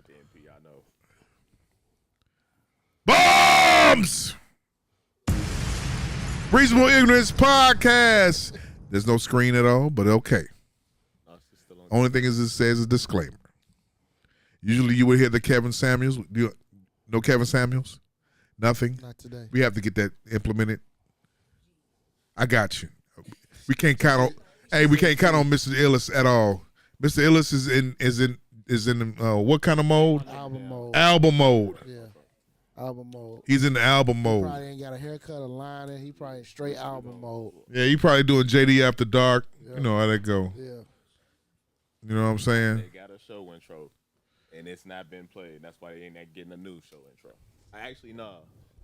went to MP. I know. Bombs! Reasonable Ignorance Podcast. There's no screen at all, but okay. Only thing is it says a disclaimer. Usually you would hear the Kevin Samuels. Do you know Kevin Samuels? Nothing? Not today. We have to get that implemented. I got you. We can't count on. Hey, we can't count on Mr. Illis at all. Mr. Illis is in what kind of mode? Album mode. Album mode. Yeah. Album mode. He's in the album mode. Probably ain't got a haircut, a line, and he probably straight album mode. Yeah, he probably doing JD After Dark. Yeah. You know how that go. Yeah. You know what I'm saying? They got a show intro, and it's not been played. That's why they ain't getting a new show intro.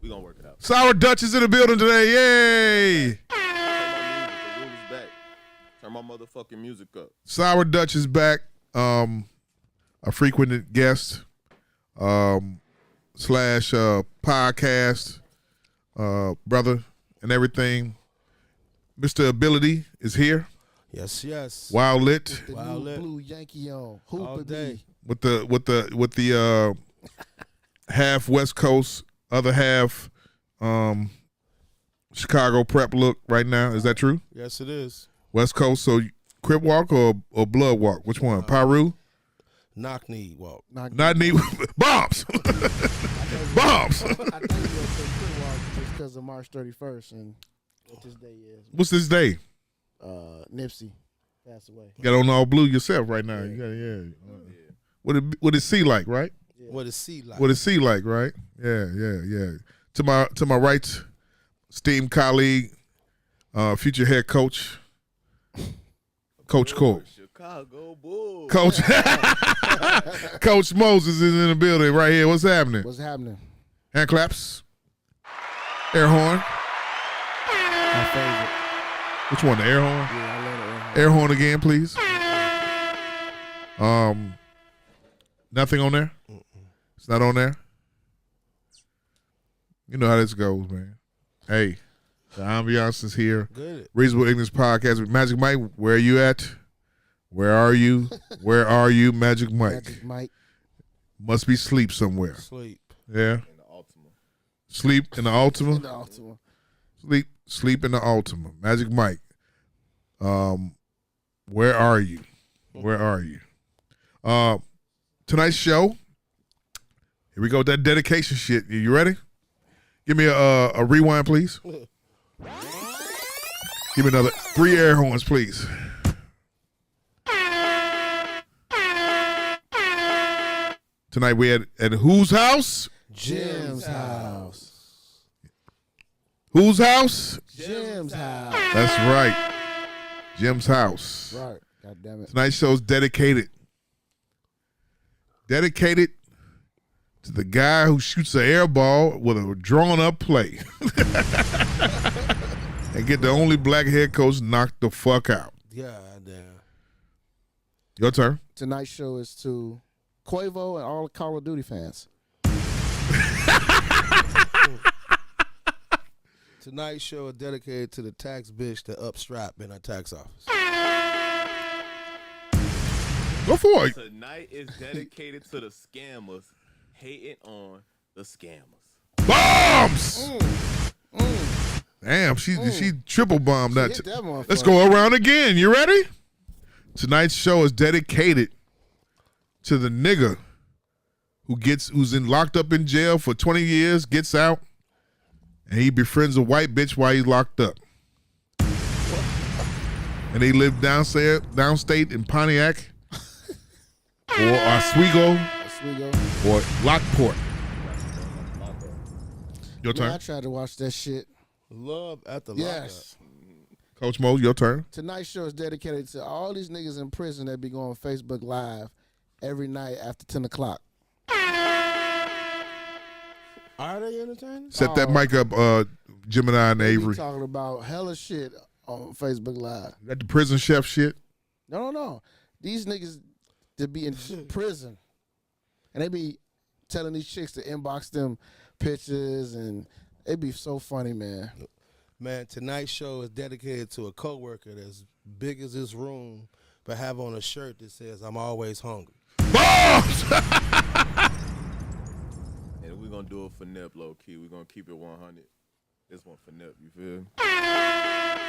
We gonna work it out. Sour Dutch is in the building today. Yay! The room is back. Turn my motherfucking music up. Sour Dutch is back. A frequent guest. Slash podcast brother and everything. Mr. Ability is here. Yes, yes. Wild lit. The Wild new lit. blue Yankee on. Hoop All day. With the half West Coast, other half Chicago prep look right now. Is that true? Yes, it is. West Coast, so Crip walk or blood walk? Which one? Paru? Knock knee walk. Not need bombs. Bombs. I think you'll say Crip Walk just because of March 31st and what this day is. What's this day? Nipsey passed away. You got on all blue yourself right now. You got, yeah. What it see like, right? Yeah. What is C like? What it see like, right? Yeah. To my right, esteemed colleague, future head coach, Coach Cole. Chicago Bulls. Coach Coach Moses is in the building right here. What's happening? What's happening? Hand claps. Air horn. My favorite. Which one? The air horn? Yeah, I love the air horn. Air horn again, please. Nothing on there? It's not on there? You know how this goes, man. Hey, the ambiance is here. Good. Reasonable Ignorance Podcast with Magic Mike. Where are you at? Where are you? Where are you, Magic Mike? Magic Mike. Must be asleep somewhere. Sleep. Yeah. In the Ultima. Sleep in the Ultima. In the Ultima. Sleep in the Ultima. Magic Mike. Where are you? Where are you? Tonight's show. Here we go. That dedication shit. You ready? Give me a rewind, please. Give me another 3 air horns, please. Tonight we at whose house? Jim's house. Whose house? Jim's house. That's right. Jim's house. Right. God damn it. Tonight's show is dedicated to the guy who shoots an air ball with a drawn-up play and get the only black head coach knocked the fuck out. Yeah, damn. Your turn. Tonight's show is to Quavo and all the Call of Duty fans. Tonight's show is dedicated to the tax bitch that upstrap in our tax office. Go for it. Tonight is dedicated to the scammers hating on the scammers. Bombs! Damn, she triple bombed that. Hit that motherfucker. Let's go around again. You ready? Tonight's show is dedicated to the nigga who's locked up in jail for 20 years, gets out, and he befriends a white bitch while he's locked up. And they live downstate in Pontiac or Oswego or Lockport. Your turn. Man, I tried to watch that shit. Love at the Yes. Coach Mo, your turn. Tonight's show is dedicated to all these niggas in prison that be going Facebook Live every night after 10 o'clock. Are they entertaining? Set that mic up, Gemini and They be Avery. talking about hella shit on Facebook Live. That the prison chef shit. No. These niggas to be in prison. And they be telling these chicks to inbox them pictures, and it be so funny, man. Man, tonight's show is dedicated to a coworker that's big as this room, but have on a shirt that says, "I'm always hungry." Bombs! And we're gonna do it for Nip, low key. We're gonna keep it 100. This one for Nip, you feel me?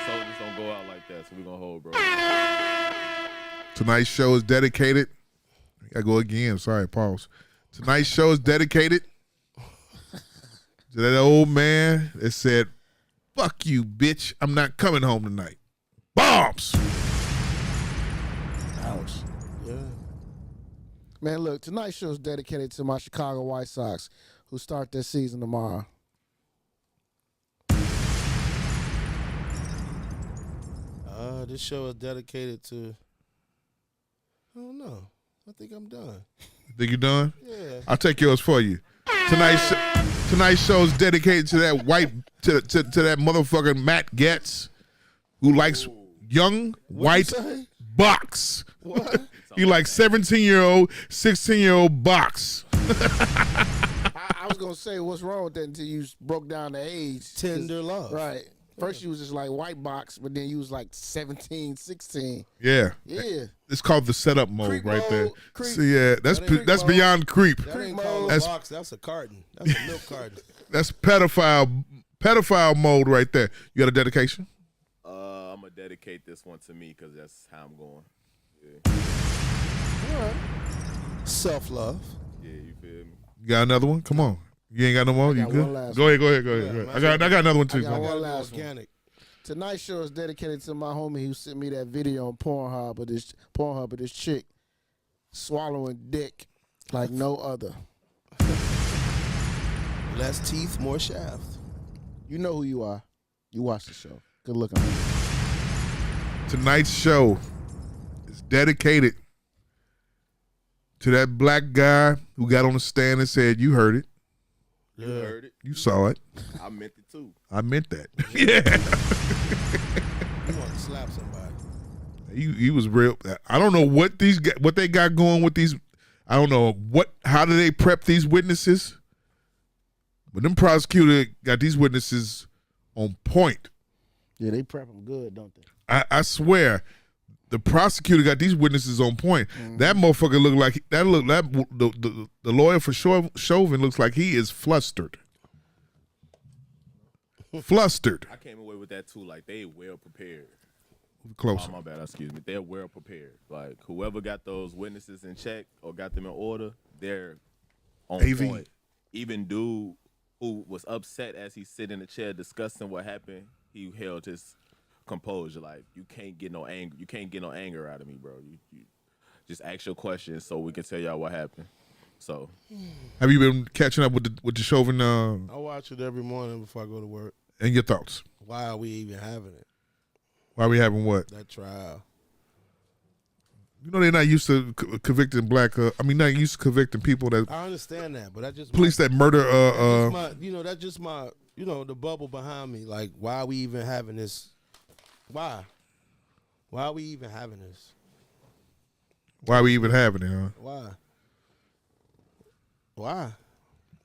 Soldiers don't go out like that, so we're gonna hold, bro. Tonight's show is dedicated. I go again. Sorry, pause. Tonight's show is dedicated to that old man that said, "Fuck you, bitch. I'm not coming home tonight." Bombs. Ouch. Yeah. Man, look, tonight's show is dedicated to my Chicago White Sox, who start their season tomorrow. This show is dedicated to. I don't know. I think I'm done. Think you done? Yeah. I'll take yours for you. Tonight's show is dedicated to that to that motherfucking Matt Getz, who likes young white say? box. What? He likes 17-year-old, 16-year-old box. I was going to say, what's wrong with that until you broke down the age. Tender love. Right. First you was just like white box, but then you was like 17, 16. Yeah. Yeah. It's called the setup mode Creep right there. mode, creep. So yeah, that's That ain't that's creep beyond creep. That ain't Creep called a mode. box. That's a carton. That's a milk carton. That's pedophile mode right there. You got a dedication? I'm gonna dedicate this one to me because that's how I'm going. Yeah. Self love. Yeah, you feel me? You got another one? Come on. You ain't got no more? You got good? one last Go ahead. Yeah, Go ahead. man. I got another one too. I got Go one ahead. last one. Organic. Tonight's show is dedicated to my homie who sent me that video on Pornhub of this chick swallowing dick like no other. Less teeth, more shaft. You know who you are. You watch the show. Good looking. Tonight's show is dedicated to that black guy who got on the stand and said, "You heard it. You heard it. You saw it. I meant it too. I meant that." Yeah. You want to slap somebody. He was real. I don't know what they got going with these. I don't know how do they prep these witnesses? But them prosecutor got these witnesses on point. Yeah, they prep them good, don't they? I swear, the prosecutor got these witnesses on point. Mm-hmm. That motherfucker looked like the lawyer for Chauvin looks like he is flustered. Flustered. I came away with that too. Like they well prepared. Closer. Oh, my bad. Excuse me. They're well prepared. Like whoever got those witnesses in check or got them in order, they're on AV. point. Even dude who was upset as he sit in the chair discussing what happened, he held his composure. Like you can't get no anger. You can't get no anger out of me, bro. You just ask your questions so we can tell y'all what happened. So Have you been catching up with the Chauvin I watch it every morning before I go to work. and your thoughts? Why are we even having it? Why we having what? That trial. You know they're not used to convicting not used to convicting people that I understand that, but I just police that murder. that's just my the bubble behind me. Like, why are we even having this? Why? Why are we even having this? Why we even having it? Huh? Why? Why?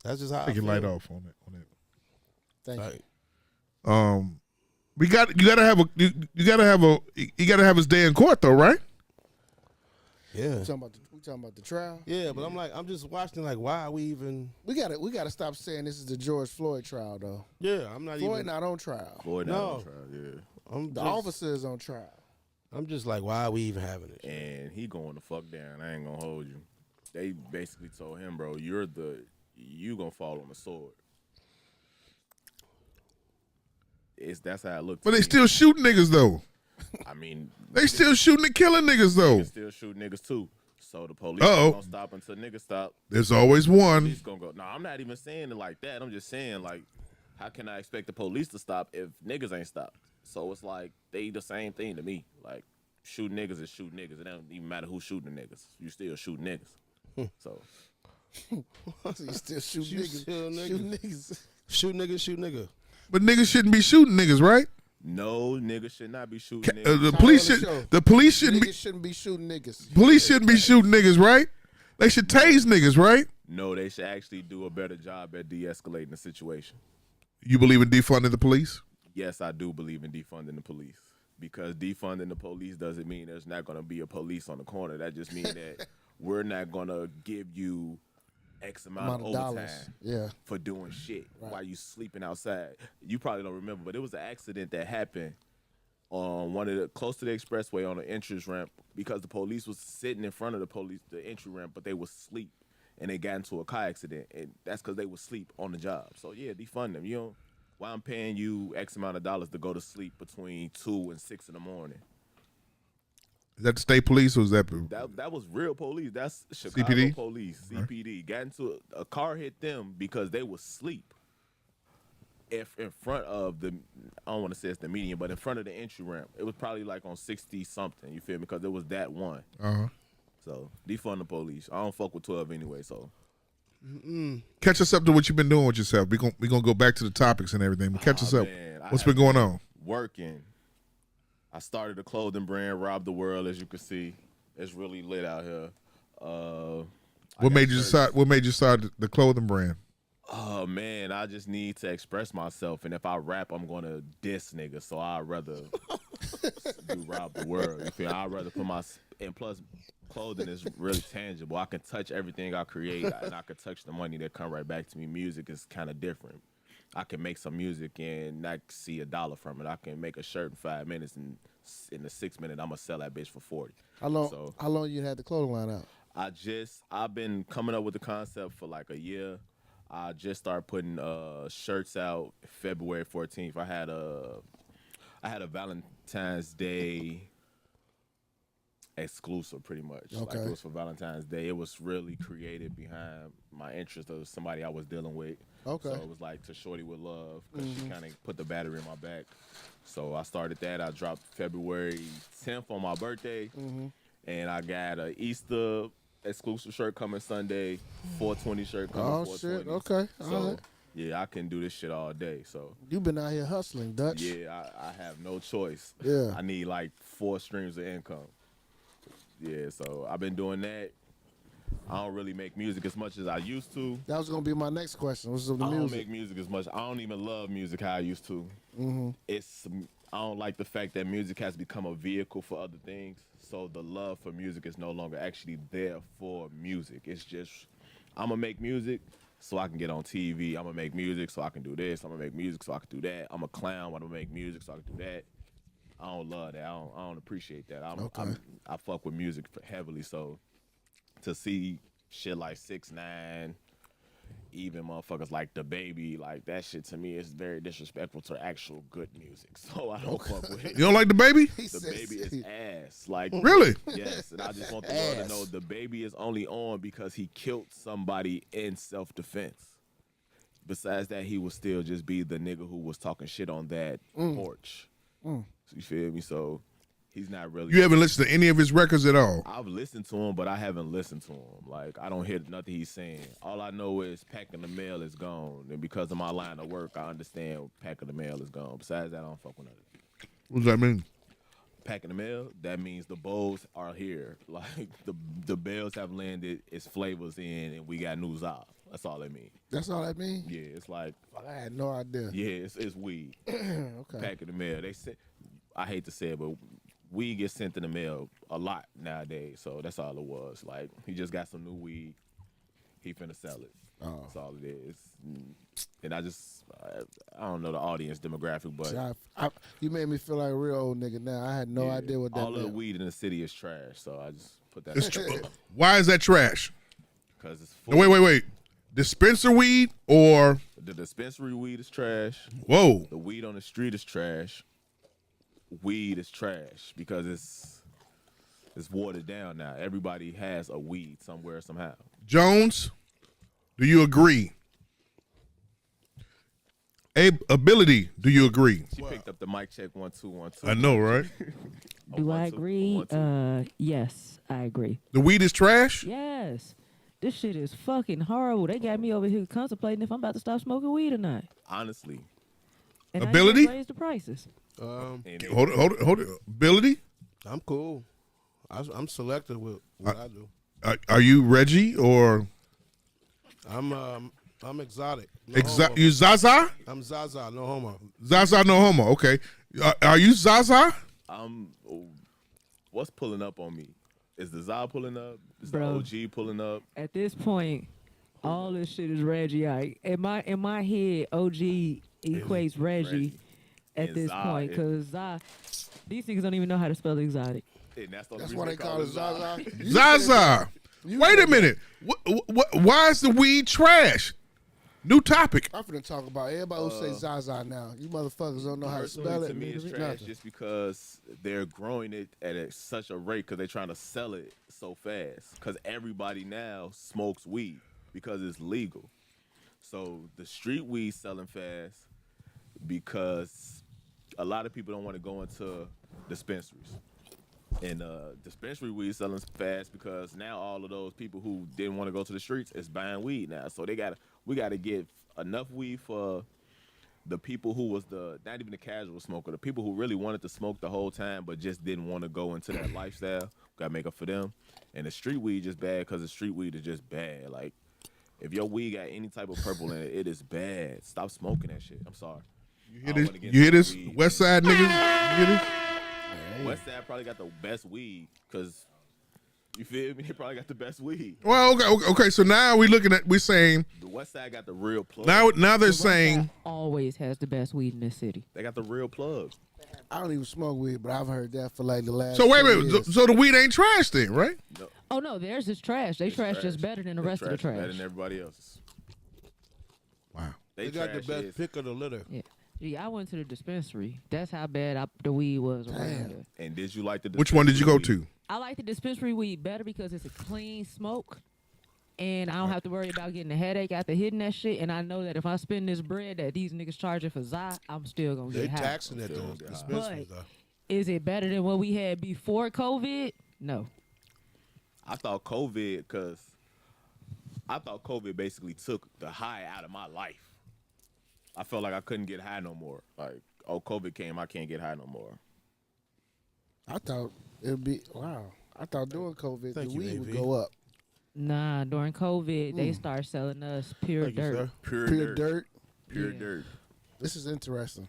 That's just how Take I your feel. light off on it. Thank you. Like, You gotta have his day in court though, right? yeah, We talking about the trial. yeah, but I'm just watching. Like, why are we even? We gotta stop saying this is the George Floyd trial though. Yeah, I'm not Floyd even. not on trial. Floyd No. not on trial, yeah. I'm The just, officer is on trial. I'm just like, why are we even having it? And he going the fuck down. I ain't gonna hold you. They basically told him, bro, you gonna fall on the sword. That's how it looked. But to they me. still shooting niggas though. I mean, They still shooting and killing niggas they though. still shoot niggas too. So the police Uh-oh. don't stop until niggas stop. There's always one. Police gonna go. No, I'm not even saying it like that. I'm just saying like, how can I expect the police to stop if niggas ain't stopped? So it's like they the same thing to me. Like shoot niggas is shoot niggas. It don't even matter who's shooting the niggas. You still shoot niggas. So So you still shoot You niggas. still niggas. Shoot niggas. Shoot nigga, shoot nigga. But niggas shouldn't be shooting niggas, right? no, niggas should not be shooting The niggas. police on the should. show. The police shouldn't be. Niggas shouldn't be shooting niggas. Police shouldn't be shooting niggas, right? They should tase niggas, right? No, they should actually do a better job at de-escalating the situation. You believe in defunding the police? Yes, I do believe in defunding the police. Because defunding the police doesn't mean there's not going to be a police on the corner. That just means that we're not going to give you X amount of dollars. overtime Yeah. for doing shit Right. while you sleeping outside. You probably don't remember, but it was an accident that happened on one of the close to the expressway on the entrance ramp because the police was sitting in front of the entry ramp, but they was asleep and they got into a car accident, and that's because they was asleep on the job. So yeah, defund them. You know, why I'm paying you X amount of dollars to go to sleep between 2 and 6 in the morning. Is that the state police or is that? That was real police. That's Chicago CPD? police, CPD. Got into a car hit them because they was asleep. If in front of the, I don't want to say it's the median, but in front of the entry ramp, it was probably like on 60 something. You feel me? Because it was that one. So defund the police. I don't fuck with 12 anyway. So Catch us up to what you've been doing with yourself. We gonna go back to the topics and everything. But catch us up. man, What's been going on? working. I started a clothing brand, Rob the World, as you can see. It's really lit out here. What made you start the clothing brand? Oh man, I just need to express myself, and if I rap, I'm gonna diss niggas. So I'd rather do Rob the World. You feel? I'd rather put my, and plus, clothing is really tangible. I can touch everything I create, and I can touch the money that come right back to me. Music is kind of different. I can make some music and not see $1 from it. I can make a shirt in 5 minutes, and in the 6th minute, I'm gonna sell that bitch for 40. How long you had the clothing line out? I've been coming up with the concept for like a year. I just started putting shirts out February 14th. I had a Valentine's Day exclusive, pretty much. Okay. Like it was for Valentine's Day. It was really created behind my interest of somebody I was dealing with. Okay. So it was like To Shorty With Love, because she kind of put the battery in my back. So I started that. I dropped February 10th on my birthday. And I got a Easter exclusive shirt coming Sunday, 420 shirt coming Oh 420. shit! Okay. So All right. yeah, I can do this shit all day. So You've been out here hustling, Dutch. yeah, I have no choice. Yeah. I need like 4 streams of income. Yeah, so I've been doing that. I don't really make music as much as I used to. That was gonna be my next question. What's the I don't music? make music as much. I don't even love music how I used to. I don't like the fact that music has become a vehicle for other things. So the love for music is no longer actually there for music. It's just, I'm going to make music so I can get on TV. I'm going to make music so I can do this. I'm going to make music so I can do that. I'm a clown. I'm going to make music so I can do that. I don't love that. I don't appreciate that. I fuck with music heavily. So to see shit like 6ix9ine, even motherfuckers like The Baby, like that shit to me is very disrespectful to actual good music. So I don't fuck with it. You don't like the baby? The Baby is ass. Like Really? yes, and I just want the world to know The Baby is only on because he killed somebody in self-defense. Besides that, he would still just be the nigga who was talking shit on that porch. So you feel me? So he's not really. You haven't listened to any of his records at all? I've listened to him, but I haven't listened to him. Like, I don't hear nothing he's saying. All I know is Packing the Mail is gone. And because of my line of work, I understand Packing the Mail is gone. Besides that, I don't fuck with nothing. What does that mean? Packing the Mail, that means the bows are here. Like, the bells have landed, it's flavors in, and we got news out. That's all that means. That's all that mean? Yeah, it's like, I had no idea. yeah, it's weed. Okay. Packing the Mail. They say, I hate to say it, but weed gets sent in the mail a lot nowadays, so that's all it was. Like, he just got some new weed, he finna sell it. That's all it is. And I don't know the audience demographic, but You made me feel like a real old nigga now. I had no yeah, idea what that all of the meant. weed in the city is trash, so I just put that It's Why is that trash? because it's No, wait. Dispenser weed or The dispensary weed is trash. whoa? The weed on the street is trash. Weed is trash because it's watered down now. Everybody has a weed somewhere, somehow. Jones, do you agree? Ability, do you agree? She picked up the mic check 1 2 1 2. I know, right? Do I 1 2, agree? 1 2. Yes, I agree. The weed is trash? Yes. This shit is fucking horrible. They got me over here contemplating if I'm about to stop smoking weed or not. Honestly, And Ability? I ain't raise the prices. and Hold it. Ability? I'm cool. I'm selective with what I do. Are you Reggie or I'm exotic. No homo. you Zaza? I'm Zaza, no homo. Zaza no homo. Okay. Are you Zaza? what's pulling up on me? Is the Za pulling up? Is Bro. the OG pulling up? At this point, All this shit is Reggie. In my head, OG equates Reggie at And this Zah point is- because these niggas don't even know how to spell exotic. And that's the only That's reason why they call it Zaza. Zaza. You said Zaza. You Wait said a minute. Why is the weed trash? New topic. I'm finna talk about everybody who say Zaza now. You motherfuckers don't know how to Personally, spell to it. me, it's trash Nothing. just because they're growing it at such a rate because they're trying to sell it so fast. Because everybody now smokes weed because it's legal. So the street weed selling fast because a lot of people don't want to go into dispensaries. And dispensary weed selling fast because now all of those people who didn't want to go to the streets is buying weed now. So we gotta get enough weed for the people who was not even the casual smoker, the people who really wanted to smoke the whole time but just didn't want to go into that lifestyle. Gotta make up for them. And the street weed just bad because the street weed is just bad. Like if your weed got any type of purple in it, it is bad. Stop smoking that shit. I'm sorry. You hear this? West Side niggas? You hear this? West Side probably got the best weed because you feel me? They probably got the best weed. Well, okay. So now we're saying The West Side got the real plug. now they're West Side saying always has the best weed in this city. They got the real plug. I don't even smoke weed, but I've heard that for like the last. so. Wait a 2 minute. years. So the weed ain't trash then, right? Oh no, theirs is trash. They It's trash just better than the They rest of the Better trash. than everybody else's. Wow. They got the trash best is- pick of the litter. Yeah. Gee, I went to the dispensary. That's how bad the weed was around here. And did you like the? Which one did you go dispensary to? weed? I like the dispensary weed better because it's a clean smoke. And I don't have to worry about getting a headache after hitting that shit. And I know that if I spend this bread that these niggas charging for Zai, I'm still gonna They get high. taxing it Still though. gonna get high. Dispensaries though. Is it better than what we had before COVID? No. I thought COVID basically took the high out of my life. I felt like I couldn't get high no more. Like, COVID came, I can't get high no more. I thought it'd be wow. I thought during COVID Thank the you, weed would AV. go up. Nah, during COVID, they start selling us pure Thank you, dirt. sir. Pure, Pure dirt. Pure Yeah. dirt. This is interesting.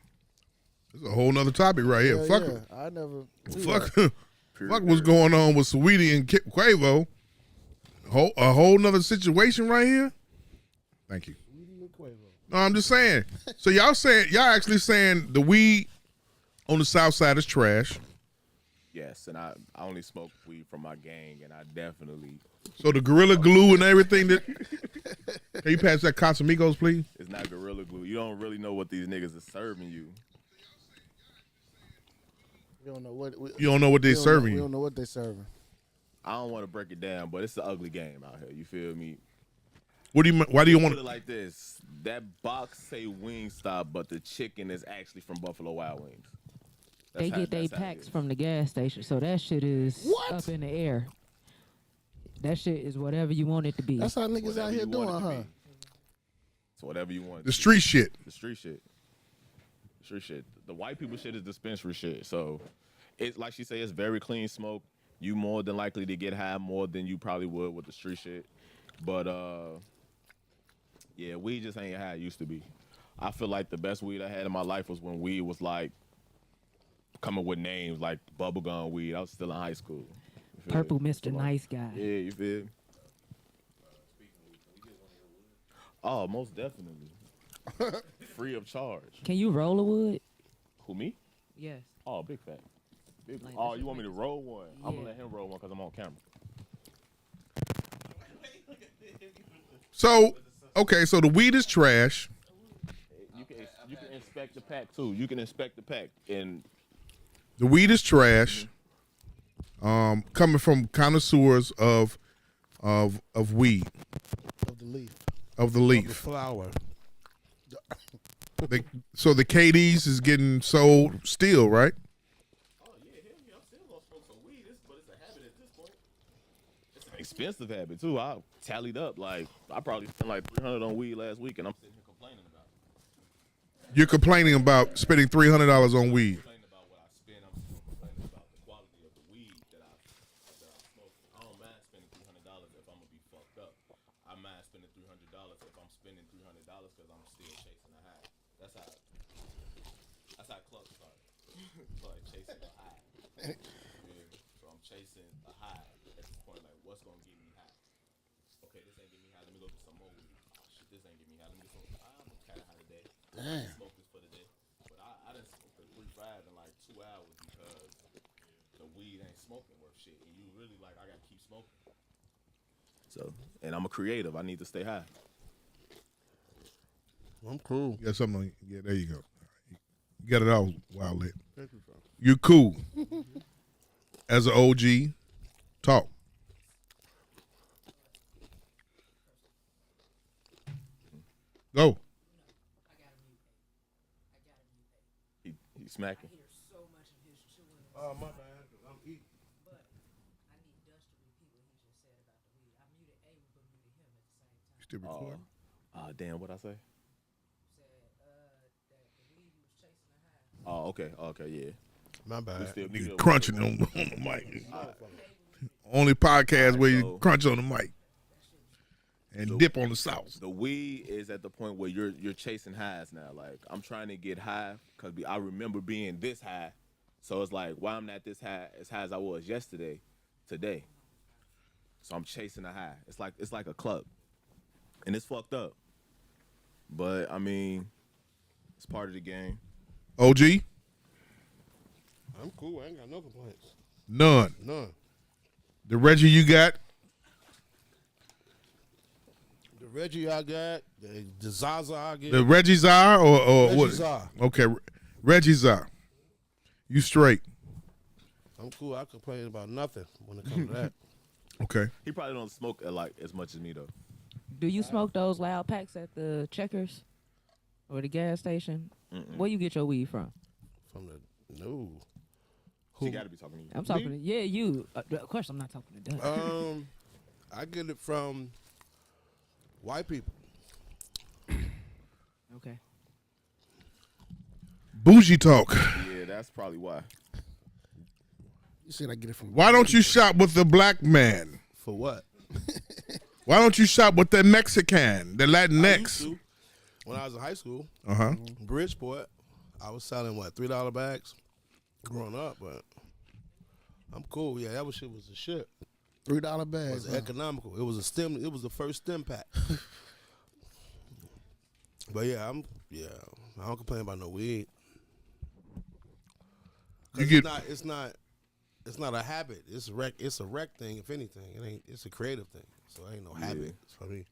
It's a whole nother topic right here. Hell Fuck, yeah. I never. fuck, Pure fuck. What's dirt. going on with Saweetie and Quavo? A whole nother situation right here. Thank you. No, I'm just saying. So y'all actually saying the weed on the South Side is trash. Yes, and I only smoke weed from my gang, and I definitely So the Gorilla Glue and everything that. Can you pass that Casamigos, please? it's not Gorilla Glue. You don't really know what these niggas are serving you. We don't know what. You don't know what they're serving We you. don't know what they serving. I don't want to break it down, but it's an ugly game out here. You feel me? What do you? Why do you want? Put it like this: that box say Wingstop, but the chicken is actually from Buffalo Wild Wings. They get their packs from the gas station, so that shit is up in the air. That shit is whatever you want it to be. That's how niggas out here doing, huh? So whatever you want. The street shit. The street shit. The street shit. The white people shit is dispensary shit. So it's like she said, it's very clean smoke. You more than likely to get high more than you probably would with the street shit. But yeah, weed just ain't how it used to be. I feel like the best weed I had in my life was when weed was like coming with names like bubblegum weed. I was still in high school. You feel Purple me? Mr. Nice Guy. Yeah, you feel me? Oh, most definitely. Free of charge. Can you roll a wood? Who, me? Yes. Oh, big fat. Big, Like, oh, that's you what want me to makes- roll one? I'm gonna Yeah. let him roll one because I'm on camera. So okay, so the weed is trash. You can inspect the pack too. You can inspect the pack, and The weed is trash. Coming from connoisseurs of weed, Of the leaf. of the The leaf. flower. So the KDs is getting sold still, right? I'm still gonna smoke some weed, but it's a habit at this point. It's an expensive habit too. I tallied up like I probably spent like $300 on weed last week, and I'm sitting here complaining about it. You're complaining about spending $300 on weed. Complaining about what I spend. I'm still complaining about the quality of the weed that I smoke. I don't mind spending $300 if I'm gonna be fucked up. I mind spending $300 if I'm spending $300 because I'm still chasing a high. That's how clubs start. So like chasing a high. Yeah. So I'm chasing a high at this point. Like, what's gonna get me high? Okay, this ain't give me high. Let me go get some more weed. Oh shit, this ain't give me high. Let me get some. I'm kind of high today. Damn. Smoke this for the day. But I done smoked the 3-5 in like 2 hours because the weed ain't smoking worth shit. And you really like, I gotta keep smoking. So, and I'm a creative. I need to stay high. I'm cool. You got something on you? Yeah, there you go. You got it all wild lit. Thank you, bro. You're cool. As an OG, talk. Go. He smacking. Oh, my bad. I'm eating. Still recording? Damn, what I say? Oh, okay, yeah. My bad. We still Nigga good. crunching on the mic. Only podcast where you so- crunch on the mic and dip on the sauce. The weed is at the point where you're chasing highs now. Like, I'm trying to get high because I remember being this high. So it's like, why I'm not this high as I was yesterday, today. So I'm chasing a high. It's like a club, and it's fucked up. But I mean, it's part of the game. OG? I'm cool. I ain't got no complaints. None. None. The Reggie you got? The Reggie I got, the Zaza I get. The Reggie Czar or Reggie what? Czar. Okay, Reggie Czar. You straight. I'm cool. I complain about nothing when it comes to that. Okay. He probably don't smoke like as much as me though. Do you smoke those loud packs at the Checkers or the gas station? Where you get your weed from? From the no. She got to be talking to you. I'm talking to you. Of course, I'm not talking to Doug. I get it from white people. Okay. Bougie talk. Yeah, that's probably why. You said I get it from. Why don't you shop with the black man? For what? Why don't you shop with the Mexican, the I used Latinx? to. When I was in high school, Uh-huh. Bridgeport, I was selling what, $3 bags growing up, but I'm cool. Yeah, that shit was the shit. $3 It bags. was economical. It was a stem. It was the first stem pack. But yeah, I don't complain about no weed. You 'Cause get it's not a habit. It's a rec thing. If anything, it ain't. It's a creative thing. So it ain't no habit for me.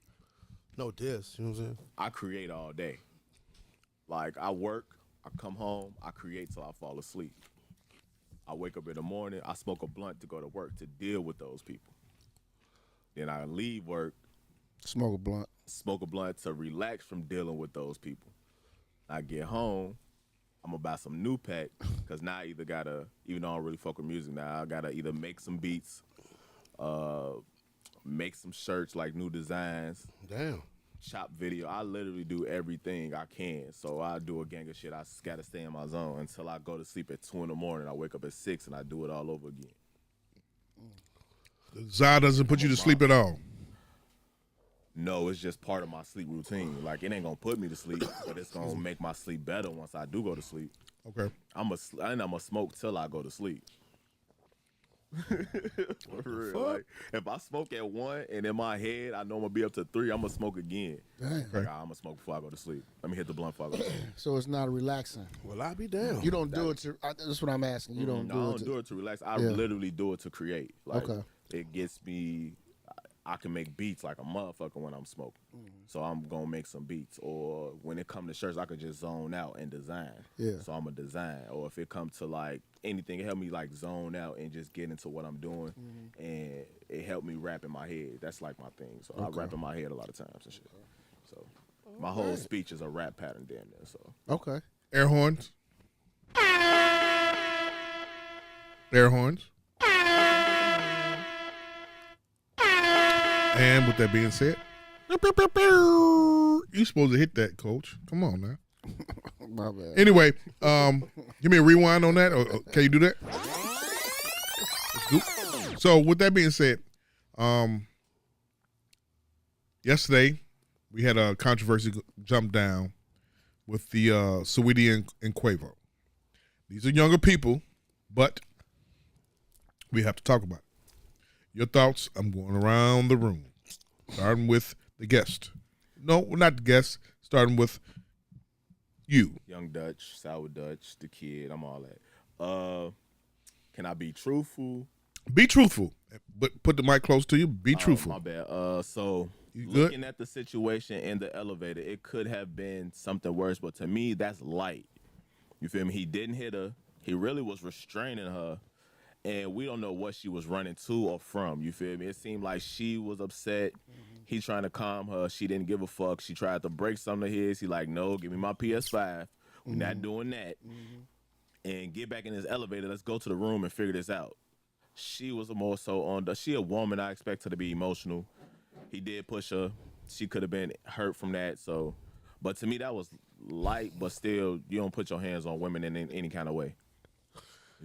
No diss. You know what I'm saying? I create all day. Like, I work, I come home, I create till I fall asleep. I wake up in the morning, I smoke a blunt to go to work to deal with those people. Then I leave work, Smoke a blunt. smoke a blunt to relax from dealing with those people. I get home, I'm gonna buy some new pack, because now I either gotta, even though I don't really fuck with music now, I gotta either make some beats, make some shirts, like new designs, Damn. chop video. I literally do everything I can. So I do a gang of shit. I just gotta stay in my zone until I go to sleep at 2 in the morning. I wake up at 6 and I do it all over again. Zah doesn't put you to sleep at all. No, it's just part of my sleep routine. Like, it ain't gonna put me to sleep, but it's gonna make my sleep better once I do go to sleep. Okay. I'm gonna smoke till I go to sleep. For real. Like, if I smoke at 1 and in my head I know I'm gonna be up to 3, I'm gonna smoke again. Damn. Like, I'm gonna smoke before I go to sleep. Let me hit the blunt before I go to sleep. So it's not relaxing. Well, I be down. You don't do it to. That's what I'm asking. You don't No, do I it don't to. do it to relax. I Yeah. literally do it to create. Like, Okay. it gets me. I can make beats like a motherfucker when I'm smoking. So I'm gonna make some beats. Or when it come to shirts, I could just zone out and design. Yeah. So I'm a design. Or if it comes to like anything, it help me like zone out and just get into what I'm doing. And it helped me rap in my head. That's like my thing. So I rap in my head a lot of times and shit. So my whole speech is a rap pattern damn near. So Okay. Air horns. Air horns. And with that being said, you supposed to hit that, coach. Come on now. My bad. Anyway, give me a rewind on that. Or can you do that? So with that being said, yesterday we had a controversy jump down with the Saweetie and Quavo. These are younger people, but we have to talk about it. Your thoughts? I'm going around the room. Starting with the guest. No, not the guest. Starting with you. Young Dutch, Sour Dutch, the kid, I'm all that. Can I be truthful? Be truthful, but put the mic close to you. Be truthful. My bad. So You good? looking at the situation in the elevator, it could have been something worse, but to me, that's light. You feel me? He didn't hit her. He really was restraining her, and we don't know what she was running to or from. You feel me? It seemed like she was upset. He's trying to calm her. She didn't give a fuck. She tried to break some of his. He like, no, give me my PS5. We're not doing that. And get back in this elevator. Let's go to the room and figure this out. She was more so on she a woman. I expect her to be emotional. He did push her. She could have been hurt from that. So, but to me, that was light, but still, you don't put your hands on women in any kind of way.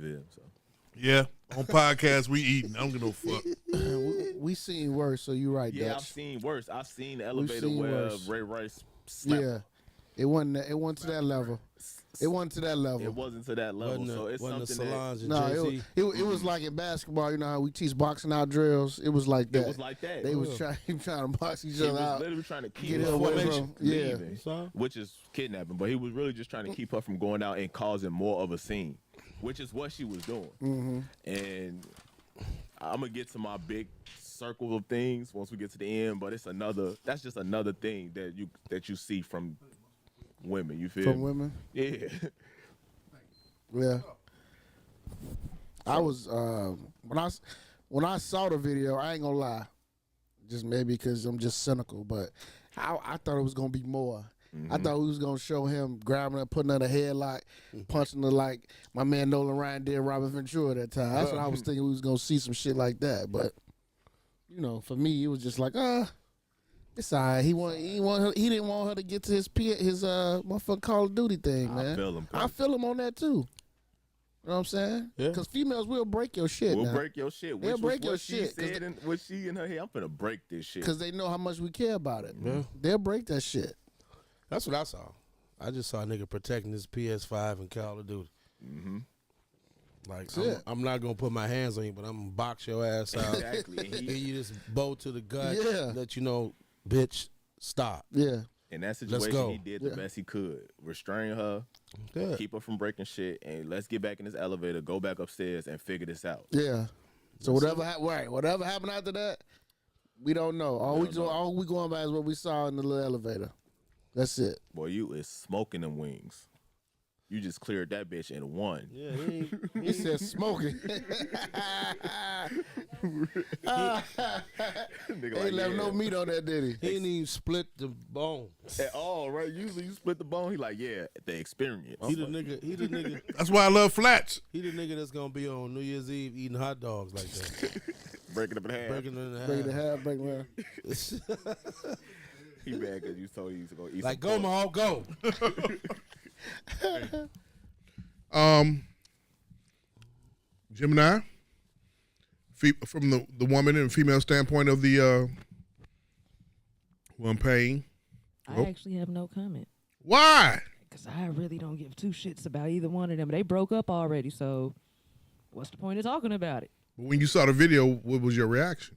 Yeah. So. Yeah. On podcast, we eating. I don't give no fuck. We seen worse, so you right, Yeah, Dutch. I've seen worse. I've seen the elevator seen where worse. Ray Rice slapped. Yeah, it wasn't to that level. It wasn't to that level. It wasn't to that level. So it's wasn't the something that Solange and No, Jay-Z. it was like in basketball. You know how we teach boxing out drills. It was like that. it was like that. They was trying to box each He other was out. literally trying to keep Get her her away from from. Yeah. leaving, Son? which is kidnapping. But he was really just trying to keep her from going out and causing more of a scene, which is what she was doing. Mm-hmm. And I'm gonna get to my big circle of things once we get to the end. But that's just another thing that you see from women. You feel From me? women. Yeah. Yeah. I was when I saw the video, I ain't gonna lie, just maybe because I'm just cynical, but I thought it was gonna be more. I thought we was gonna show him grabbing her, putting her in a headlock, punching her like my man Nolan Ryan did Robert Ventura that time. That's what I was thinking. We was gonna see some shit like that, but you know, for me, it was just like, it's alright. He didn't want her to get to his motherfucking Call of Duty thing, man. I feel him. I feel him on that too. You know what I'm saying? Yeah. Because females will break your shit. We'll now. break your shit. They'll Which break was your what she shit, 'cause said and what she in her head. I'm finna break this shit. Because they know how much we care about it. Yeah. They'll break that shit. That's what I saw. I just saw a nigga protecting his PS5 and Call of Duty. Mm-hmm. Like, it. I'm not going to put my hands on you, but I'm going to box your ass out. Exactly. And And he, you just bow to the gut. Yeah. Let you know, bitch, stop. Yeah. in that Let's situation, go. he did the Yeah. best he could. Restrain her, Yeah. keep her from breaking shit, and let's get back in this elevator, go back upstairs, and figure this out. Yeah. So whatever happened after that, we don't know. All we going by is what we saw in the little elevator. That's it. Boy, you is smoking them wings. You just cleared that bitch in one. Yeah, he He said smoking. Nigga Ain't left yeah. no meat on that, did he? didn't even split the bone. At all, right? Usually you split the bone. He like, yeah, the experience. He the nigga That's why I love flats. that's gonna be on New Year's Eve eating hot dogs like that. Breaking up in half. Breaking it in half. Break the half, break the half. He mad because you told he was going to eat Like, some go, pork. Maul, go. Gemini, from the woman and female standpoint of the who I'm paying. I Nope. actually have no comment Why? because I really don't give two shits about either one of them. They broke up already, so what's the point of talking about it? When you saw the video, what was your reaction?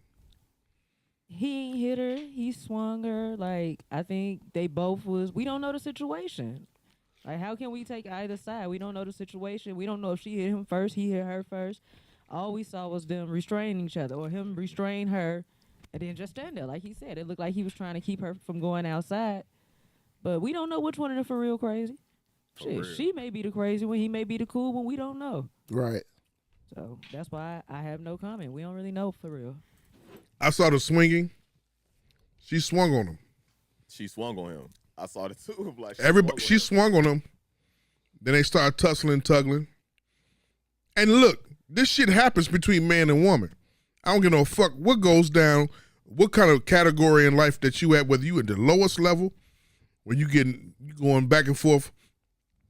He ain't hit her. He swung her. Like, I think they both was. We don't know the situation. Like, how can we take either side? We don't know the situation. We don't know if she hit him first, he hit her first. All we saw was them restraining each other, or him restrain her, and then just stand there. Like he said, it looked like he was trying to keep her from going outside. But we don't know which one of them for real crazy. Shit, real. she may be the crazy one. He may be the cool one. We don't know. Right. So that's why I have no comment. We don't really know for real. I saw the swinging. She swung on him. She swung on him. I saw it too. Like, Everybody, she swung on him. Then they started tussling, tuggling. And look, this shit happens between man and woman. I don't give no fuck what goes down, what kind of category in life that you at, whether you at the lowest level, where you going back and forth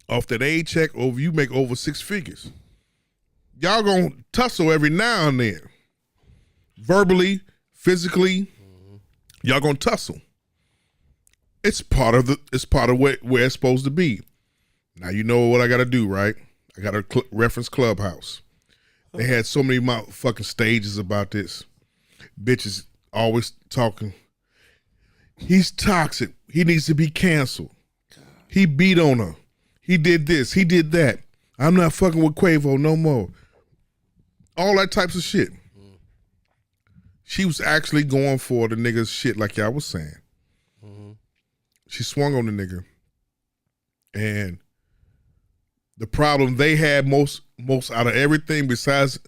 off that aid check, or you make over 6 figures. Y'all gonna tussle every now and then. Verbally, physically, y'all gonna tussle. It's part of where it's supposed to be. Now you know what I gotta do, right? I gotta reference Clubhouse. They had so many motherfucking stages about this. Bitches always talking. He's toxic. He needs to be canceled. He beat on her. He did this. He did that. I'm not fucking with Quavo no more. All that types of shit. She was actually going for the nigga's shit like y'all was saying. She swung on the nigga. And the problem they had most out of everything besides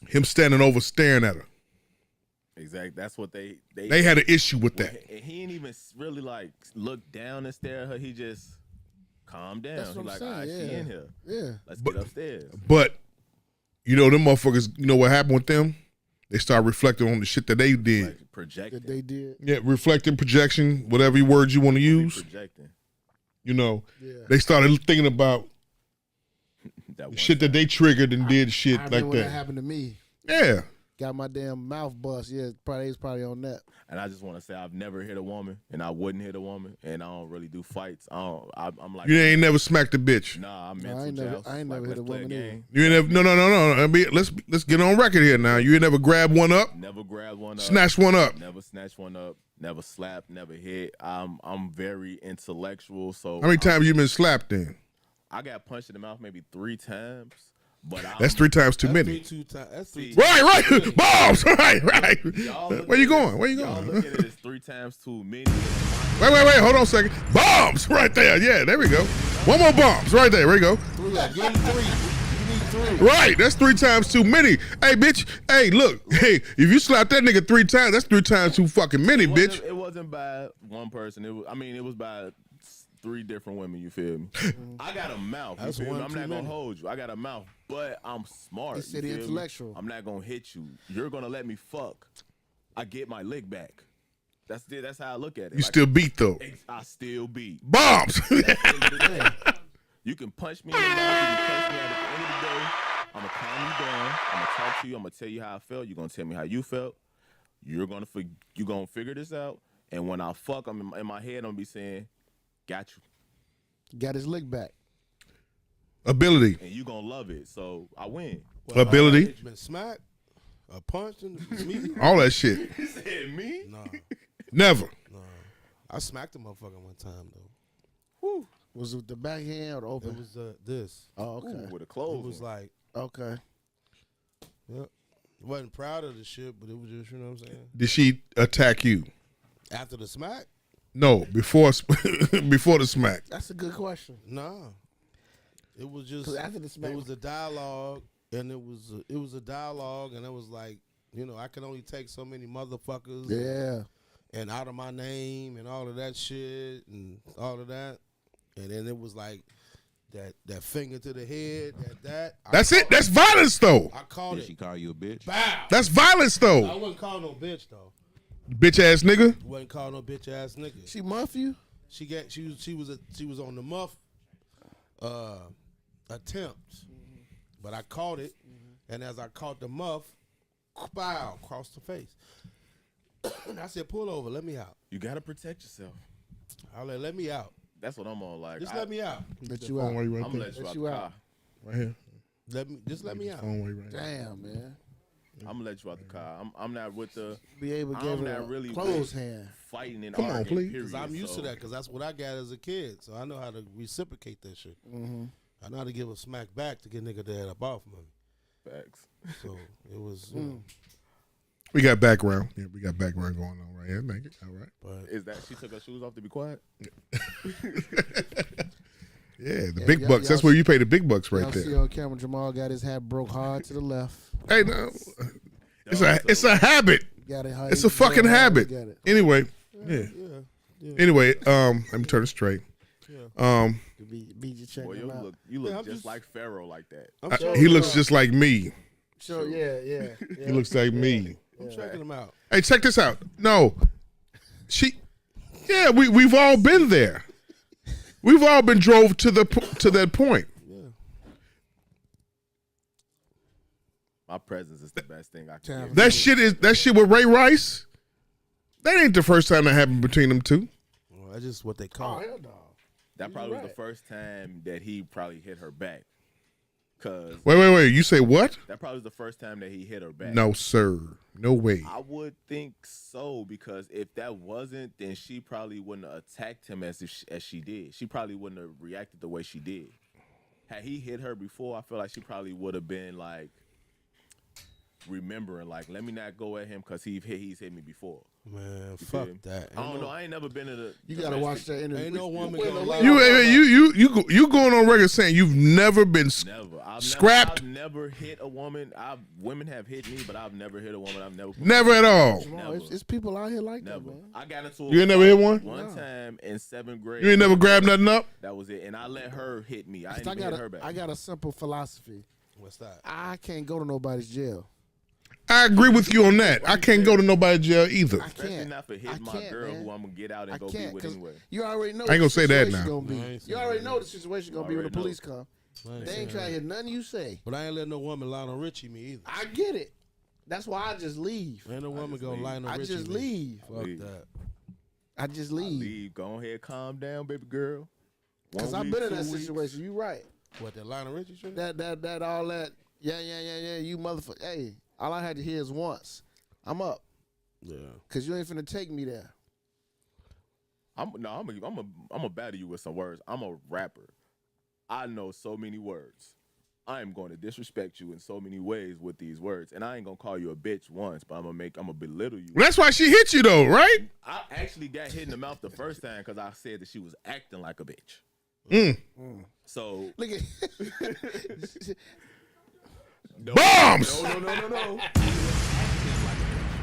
him standing over staring at her. Exactly. That's what they had an issue with that. And he didn't even really like look down and stare at her. He just calmed down. That's He's what I'm like, saying, all right, she yeah. in here. Yeah. Let's get upstairs. But, you know, them motherfuckers, you know what happened with them? They start reflecting on the shit that they did. Like projecting. That they did. Yeah, reflecting, projection, whatever words you want to use. Projecting. You know, Yeah. they started thinking about That one shit that they triggered and did shit I like remember when that that. happened to me. Yeah. Got my damn mouth bust. Yeah, it's probably on that. And I just want to say I've never hit a woman, and I wouldn't hit a woman, and I don't really do fights. I'm like, You ain't never smacked a bitch. nah, I'm No, mental I ain't never- joust. I ain't Like, never hit let's a play woman game. You ain't never, no. I mean, let's get on record here now. You ain't never grabbed one up, Never grab one up. snatched one up. Never snatch one up. Never slap. Never hit. I'm very intellectual, so How many times you been slapped then? I got punched in the mouth maybe 3 times. But That's 3 times too That's many. 3 times. That's 3 Right. Bombs. Right. Where you going? Where you Y'all going? look at it as 3 times too many. Wait. Hold on a second. Bombs right there. Yeah, there we go. One more bombs right there. There we go. You need 3. You need 3. Right. That's 3 times too many. Hey, bitch. Hey, look. Hey, if you slap that nigga 3 times, that's 3 times too fucking many, bitch. It wasn't by one person. It was by 3 different women. You feel me? I got a mouth. That's You feel me? one I'm too not gonna many. hold you. I got a mouth, but I'm smart. He said you he feel me? intellectual. I'm not gonna hit you. You're gonna let me fuck. I get my lick back. That's how I look at it. You still beat though. I still beat. Bombs. You can punch me in the mouth. You can punch me. At the end of the day, I'm gonna calm you down. I'm gonna talk to you. I'm gonna tell you how I felt. You're gonna tell me how you felt. You're gonna figure this out. And when I fuck, I'm in my head. I'm gonna be saying, "Got you," Got his lick back. Ability. and you gonna love it. So I win. Ability. Been smacked, a punch, and me. All that shit. He said me. Nah, Never. I smacked a motherfucker one time though. Whew. Was it the backhand or the It open? was this. Oh, okay. Ooh, with a It clothes. was like, Okay. yep. Wasn't proud of the shit, but it was just, you know what I'm saying. Did she attack you? After the smack, No, before before the smack. That's a good question. nah. It was just 'Cause after the smack- it was a dialogue, and it was a dialogue, and it was like, you know, I can only take so many motherfuckers. Yeah. And out of my name and all of that shit and all of that, and then it was like that finger to the head. That's it. That's violence though. I called Did it. she call you a bitch? Bow. That's violence I though. wasn't calling no bitch though. Bitch ass nigga. Wasn't calling no bitch ass nigga. She muff you? She was on the muff attempt, but I caught it, and as I caught the muff, bow across the face. And I said, "Pull over, let me out." You gotta protect yourself. I let me out. That's what I'm on. Like, Just let me out. Let you Phone out. while you I'm right gonna there. let you Let out you the out. car. Right here. Let me out. Phone while you right there. Damn, man. I'm gonna let you out the car. I'm not with the Be able to I'm give her not a really close with hand. fighting and Come on, arguing. please. Period. Because I'm used So, to that, because that's what I got as a kid. So I know how to reciprocate that shit. Mm-hmm. I know how to give a smack back to get nigga dead up off me. Facts. So it was, you know, We got background. Yeah, we got background going on right here. Make it all right. but Is that she took her shoes off to be quiet? Yeah, the Yeah, big y'all- bucks. That's y'all where you pay the big bucks right Y'all see there. on camera, Jamal got his hat broke hard to the left. Hey, no, it's a habit. Got it. It's a fucking habit. Got it. Anyway, yeah. yeah. Anyway, let me turn it straight. Be just checking Boy, him out. you look I'm just just- like Pharaoh like that. I'm checking He him looks out. just like me. Sure, yeah. He looks like me. I'm checking him out. Hey, check this out. No, yeah, we've all been there. We've all been drove to that point. My presence is the best thing I can. That shit with Ray Rice. That ain't the first time that happened between them two. Well, that's just what they Oh, call it. hell no. That probably was the first time that he probably hit her back. Cause Wait. You say what? that probably was the first time that he hit her back. No, sir. No way. I would think so, because if that wasn't, then she probably wouldn't have attacked him as she did. She probably wouldn't have reacted the way she did. Had he hit her before, I feel like she probably would have been like remembering, like, let me not go at him because he's hit me before. Man, You fuck feel me? that. I don't know. I ain't never been to the. You gotta watch that interview. Ain't no woman Wait, gonna wait, lie. You going on record saying you've never been Never. Scrapped? I've never hit a woman. Women have hit me, but I've never hit a woman. I've never. never at all. No, it's people out here like that, Never. man. I got into. You ain't never hit one? One time in 7th grade. You ain't never grabbed nothing up? That was it, and I let her hit me. I I didn't even hit her back. got a simple philosophy. What's that? I can't go to nobody's jail. I agree with you on that. I can't go to nobody's jail either. I Especially can't. not for I hitting my can't, girl, man. who I'm gonna get out and I go be can't with because anyway. you already know. I ain't gonna say that situation now. Gonna be. No, I ain't You saying already that. know the situation gonna be when the Already know. police come. They ain't trying to hear nothing you say. But I ain't let no woman Lionel Richie me either. I get it. That's why I just leave. Ain't no woman just gonna leave. Lionel I Richie just me. leave. Fuck Leave. that. I just leave. Leave. Go ahead, calm down, baby girl. Because 1 I've week, been in 2 that weeks. situation. You right. What, that Lionel Richie shit? That all that. Yeah. You motherfucker. Hey, all I had to hear is once. I'm up. Yeah. Because you ain't finna take me there. I'm a battle you with some words. I'm a rapper. I know so many words. I am going to disrespect you in so many ways with these words, and I ain't gonna call you a bitch once, but I'm gonna belittle you. That's why she hit you though, right? I actually got hit in the mouth the first time because I said that she was acting like a bitch. So Look at. no, Bombs! No.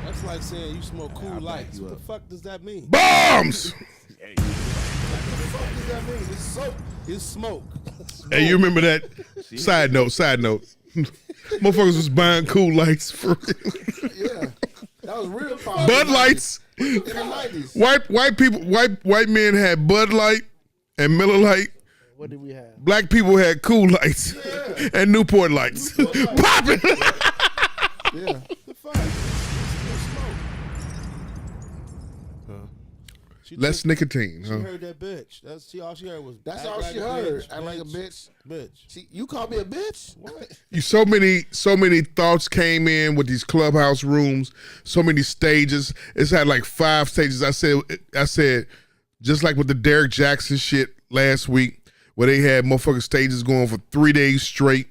That's like saying you smoke cool lights. you What up. the fuck does that mean? Bombs! Hey, What does that mean? It's soap. It's smoke. Hey, you remember that? Side note. Motherfuckers was buying cool lights for Yeah. That was real powerful. Bud Lights. In the 90s. White men had Bud Light and Miller Light. What did we have? Black people had Cool Lights and Newport Lights. Popping. Yeah. The fuck? It's smoke. She Less took- nicotine, She huh? heard that bitch. That's all she heard was. That's act all like she a heard. bitch, Act like a bitch. Bitch. You call me a bitch? What? So many thoughts came in with these clubhouse rooms. So many stages. It's had like 5 stages. I said, just like with the Derek Jackson shit last week, where they had motherfucking stages going for 3 days straight,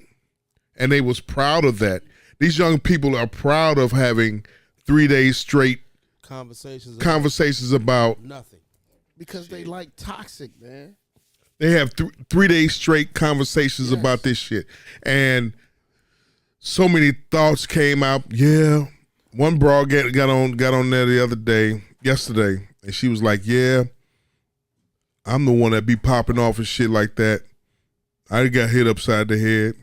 and they was proud of that. These young people are proud of having 3 days straight Conversations about. nothing. Because they like toxic, man. They have 3 days straight conversations about this shit, and so many thoughts came out. Yeah, one broad got on there yesterday, and she was like, "Yeah, I'm the one that be popping off and shit like that. I got hit upside the head,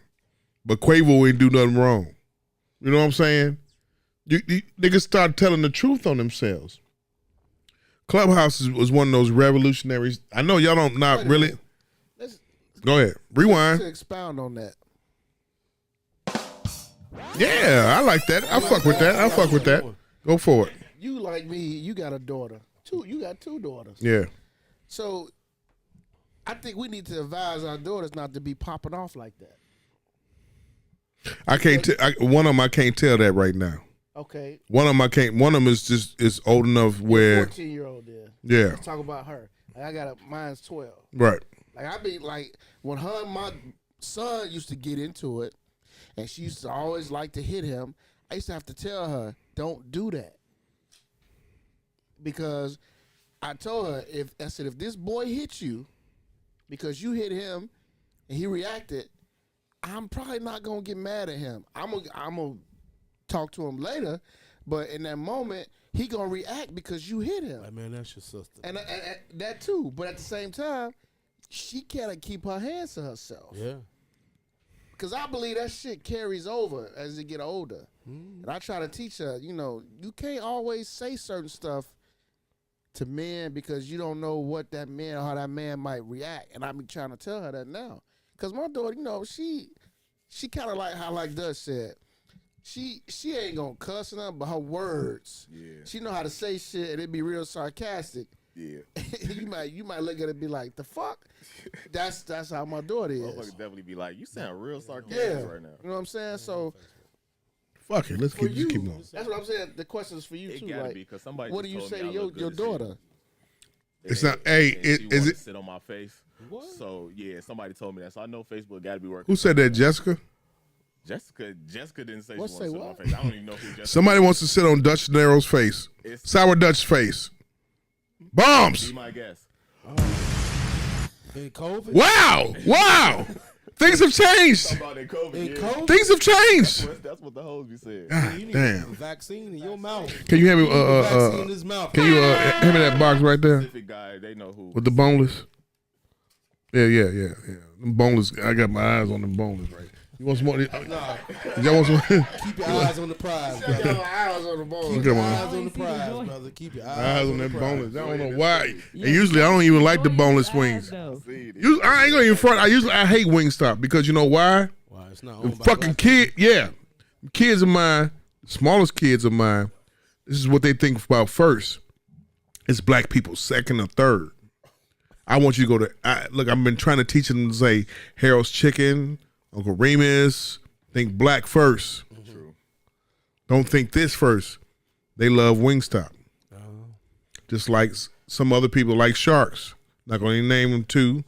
but Quavo ain't do nothing wrong. You know what I'm saying? You niggas start telling the truth on themselves. Clubhouse was one of those revolutionaries. I know y'all don't not Wait a really. minute. Let's- Go ahead, rewind. To expound on that. Yeah, I like that. I fuck with that. Go for it. You like me, you got a daughter. You got 2 daughters. Yeah. So I think we need to advise our daughters not to be popping off like that. I can't. One of them I can't tell that right now. Okay. One of them I can't. One of them is old enough where. 14-year-old there. Yeah. Let's talk about her. Like I got mine's 12. Right. Like I be like when her and my son used to get into it, and she used to always like to hit him. I used to have to tell her, "Don't do that," because I told her if this boy hits you because you hit him and he reacted, I'm probably not gonna get mad at him. I'm gonna talk to him later, but in that moment he gonna react because you hit him. Like, man, that's your sister. And that too. But at the same time, she gotta keep her hands to herself. Yeah. Because I believe that shit carries over as they get older. And I try to teach her, you can't always say certain stuff to men because you don't know what that man or how that man might react. And I be trying to tell her that now. Because my daughter, she kind of like how like Dutch said. She ain't gonna cuss or nothing, but her words. Yeah. She know how to say shit and it be real sarcastic. Yeah. you might look at it and be like, the fuck? That's how my daughter is. Motherfuckers definitely be like, you sound real sarcastic Yeah. right now. You know what I'm saying? So Fuck it. Let's for keep you, going. that's what I'm saying. The question is for you It too. gotta Like, be because somebody. what do just you told say me to I look your good as shit. daughter? It's And- not. Hey, and is she it? wanted to sit on my face? What? So yeah, somebody told me that. So I know Facebook got to be working. Who said that, Jessica? Jessica didn't say What she say wanted to sit on my what? face. I don't even know who Jessica. Somebody wants to sit on Dutch Narrow's face. It's, Sour Dutch face. be Bombs. my guess. In COVID? Wow. Wow. Things have changed. About that COVID. In Yeah. COVID? Things have changed. That's what the hoes be saying. God You need damn. a vaccine in your mouth. Can you have me? Vaccine in his mouth. Can you hand me that box right there Specific guy, they know who. with the boneless? Yeah. Them boneless. I got my eyes on them boneless, right? You want some more? Nah, Y'all want some? keep your eyes on the prize, brother. eyes on the ball. Keep Come your on. eyes on the I ain't see the prize, joint. brother. Keep your Eyes on the that prize. boneless. I don't know why. And usually I don't even like the boneless wings. See, I ain't gonna even front. I hate Wingstop because you know why? Wow, it's not The owned by fucking black kid, yeah, kids of mine, smallest kids of mine. This is what they think about first. It's black people second or third. I want you to go to look. I've been trying to teach them to say Harold's Chicken, Uncle Remus. Think black first. True. Don't think this first. They love Wingstop. Just like some other people like Sharks. Not going to name them too.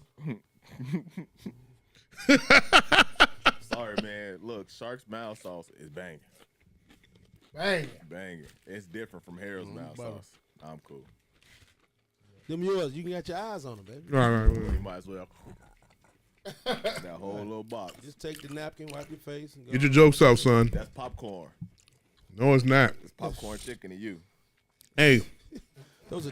Sorry, man. Look, Shark's mouth sauce is banging. Banging. It's different from Harold's mouth sauce. I'm cool. Them yours, you can get your eyes on them, baby. Right. You might as well. That whole little box. Just take the napkin, wipe your face, and go. Get your jokes out, son. That's popcorn. No, it's not. It's popcorn chicken to you. Hey, Those are.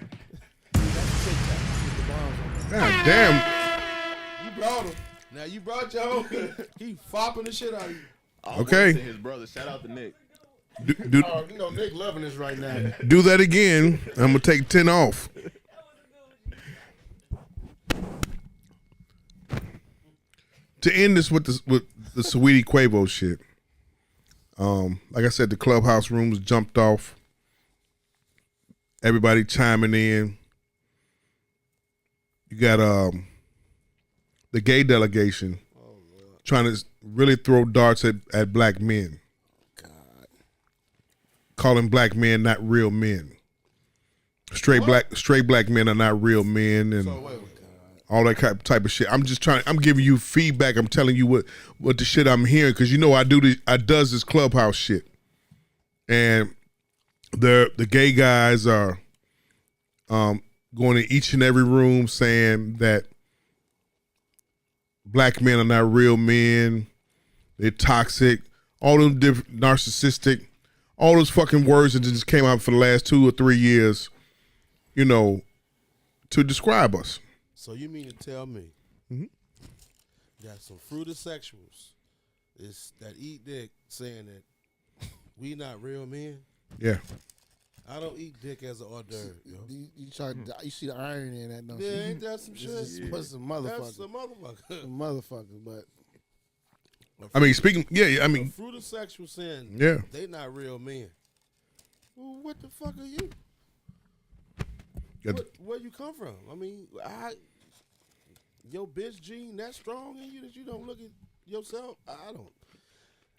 That's Tic Tacs with the bombs on them. god damn. You brought them. Now you brought your own. He fopping the shit out of you. I Okay. wanna say his brother. Shout out to Nick. Do Oh, you know Nick loving this right now. do that again. I'm gonna take 10 off. To end this with the Saweetie Quavo shit. Like I said, the clubhouse rooms jumped off. Everybody chiming in. You got the gay delegation trying to really throw darts at black men. Calling black men not real men. Straight black men are not real men, and all that type of shit. I'm just trying. I'm giving you feedback. I'm telling you what the shit I'm hearing, because you know I does this clubhouse shit, and the gay guys are going to each and every room saying that black men are not real men. They're toxic. All them different narcissistic. All those fucking words that just came out for the last 2 or 3 years, you know, to describe us. So you mean to tell me got some fruitosexuals that eat dick saying that we not real men? Yeah. I don't eat dick as an hors d'oeuvre, yo. You see the irony in that, don't you? Yeah, ain't that some shit? This is That's some a motherfucker. motherfucker. Motherfucker, but I mean, speaking, I mean, Fruitosexual saying yeah. they not real men. Well, what the fuck are you? Got the- Where you come from? I mean, your bitch gene that strong in you that you don't look at yourself? I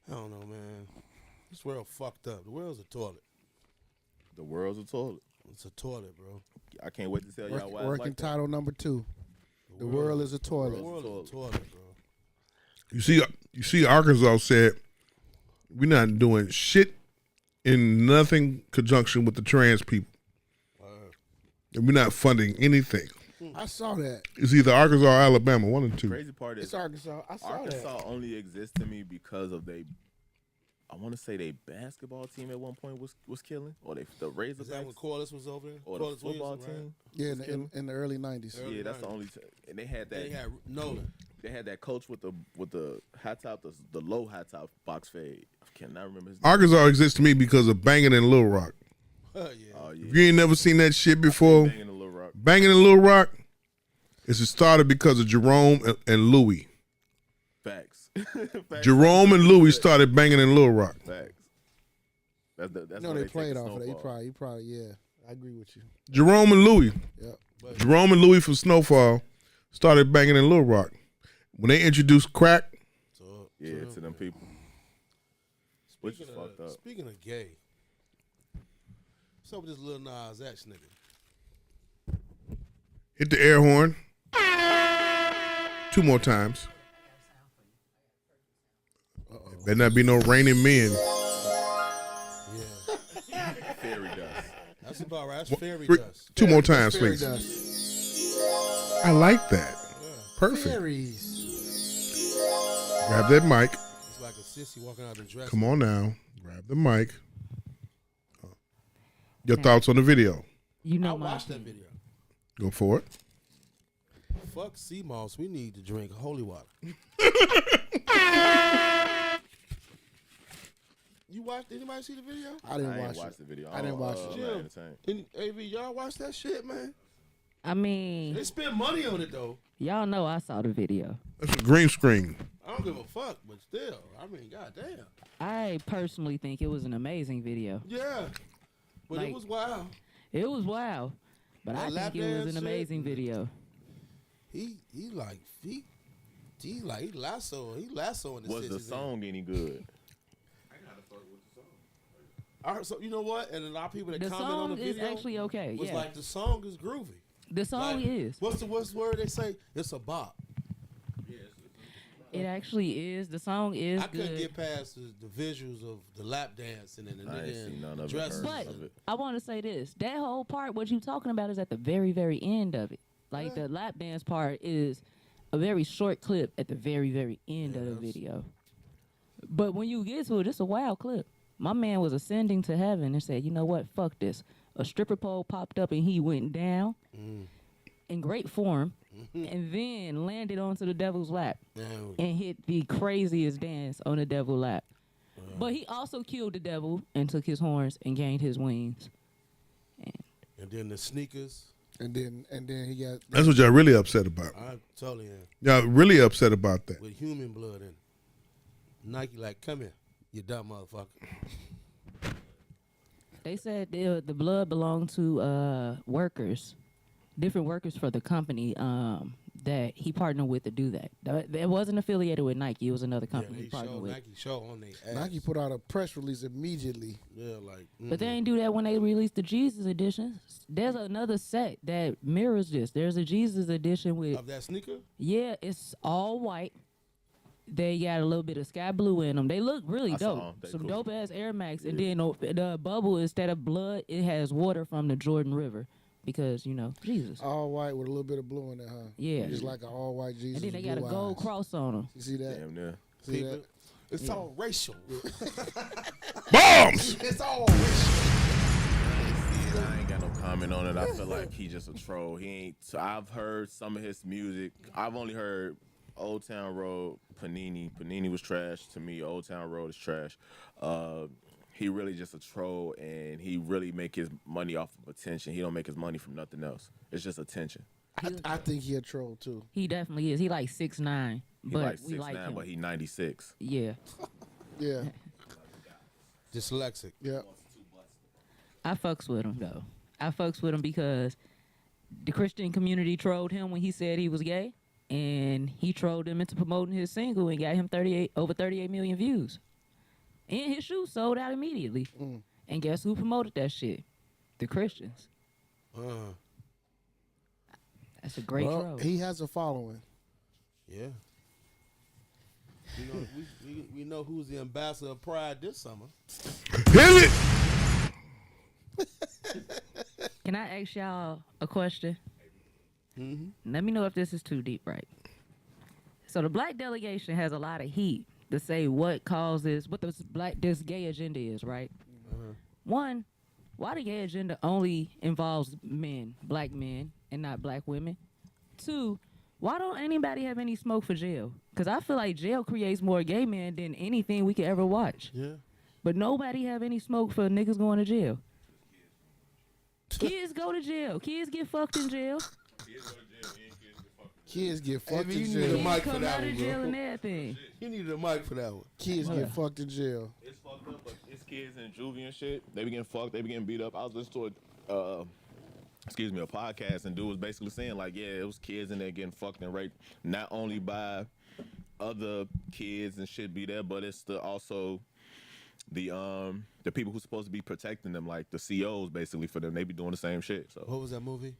don't know, man. This world fucked up. The world's a toilet. The world's a toilet. It's a toilet, bro. I can't wait to tell y'all why. it's working like that. title number 2. The world is a The toilet. world is a toilet, bro. You see, Arkansas said we're not doing shit in nothing conjunction with the trans people. And we're not funding anything. I saw that. It's either Arkansas or Alabama, one of the two. Crazy part is It's Arkansas. I saw Arkansas that. only exists to me because of I want to say they basketball team at one point was killing, or the Is that when Razorbacks, Corliss was over there? or the Corliss football Williams, right? team. Yeah, was killing. in the early 90s. Early Yeah, that's the 90s. only. And they had that. They had Nolan. They had that coach with the high top, the low high top box fade. I cannot remember his name. Arkansas exists to me because of Banging in Little Rock. Yeah. Oh yeah, If you ain't never seen that shit before, Banging the Little Rock. Banging in Little Rock, it started because of Jerome and Louis. Facts. Facts. Jerome and Louis started banging in Little Rock. Facts. That's You know where they take played the off of that. snowball. You probably, yeah. I agree with you. Jerome and Louis. Yep. Jerome and Louis from Snowfall started banging in Little Rock. When they introduced crack, Yeah, to them people. Which is fucked up. Speaking of gay, what's up with this Lil Nas X nigga? hit the air horn 2 more times. Better not be no raining men. Yeah, Fairy dust. that's about right. That's fairy 3 dust. 2 more times, Fairy please. dust. I like that. Perfect. Fairies. Grab that mic. It's like a sissy walking out of the dress. Come on now. Grab the mic. Your thoughts on the video. You I know my watched that video. Go for it. Fuck sea moss. We need to drink holy water. You watched? Anybody see the video? I didn't I watch ain't watched it. the video. I didn't watch I'm it. not Yeah. entertained. And AV, y'all watch that shit, man? I mean, They spend money on it though. y'all know I saw the video. That's a green screen. I don't give a fuck, but still, I mean, goddamn. I personally think it was an amazing video. Yeah, but Like- it was wild. It was wild, but That I lap think it was dance an shit? amazing video. He lassoing the Was the sisters in. song any good? I heard, so you know what? And a lot of people that The comment on the song is video actually okay. was Yeah, like the song is groovy. the song Like, is. What's the word they say? It's a bop. It actually is. The song is I couldn't good. get past the visuals of the lap dancing and the I ain't nigga seen in none of it. dresses. Heard But of it. I want to say this: that whole part, what you talking about, is at the very, very end of it. Like the lap dance part is a very short clip at the very, very end of the video. But when you get to it, it's a wild clip. My man was ascending to heaven and said, "You know what? Fuck this." A stripper pole popped up and he went down in great form, and then landed onto the devil's lap Man, and hit the craziest dance on the devil's lap. But he also killed the devil and took his horns and gained his wings. and then the sneakers. And then he got That's what y'all really upset about. I totally am. Y'all really upset about that. With human blood in it. Nike like, come here, you dumb motherfucker. They said the blood belonged to workers, different workers for the company that he partnered with to do that. It wasn't affiliated with Nike. It was another company he They partnered showed with. Nike show on their ass. Nike put out a press release immediately. Yeah, like. But they ain't do that when they released the Jesus edition. There's another set that mirrors this. There's a Jesus edition with, Of that sneaker? yeah, it's all white. They got a little bit of sky blue in them. They look really I saw 'em. dope. They Some cool. dope ass Air Max. And then the bubble, instead of blood, it has water from the Jordan River. Because, you know, Jesus. All white with a little bit of blue in it, huh? Yeah. Just like an all white Jesus. And then they got a blue gold eyes. cross on them. You see that? Damn near. See People, that? it's all racial. Bombs! It's all racial. I ain't got no comment on it. I feel like he just a troll. He ain't. So I've heard some of his music. I've only heard Old Town Road, Panini. Panini was trash to me. Old Town Road is trash. He really just a troll, and he really make his money off of attention. He don't make his money from nothing else. It's just attention. I think he a troll too. He definitely is. He like 6'9", He but like we like 6'9", him. but he 96. Yeah. Yeah, Dyslexic. yeah. I fucks with him, though. I fucks with him because the Christian community trolled him when he said he was gay, and he trolled him into promoting his single and got him over 38 million views. And his shoes sold out immediately. And guess who promoted that shit? The Christians. That's a great Well, troll. he has a following. Yeah. You know, we know who's the ambassador of Pride this summer. Hit it! Can I ask y'all a question? Let me know if this is too deep, right? So the black delegation has a lot of heat to say what this gay agenda is, right? One, why the gay agenda only involves men, black men, and not black women? Two, why don't anybody have any smoke for jail? Because I feel like jail creates more gay men than anything we could ever watch. Yeah. But nobody have any smoke for niggas going to jail. Kids go to jail. Kids get fucked in jail. Kids get fucked Hey, in you need a jail. mic for Come that out one, of jail bro. and everything. You needed a mic for that one. Kids get fucked in jail. It's fucked up, but it's kids in juvie and shit. They be getting fucked. They be getting beat up. I was listening to a podcast, and dude was basically saying like, yeah, it was kids in there getting fucked and raped, not only by other kids and shit be there, but it's also the people who's supposed to be protecting them, like the COs basically for them. They be doing the same shit. So What was that movie?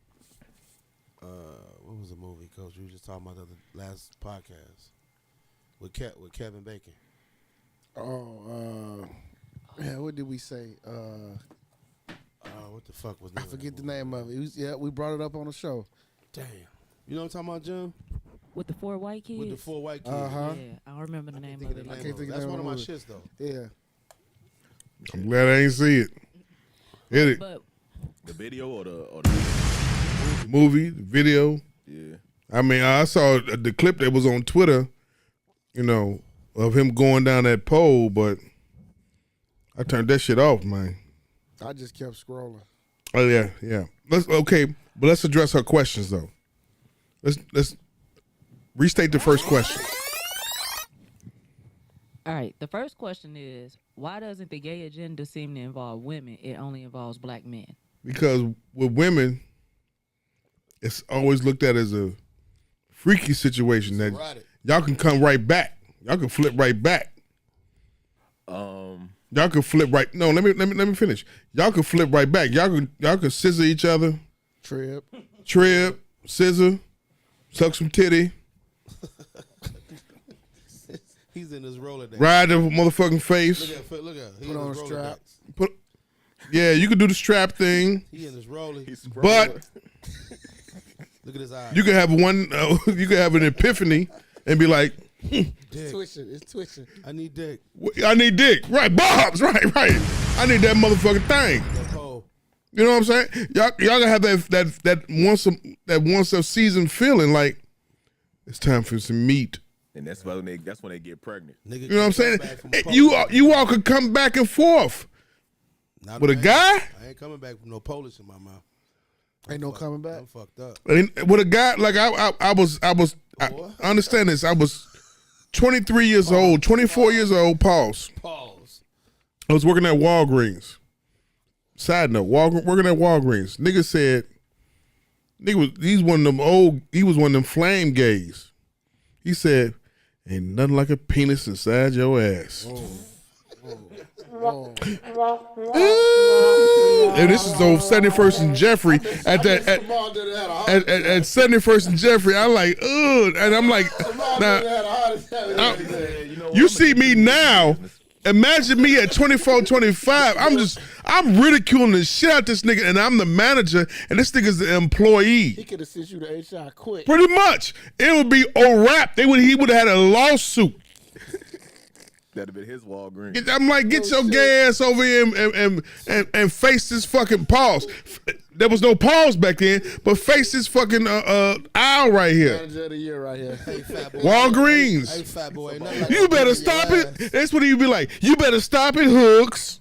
What was the movie, Coach? You were just talking about the last podcast with Kevin Bacon. Oh, yeah. What did we say? What the fuck was? I forget the name of it. Yeah, we brought it up on the show. Damn. You know what I'm talking about, Jim? With the 4 white kids. With the 4 white kids. Uh-huh. Yeah, I don't remember the name Think of of it. the name can't of think it. of That's the one of name my of it. shits though. Yeah. I'm glad I ain't see it. Hit it. But the video or the Movie, video. yeah. I mean, I saw the clip that was on Twitter, you know, of him going down that pole, but I turned that shit off, man. I just kept scrolling. Oh yeah, yeah. But let's address her questions though. Let's restate the first question. all right, the first question is, why doesn't the gay agenda seem to involve women? It only involves black men. Because with women, it's always looked at as a freaky situation that Erotic. y'all can come right back. Y'all can flip right back. Y'all can flip right. No, let me finish. Y'all can flip right back. Y'all can scissor each other, Trip. scissor, suck some titty, He's in his Rolodex. ride the motherfucking face. Look at. He Put in on his a strap. Rolodex. Yeah, you can do the strap thing, He in his Rolex. He's scrolling. but Look at his eyes. you can have you can have an epiphany and be like, Dick. Twitching. It's twitching. I need dick. I need dick. Right, Bob's, right. I need that motherfucking thing. That pole. You know what I'm saying? Y'all gonna have that once a season feeling like it's time for some meat. And that's when they get pregnant. Nigga, You know what I'm saying? come back from Hey, Polish. you all could come back and forth. Not with a man. guy? I ain't coming back from no Polish in my mouth. Ain't no coming back. I'm fucked up. And with a guy like I understand this. I was 23 years old, 24 years old. Pause. I was working at Walgreens. Side note, working at Walgreens. Nigga said, he was one of them flame gays. He said, ain't nothing like a penis inside your ass. And this is on 71st and Jeffrey at 71st and Jeffrey. I'm like, ugh, and I'm like, now, you see me now. Imagine me at 24, 25. I'm ridiculing the shit out this nigga, and I'm the manager, and this nigga's the employee. He could have sent you to HR quick. Pretty much, it would be a wrap. He would have had a lawsuit. That'd have been his Walgreens. I'm like, get your gay ass over here and face this fucking pause. There was no pause back then, but face this fucking aisle right here. Manager of the year right here. Hey, fat boy. Walgreens. Hey, fat boy. Ain't nothing like You a better dick in stop your it. ass. That's what he'd be like. You better stop it, Hooks.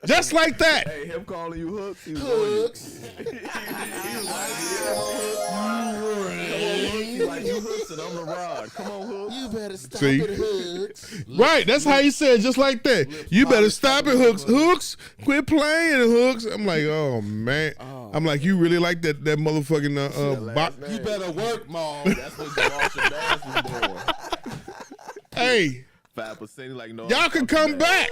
Just like that. Hey, him calling you Hooks. He was Hooks. like, you Hooks and I'm the Rod. Come on, Hooks. You better stop See? it, Hooks. Right, that's how he said, just like that. You better stop it, Hooks. Hooks, quit playing, Hooks. I'm like, oh man. I'm like, you really like that motherfucking last box? name. You better work, Mom. That's when Jamal Bass was born. Hey, 5%. Like, no. y'all can come back.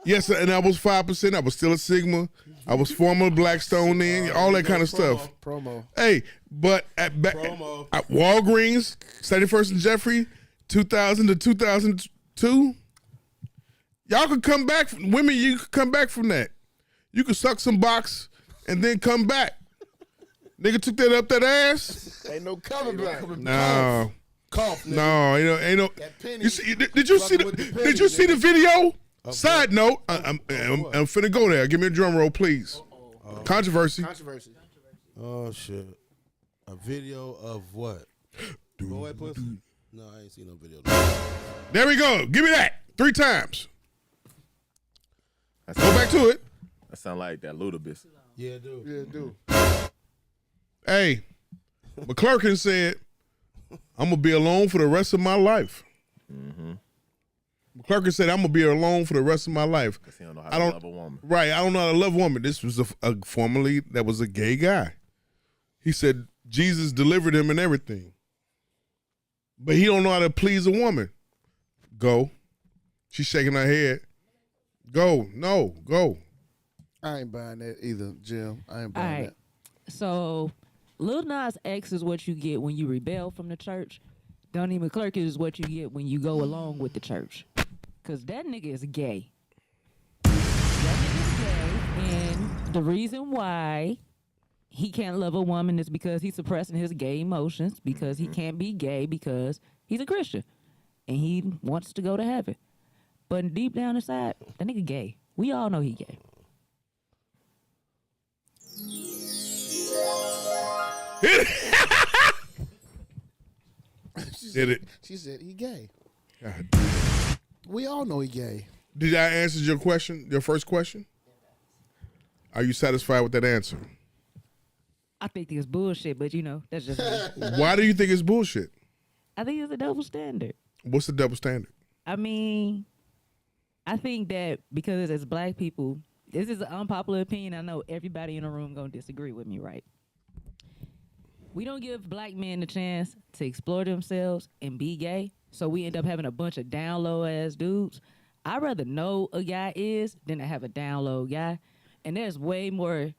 Yes, sir, and I was 5%. I was still a Sigma. I was former Blackstone then, all that kind of stuff. Promo. Hey, but at Promo. Walgreens, 71st and Jeffrey, 2000 to 2002, y'all could come back. Women, you could come back from that. You could suck some box and then come back. Nigga took that up that ass? Ain't no coming back. No. Cough, nigga. No, ain't no. That penny. You see, did you see Fucking with the penny, did you see the nigga. video? Side note, I'm finna go there. Give me a drum roll, please. Controversy. Controversy. Oh, shit. A video of what? Boy pussy? No, I ain't seen no video. There we go. Give me that 3 times. That Go back to it. That sound like that Ludacris. Yeah, dude. Yeah, dude. Hey, McClurkin said I'm gonna be alone for the rest of my life. McClurkin said, I'm gonna be alone for the rest of my life. Because he don't know how I to don't- love a woman. Right, I don't know how to love a woman. This was formerly that was a gay guy. He said Jesus delivered him and everything, but he don't know how to please a woman. Go. She's shaking her head. Go. No. Go. I ain't buying that either, Jim. I ain't All buying right. So, Lil Nas X is what you get when you rebel from the church. Donnie McClurkin is what you get when you go along with the church. Because that nigga is gay. That nigga is gay. And the reason why he can't love a woman is because he's suppressing his gay emotions, because he can't be gay because he's a Christian. And he wants to go to heaven. But deep down inside, that nigga gay. We all know he gay. Did it? She said he gay. God. We all know he gay. Did I answer your question? Your first question? Are you satisfied with that answer? I think it's bullshit, but that's just me. Why do you think it's bullshit? I think it's a double standard. What's the double standard? I mean, I think that because as black people, this is an unpopular opinion. I know everybody in the room gonna disagree with me, right? We don't give black men the chance to explore themselves and be gay, so we end up having a bunch of down low ass dudes. I'd rather know a guy is than to have a down low guy, and there's way more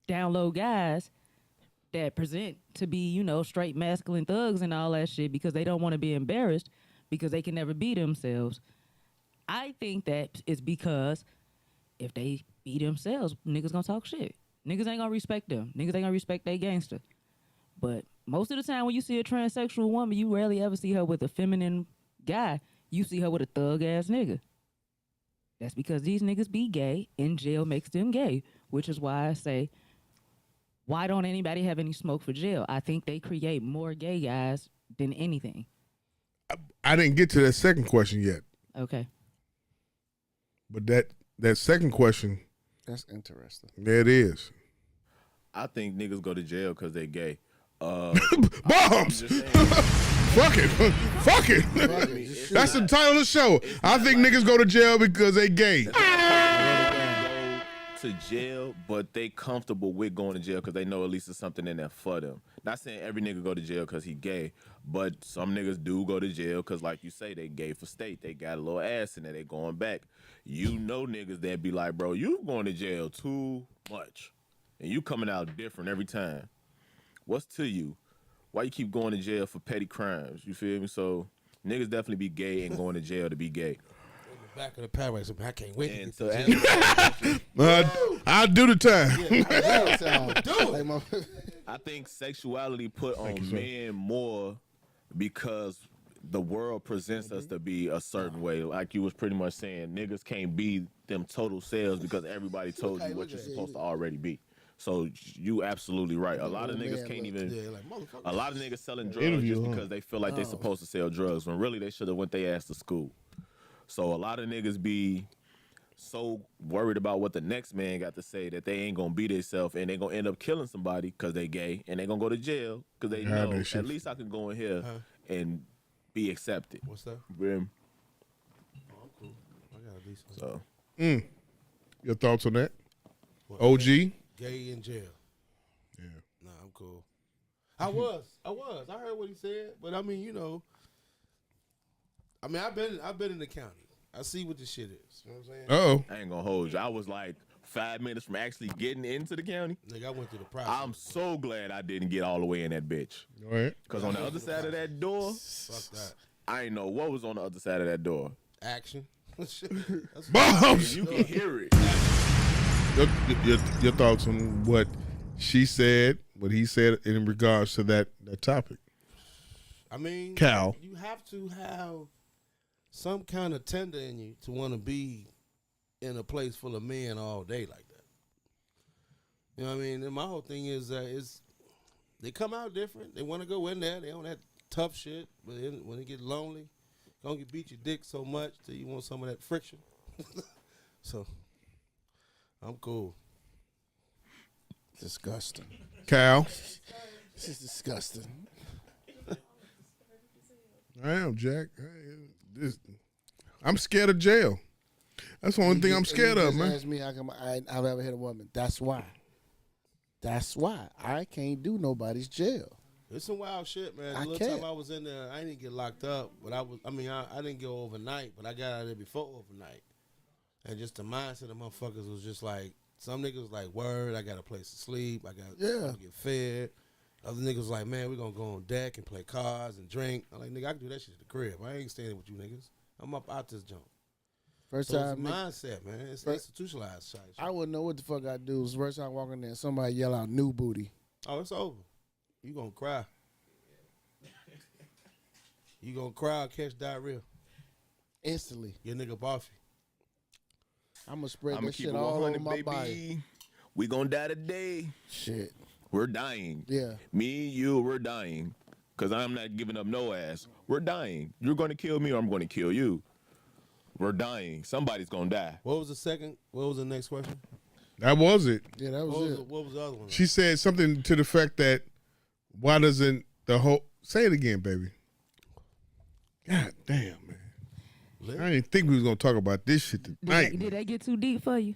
down low guys that present to be, straight masculine thugs and all that shit because they don't want to be embarrassed because they can never be themselves. I think that it's because if they be themselves, niggas gonna talk shit. Niggas ain't gonna respect them. Niggas ain't gonna respect they gangster. But most of the time when you see a transsexual woman, you rarely ever see her with a feminine guy. You see her with a thug ass nigga. That's because these niggas be gay and jail makes them gay, which is why I say, why don't anybody have any smoke for jail? I think they create more gay guys than anything. I didn't get to that second question yet, Okay. but that second question, That's interesting. there it is. I think niggas go to jail because they gay. Bombs! Just saying. Fuck it. Fuck it. That's the title of the show. I think niggas go to jail because they gay. Go to jail, but they comfortable with going to jail because they know at least there's something in there for them. Not saying every nigga go to jail because he gay, but some niggas do go to jail because, like you say, they gay for state. They got a little ass in there. They going back. You know niggas that be like, bro, you going to jail too much, and you coming out different every time. What's to you? Why you keep going to jail for petty crimes? You feel me? So niggas definitely be gay and going to jail to be gay. Back of the paradise. I can't wait. And to so get to jail. I'll do the time. Like my- I think sexuality put on men more because the world presents us to be a certain way. Like you was pretty much saying, niggas can't be them total selves because everybody told you what you're supposed to already be. So you absolutely right. A lot of niggas can't even. Yeah, like motherfucker. A lot of niggas selling drugs Interview, just huh? because they feel like they're supposed to sell drugs when really they should have went their ass to school. So a lot of niggas be so worried about what the next man got to say that they ain't gonna be themselves and they gonna end up killing somebody because they gay and they gonna go to jail because they Have know that shit. at least I can go in here and be accepted. What's that? Brim. Oh, I'm cool. I got a decent. So Your thoughts on that? What? OG? Gay in jail. Yeah. Nah, I'm cool. I was. I heard what he said, but I mean, I've been in the county. I see what this shit is. You know what I'm saying? Uh-oh. I ain't gonna hold you. I was like 5 minutes from actually getting into the county. Nigga, I went through the process. I'm so glad I didn't get all the way in that bitch. All right. Cause on the other side of that door, Fuck that. I ain't know what was on the other side of that door. Action. Shit. That's Bombs! You can hear it. Your thoughts on what she said, what he said in regards to that topic. I mean, Cal. you have to have some kind of tender in you to want to be in a place full of men all day like that. You know what I mean? And my whole thing is they come out different. They want to go in there. They on that tough shit. But then when they get lonely, don't get beat your dick so much till you want some of that friction. So I'm cool. Disgusting. Cal. This is disgusting. I am, Jack. I'm scared of jail. That's the only thing I'm scared of, man. Ask me how come I've ever hit a woman. That's why. That's why I can't do nobody's jail. It's some wild shit, man. The I little can't. time I was in there, I didn't get locked up, but I didn't go overnight, but I got out of there before overnight. And just the mindset of motherfuckers was just like, some niggas was like, word, I got a place to sleep, I got to get fed. Other niggas was like, man, we gonna go on deck and play cards and drink. I'm like, nigga, I can do that shit at the crib. I ain't staying with you niggas. I'm up out this jump. First So time, it's mindset, man. It's institutionalized shit. I wouldn't know what the fuck I'd do. It was the first time walking there, somebody yell out "new booty." Oh, it's over. You gonna cry. You gonna cry or catch diarrhea. Instantly. Your nigga Buffy. I'm gonna spread I'ma that keep shit it all over 100, my baby. body. We gonna die today. Shit. We're dying. Yeah. Me, you, we're dying. Cause I'm not giving up no ass. We're dying. You're gonna kill me or I'm gonna kill you. We're dying. Somebody's gonna die. What was the next question? That was it. Yeah, that What was was, it. what was the other one? She said something to the effect that why doesn't the whole say it again, baby? God damn, man. I didn't think we was gonna talk about this shit tonight. Did that get too deep for you?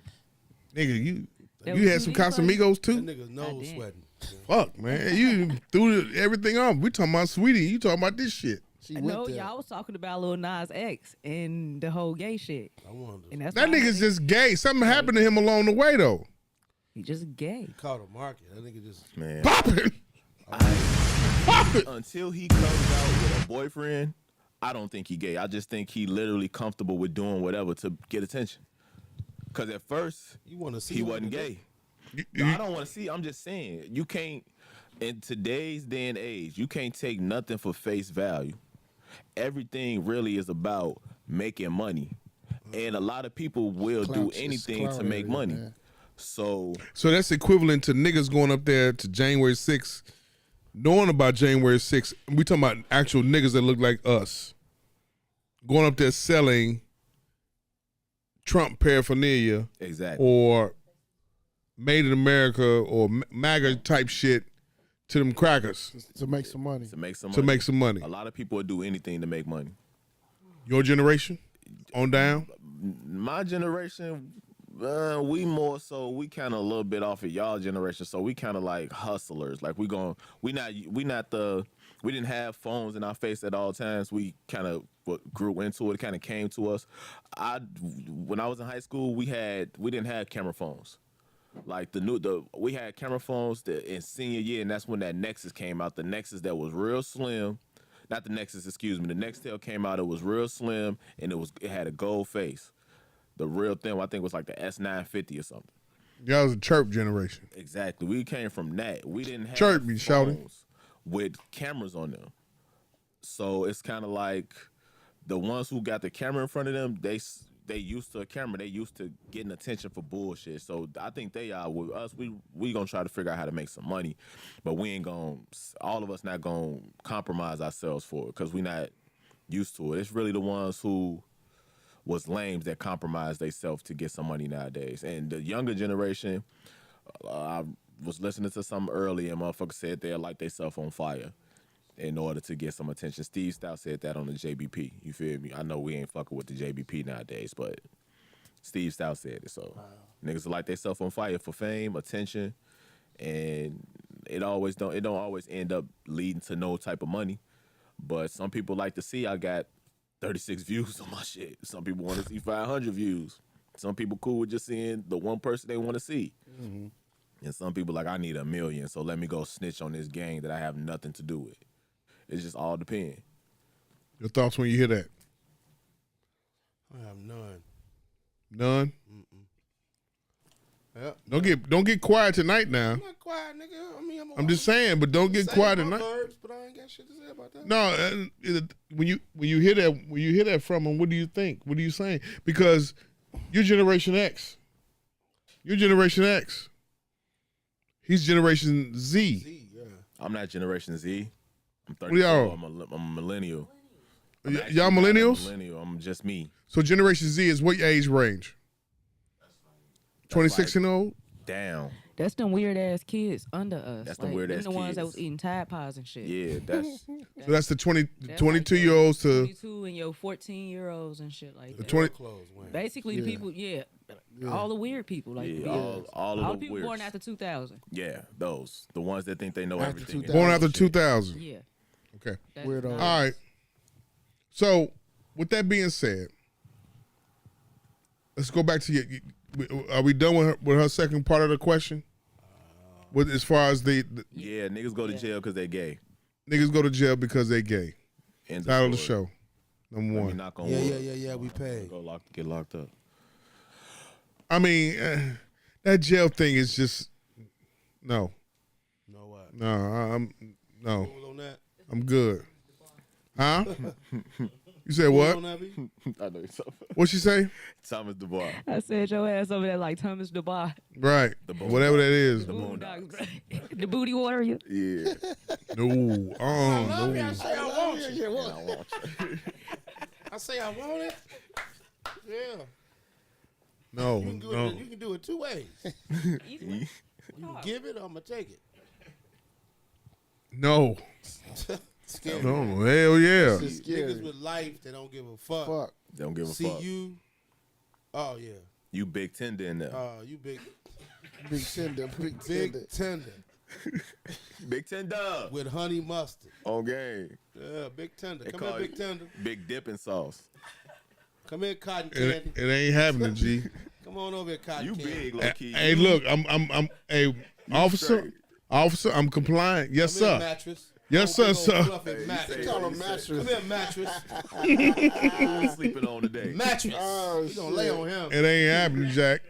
Nigga, you That you was had too some deep for you? Casamigos That too? nigga's nose did. sweating. Fuck, man. You threw everything off. We talking about Sweetie. You talking about this shit. She No, went there. y'all was talking about Lil Nas X and the whole gay shit. I wanted And to that's That why I nigga's think just gay. Something happened to him along the way though. he just gay. call a market. That nigga just Man. Popping. Popping. Until he comes out with a boyfriend, I don't think he gay. I just think he literally comfortable with doing whatever to get attention. Cause at first you want to see he him wasn't today? gay. No, I don't want to see. I'm just saying you can't. In today's day and age, you can't take nothing for face value. Everything really is about making money, and a lot of people will do Clout- it's anything to clout make area, money. man. So So that's equivalent to niggas going up there to January 6th, knowing about January 6th. We talking about actual niggas that look like us. Going up there selling Trump paraphernalia exactly. or Made in America or MAGA type shit to them crackers To make some money. To make some to money. make some money. A lot of people will do anything to make money. Your generation on down. My generation, we more so we kind of a little bit off of y'all generation, so we kind of like hustlers. Like we didn't have phones in our face at all times. We kind of grew into it. Kind of came to us. When I was in high school, we didn't have camera phones. Like we had camera phones in senior year, and that's when that Nexus came out. The Nexus that was real slim. Not the Nexus, excuse me. The Nextel came out. It was real slim, and it had a gold face. The real thing, I think, was like the S950 or something. Y'all was a chirp generation. Exactly. We came from that. We didn't have Chirp me, shouting. phones with cameras on them. So it's kind of like the ones who got the camera in front of them, they used to a camera. They used to getting attention for bullshit. So I think they are with us. We gonna try to figure out how to make some money, but we ain't gonna. All of us not gonna compromise ourselves for it because we not used to it. It's really the ones who was lames that compromise themselves to get some money nowadays. And the younger generation, I was listening to something earlier, and motherfuckers said they light themselves on fire in order to get some attention. Steve Stout said that on the JBP. You feel me? I know we ain't fucking with the JBP nowadays, but Steve Stout said it. So niggas light themselves on fire for fame, attention, and it don't always end up leading to no type of money. But some people like to see I got 36 views on my shit. Some people want to see 500 views. Some people cool with just seeing the one person they want to see. Mm-hmm. And some people like, I need 1 million, so let me go snitch on this gang that I have nothing to do with. It just all depends. Your thoughts when you hear that? I have none. None. Yep. Don't get quiet tonight now. I'm not quiet, nigga. I mean, I'm just saying, but don't get saying quiet my tonight. verbs, but I ain't got shit to say about that. No, when you hear that from him, what do you think? What are you saying? Because you're Generation X. You're Generation X. He's Generation Z. See, yeah. I'm not Generation Z. I'm What 34. y'all? I'm a millennial. Y'all millennials? I'm a millennial. I'm just me. So Generation Z is what age range? 26 and old? down. That's them weird ass kids under us. That's them like, weird them ass the ones that kids. was eating Tide Pods and shit. Yeah, that's So that's the 20, That's 22-year-olds to 22 and your 14-year-olds and shit like that. 20. Clothes, Wayne. Basically, the people, all the weird people, like yeah, the all all of the the people weirds. born after 2000. Yeah, those the ones that think they know After everything. 2000. Born after shit. 2000. Yeah, Okay. that is Weirdo. not- All right. So, with that being said, let's go back to your. Are we done with her second part of the question? With as far as the Yeah, niggas go to jail because they gay. niggas go to jail because they gay. End Title of the story. show. Number Let me one. knock on Yeah, wood. yeah. We paid. Get locked up. I mean, that jail thing is just no, Know what? no. No. What was on that? I'm good. Huh? You said What was what? on that, B? I know yourself. What she say? Thomas Dubois. I said your ass over there like Thomas Dubois. Right. The Boondocks. Whatever that is. The Boondocks, Boondocks. bro. The booty warrior. Yeah. No. No. I say I want you. I want you. I say I want it. Yeah. No. You can do No. it. You can do it two ways. Easy. You can give it, or I'm gonna take it. No. Scary. No. Hell yeah. It's scary. Niggas with life, they don't give a fuck. Fuck. They don't give a See fuck. you. Oh yeah. You big tender in there. You big Big tender. Big tender. tender Big tender. with honey mustard. On game. Yeah, big tender. They Come call here, big you tender. Big dipping sauce. Come here, cotton It, candy. it ain't happening, G. Come on over here, cotton You candy. big, low key. Hey, look, hey, officer, straight. officer, I'm compliant. Yes, Come here, sir. mattress. Yes, Come sir, on, big sir. old fluffy Hey, you mattress. say- Call him you say- mattress. Come here, mattress. Who we sleeping on today? Mattress. Oh, We gonna lay shit. on him. It ain't happening, Jack.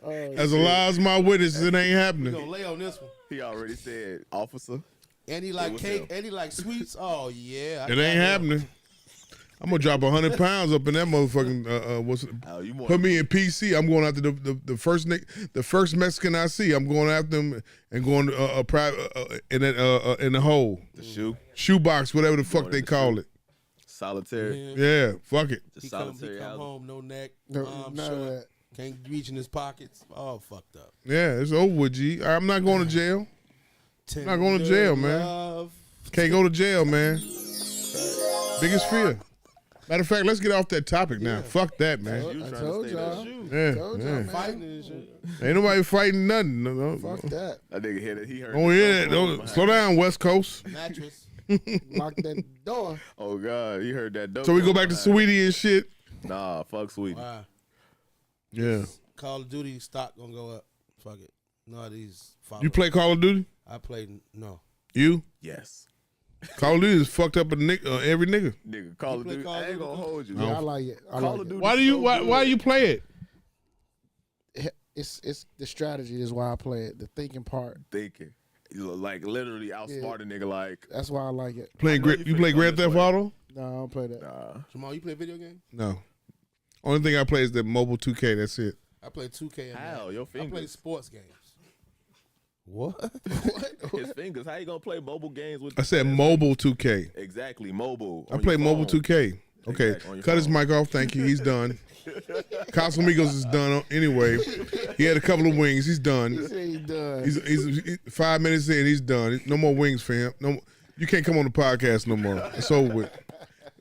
Oh, As a lie as my witness, it ain't We happening. gonna lay on this one. He already said, officer. And he like what's cake. up? And he like sweets. Oh yeah. I It got ain't him. happening. I'm gonna drop 100 pounds up in that motherfucking. Oh, you more Put me in PC. I'm going after the first the first Mexican I see. I'm going after him and going a private in the hole the shoe. shoebox, whatever the fuck Going they in the call shoe. it. Solitary. Yeah, fuck it. The He solitary come house. home, no neck, No, arm none of short, that. can't reach in his pockets. All fucked up. Yeah, it's over with, G. I'm not going to jail. Not going to jail, man. Love. Can't go to jail, man. Biggest fear. Matter of fact, let's get off that topic now. Fuck that, man. You I trying told to stay y'all. there. Yeah, Told y'all, yeah. man. Fighting and shit. Ain't nobody fighting nothing. No. Fuck that. That nigga hit it. He heard. Don't the hear that. cell phone Don't, slow behind him. down, West Coast. Mattress. Lock that door. Oh God, he heard that. So we go back to Sweetie and shit. Nah, fuck Sweetie. Wow. Yeah. Call of Duty stock gonna go up. Fuck it. No, these. You play Call of Duty? I played. No. You? Yes, Call of Duty is fucked up every nigga. nigga. Call of play Duty. Call of I ain't Duty? gonna hold you. Yeah, I like it. I Call like of it. Duty. Why do you why you play it? It's the strategy is why I play it. The thinking part. Thinking, like literally outsmart a nigga. Like That's why I like it. Playing I know you you play finna Grand come Theft this way. Auto? No, I don't play that. Jamal, you play video games? No. Only thing I play is the mobile 2K. That's it. I play 2K. And How? Madden. Your I play fingers. sports games. What? His fingers. How you gonna play mobile games with? I said mobile 2K. Exactly, mobile. I on play your mobile phone. 2K. Okay, Exactly, on your cut his phone. mic off. Thank you. He's done. Casamigos is done anyway. He had a couple of wings. He's done. He's done. He's 5 minutes in. He's done. No more wings for him. No, you can't come on the podcast no more. It's over with.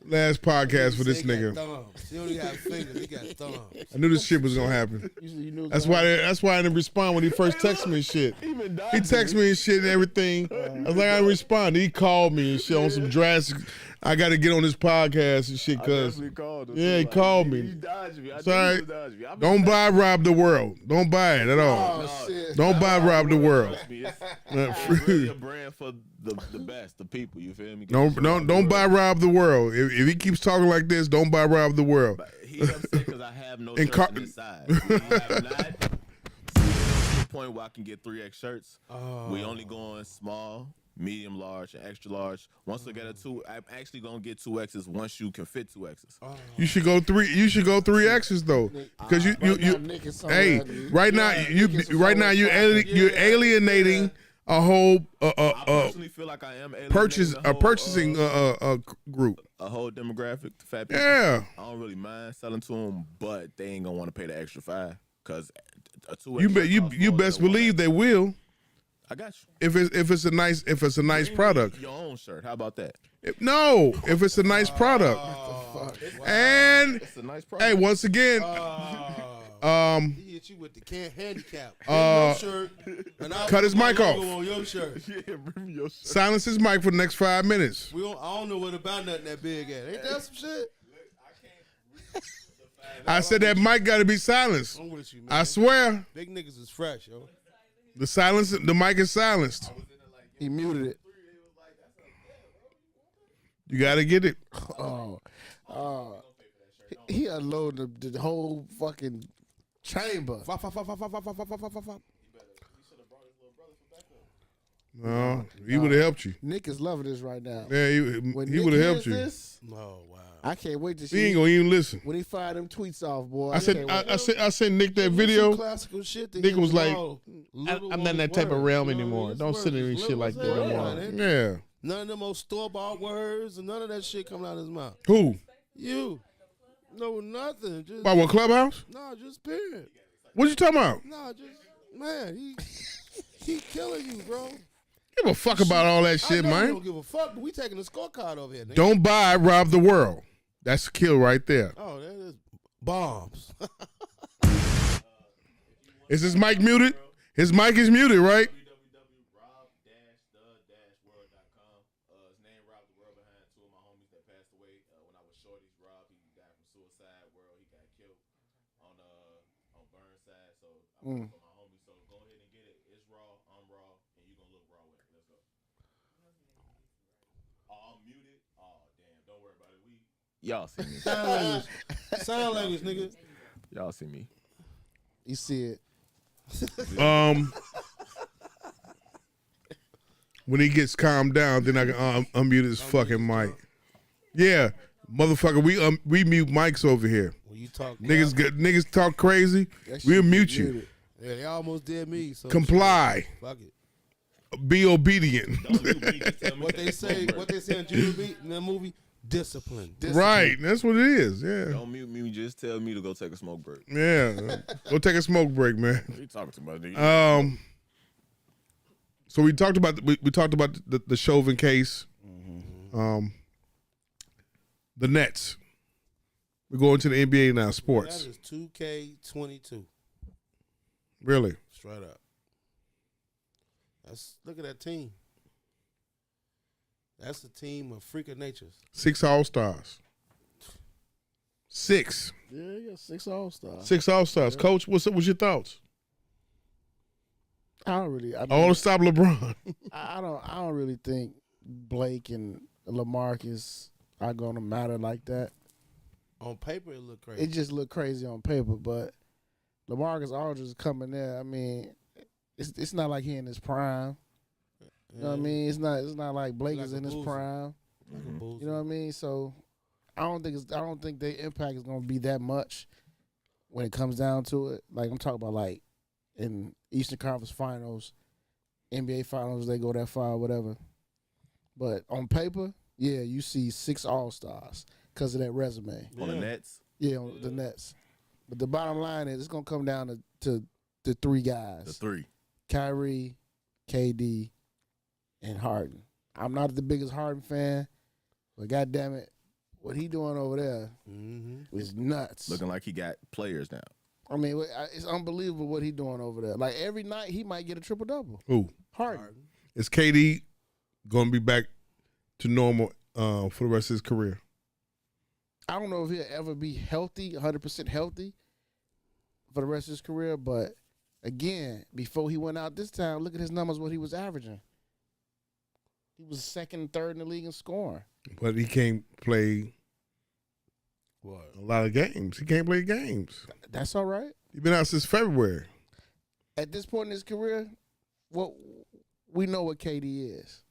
Last podcast for this He got nigga. thumbs. He only got fingers. He got thumbs. I knew this shit was gonna happen. You knew That's why. That's why I didn't respond when he first texted me and shit. Even He texted me and shit and everything. I was like, I didn't respond. He called me and shit on some drastic. I got to get on this podcast and shit, I cause definitely called him. Yeah, he Like, called me. He dodged me. I Sorry. knew he dodged me. don't buy Rob the World. Don't buy it at all. Oh shit. Don't buy Rob the World. Trust me, it's really a brand for the best, the people. You feel me? Don't buy Rob the World. If he keeps talking like this, don't buy Rob the World. He upset because I have no And shirts Car- on this side. We have not seen to the point where I can get 3X shirts. We only going small, medium, large, and extra large. Once I get a 2, I'm actually gonna get 2Xs once you can fit 2Xs. You should go 3. You should go 3X's though, because you Nick is hey somewhere- right now you're alienating a whole I personally feel like I am alienating purchasing group. a whole demographic to fat people. Yeah. I don't really mind selling to them, but they ain't gonna want to pay the extra $5 Because You best believe they will I got you. if it's a nice product. Your own shirt. How about that? If it's a nice product. And It's a nice hey, product. once again, He hit you with the can't handicap. Uh, Your shirt, and I'll cut put his my mic logo off. on your shirt. Yeah, remember your shirt. silence his mic for the next 5 minutes. I don't know what about nothing that big at. Ain't that some shit? I said that mic got to be silenced. I'm with you, man. I swear, Big niggas is fresh, yo. the mic is silenced. He muted it. You got to get it. He unloaded the whole fucking chamber. Fop, fop, fop, fop, fop, fop, fop, fop, fop, fop. No, he would have helped you. Nick is loving this right now. Yeah, When he Nick would have hears helped you. this, Oh, wow. I can't wait to He see ain't gonna even listen. when he fire them tweets off, boy. I said, can't wait. I sent Nick that Some video. classical shit that Nick he was like, all little I'm on not in his that type of words, realm you know what I anymore. mean? His Don't words sit in is and shit little like as that hell, no more. man. Yeah. None of them old store-bought words and none of that shit coming out of his mouth. Who? You. No, nothing. Just, By what, Clubhouse? nah, just period. What you talking about? Nah, just, man, he killing you, bro. Give a fuck about all that shit, I know you man. don't give a fuck, but we taking a scorecard over here, nigga. Don't buy, rob the world. That's a kill right there. Oh, that is bombs. Is his mic muted? His mic is muted, right? www.rob-the-world.com. His name Rob the World behind two of my homies that passed away when I was shorties. Rob, he died from suicide. World, he got killed on Burnside. So I'm for my homies. So go ahead and get it. It's raw. I'm raw, and you gonna look raw with it. Let's go. Oh, I'm muted. Oh, damn. Don't worry about it. Y'all see me. Sign language. Sign language, nigga. Y'all see me. You see it. When he gets calmed down, then I can unmute his fucking mic. Yeah, motherfucker, we mute mics over here. When you talk, Niggas talk crazy, That we'll shit mute be you. muted. yeah, they almost did me. So Comply, fuck it. be obedient. Don't mute me. Just tell me What that they it's say, over. what they say in Judah Beat in that movie, discipline. Right, that's what it is. Yeah, Don't mute me. Just tell me to go take a smoke break. yeah. Go take a smoke break, man. What you talking to my nigga? So we talked about the Chauvin case. The Nets. We're going to the NBA now. Sports. That is 2K22. Really? Straight up. Look at that team. That's a team of freak of natures. 6 All-Stars. 6. Yeah, you got 6 All-Stars. 6 All-Stars. Coach, what's your thoughts? I don't really. All to stop LeBron. I don't really think Blake and LaMarcus are gonna matter like that. On paper, it looked crazy. It just looked crazy on paper, but LaMarcus Aldridge is coming there. I mean, it's not like he in his prime. You know what I mean? It's not like Blake Like is a in his boozer. prime. Like a boozer. You know what I mean? So I don't think their impact is gonna be that much when it comes down to it. Like I'm talking about like in Eastern Conference Finals, NBA Finals, they go that far, whatever. But on paper, yeah, you see 6 All-Stars because of that resume. On the Nets. Yeah, on the Nets. But the bottom line is it's gonna come down to the 3 guys: The 3. Kyrie, KD, and Harden. I'm not the biggest Harden fan, but goddamn it, what he doing over there is nuts. Looking like he got players now. I mean, it's unbelievable what he doing over there. Like every night, he might get a triple double. Who? Harden. Is KD going to be back to normal for the rest of his career? I don't know if he'll ever be healthy, 100% healthy for the rest of his career. But again, before he went out this time, look at his numbers, what he was averaging. He was second, third in the league in scoring. But he can't play What? a lot of games. He can't play games. That's all right. He's been out since February. At this point in his career, we know what KD is.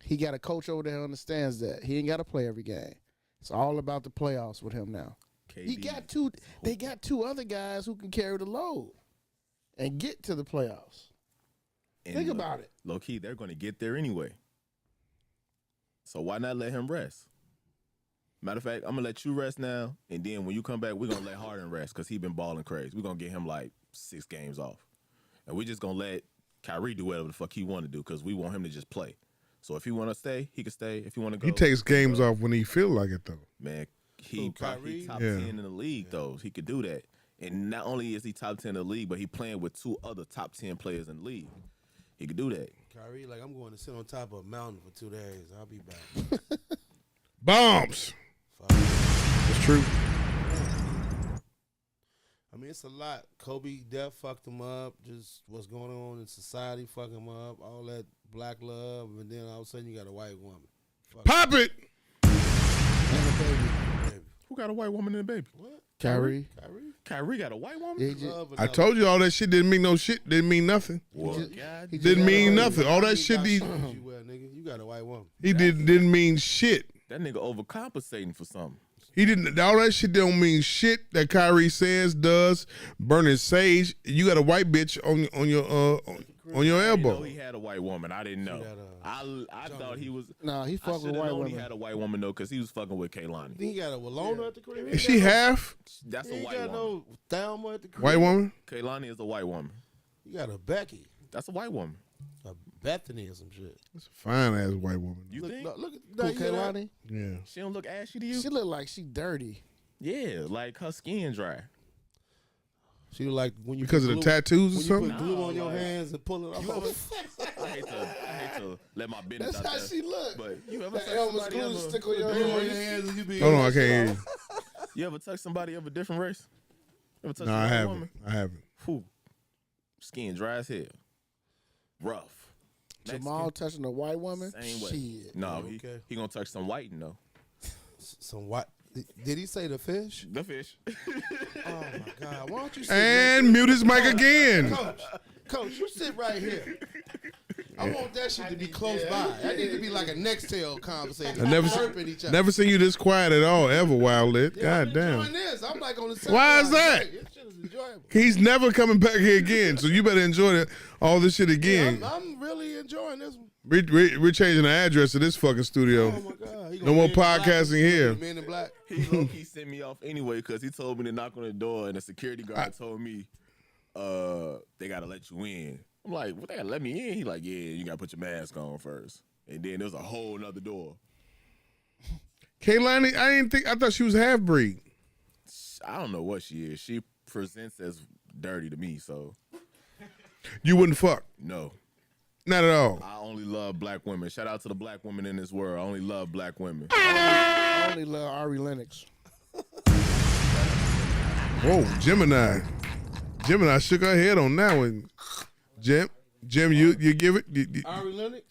He got a coach over there who understands that. He ain't got to play every game. It's all about the playoffs with him now. He got two. They got 2 other guys who can carry the load and get to the playoffs. Think about it. Low key, they're going to get there anyway. So why not let him rest? Matter of fact, I'm gonna let you rest now, and then when you come back, we're gonna let Harden rest because he been balling crazy. We're gonna get him like 6 games off, and we just gonna let Kyrie do whatever the fuck he want to do because we want him to just play. So if he want to stay, he can stay. If he want to go, He takes games off when he feel like it though. man, he Who, probably Kyrie? top Yeah. 10 in the league though. He could do that. And not only is he top 10 in the league, but he playing with 2 other top 10 players in the league. He could do that. Kyrie, like, I'm going to sit on top of a mountain for 2 days. I'll be back. Bombs. Fuck. That's true. I mean, it's a lot. Kobe death fucked him up. Just what's going on in society fucked him up. All that black love, and then all of a sudden you got a white woman. Fuck Pop it. And a baby. baby. Who got a white woman and a baby? What? Kyrie. Kyrie? Kyrie got a white woman? He just, Love I another- told you all that shit didn't mean no shit. Didn't mean nothing. Well, just- God, he just Didn't got a mean baby. nothing. All that You shit got he shoes you wear, nigga. You got a white woman. didn't mean shit. that nigga overcompensating for something. He didn't. All that shit don't mean shit that Kyrie says, does. Burning sage. You got a white bitch on your I didn't know elbow. he had a white woman. I didn't know. got, I thought he was. Nah, he I fuck with should have white known women. he had a white woman though, because he was fucking with Kaylani. Then he got a Walona at the crib. Is she half That's He a ain't white got woman. no Thelma at the crib. white woman? Kaylani is a white woman. You got a Becky, That's a white woman. a Bethany or some shit. That's a fine ass white woman. You Look, think? look at Who, now you hear that? Kehlani? Yeah. She don't look ashy to you? She look like she dirty. Yeah, like her skin dry. She like when you Because put of the glue- tattoos or when you something. put glue on No, your like- hands and pull it off. I hate to let my business That's out how there. she look. But you ever That touch Elvis somebody glue ever, stick on your Glue on your hand. hands and you be Hold on, I can't hear you. you ever touch somebody of a different race? Ever touch No, a I white haven't. woman? I haven't. Whew. Skin dry as hell. Rough. Jamal touching a white woman. Same way. Shit. No, Okay. he gonna touch some whiting though. Some white. Did he say the fish? The fish. Oh my God! Why don't you sit And mute his mic again. Coach, you sit right here. I want that shit to be close by. That need to be like a Nextel conversation. I never, Chirping each other. never seen you this quiet at all, ever, Wildlit. Yeah, I'm God damn. enjoying this. I'm like on the Why is sideline. that? This shit is enjoyable. He's never coming back here again, so you better enjoy all this shit Yeah, again. I'm really enjoying this one. We're changing the address of this fucking studio. Oh my God! He No gonna more be in black. podcasting here. Men in black. He low-key sent me off anyway because he told me to knock on the door and the security guard told me they gotta let you in. I'm like, what, they gotta let me in? He like, yeah, you gotta put your mask on first. And then there's a whole nother door. Kaylani, I thought she was half breed. I don't know what she is. She presents as dirty to me, so You wouldn't fuck. no. Not at all. I only love black women. Shout out to the black women in this world. I only love black women. I only love Ari Lennox. Whoa, Gemini. Gemini shook her head on that one. Jim, you give it, Ari Lennox.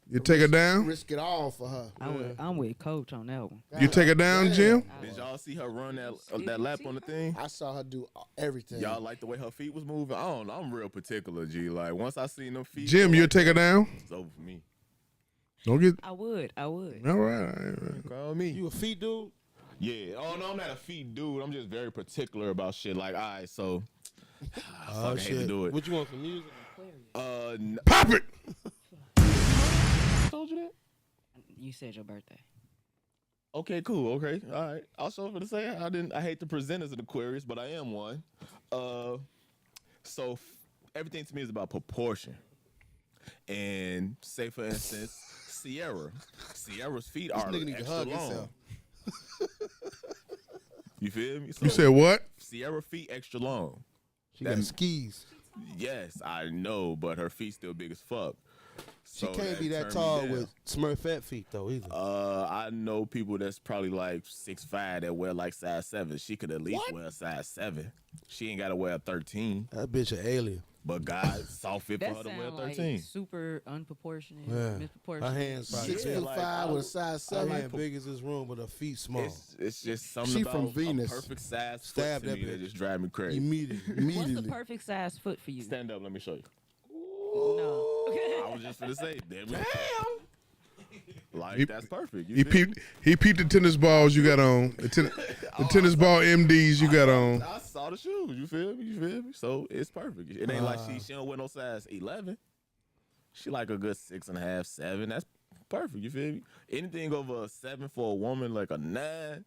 you take her down? Risk it all for her. I'm with Coach on that one. You take her down, Jim? Did y'all see her run that lap on the thing? I saw her do everything. Y'all like the way her feet was moving? I don't know. I'm real particular, G. Like, once I seen them feet, Jim, go you'll like take her that, down? it's over for me. Don't get, I would. all right. Call me. You a feet dude? Yeah. Oh, no, I'm not a feet dude. I'm just very particular about shit. Like, all right, so I fucking hate to do it. What you want for music? Pop it! Told you that? You said your birthday. Okay, cool. Okay, all right. Also, for to say, I hate to present as an Aquarius, but I am one. So everything to me is about proportion. And say, for instance, Sierra's feet are nigga need to extra hug long. himself. You feel me? So You said what? Sierra feet extra long. She got That- skis. Yes, I know, but her feet still big as fuck. She So can't be that turned me tall down. with Smurfette feet though either. I know people that's probably like 6'5" that wear like size 7. She could at least wear a size 7. She ain't gotta wear a 13. That bitch an alien. But God saw fit for That her to wear sound 13. like super unproportionate, Yeah. misproportionate. Her hands probably 6'5" like, with a size Her 7. hand big as this room, but her feet small. It's just something She about from Venus. a perfect size foot Stab to that me that bitch. just drive me crazy. Immediately. What's the Immediately. perfect size foot for you? Stand up, let me show you. No. I was just gonna say, damn. Like He- that's perfect. You He feel me? peeped the tennis balls you got on. The tennis ball MDs you got on. I saw the shoes. You feel me? You feel me? So it's perfect. It ain't like she don't wear no size 11. She like a good 6.5, 7. perfect. You feel me? Anything over a 7 for a woman, like a 9,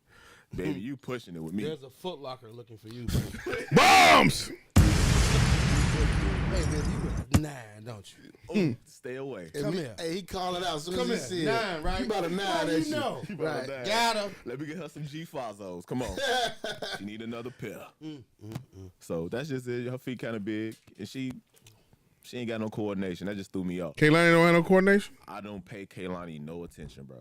baby, you pushing it with me. There's a Foot Locker looking for you. Baby. Bombs. Hey, baby, you a 9, don't you? Oh, stay away. Come here. Hey, he calling out as soon Come as he here. see it. 9, right? You about a 9, How that you shit. know? Right. Nine. Got him. Let me get her some G-Fazos. Come on. She need another pair. So that's just it. Her feet kind of big, and she ain't got no coordination. That just threw me off. Kaylani don't have no coordination. I don't pay Kaylani no attention, bro.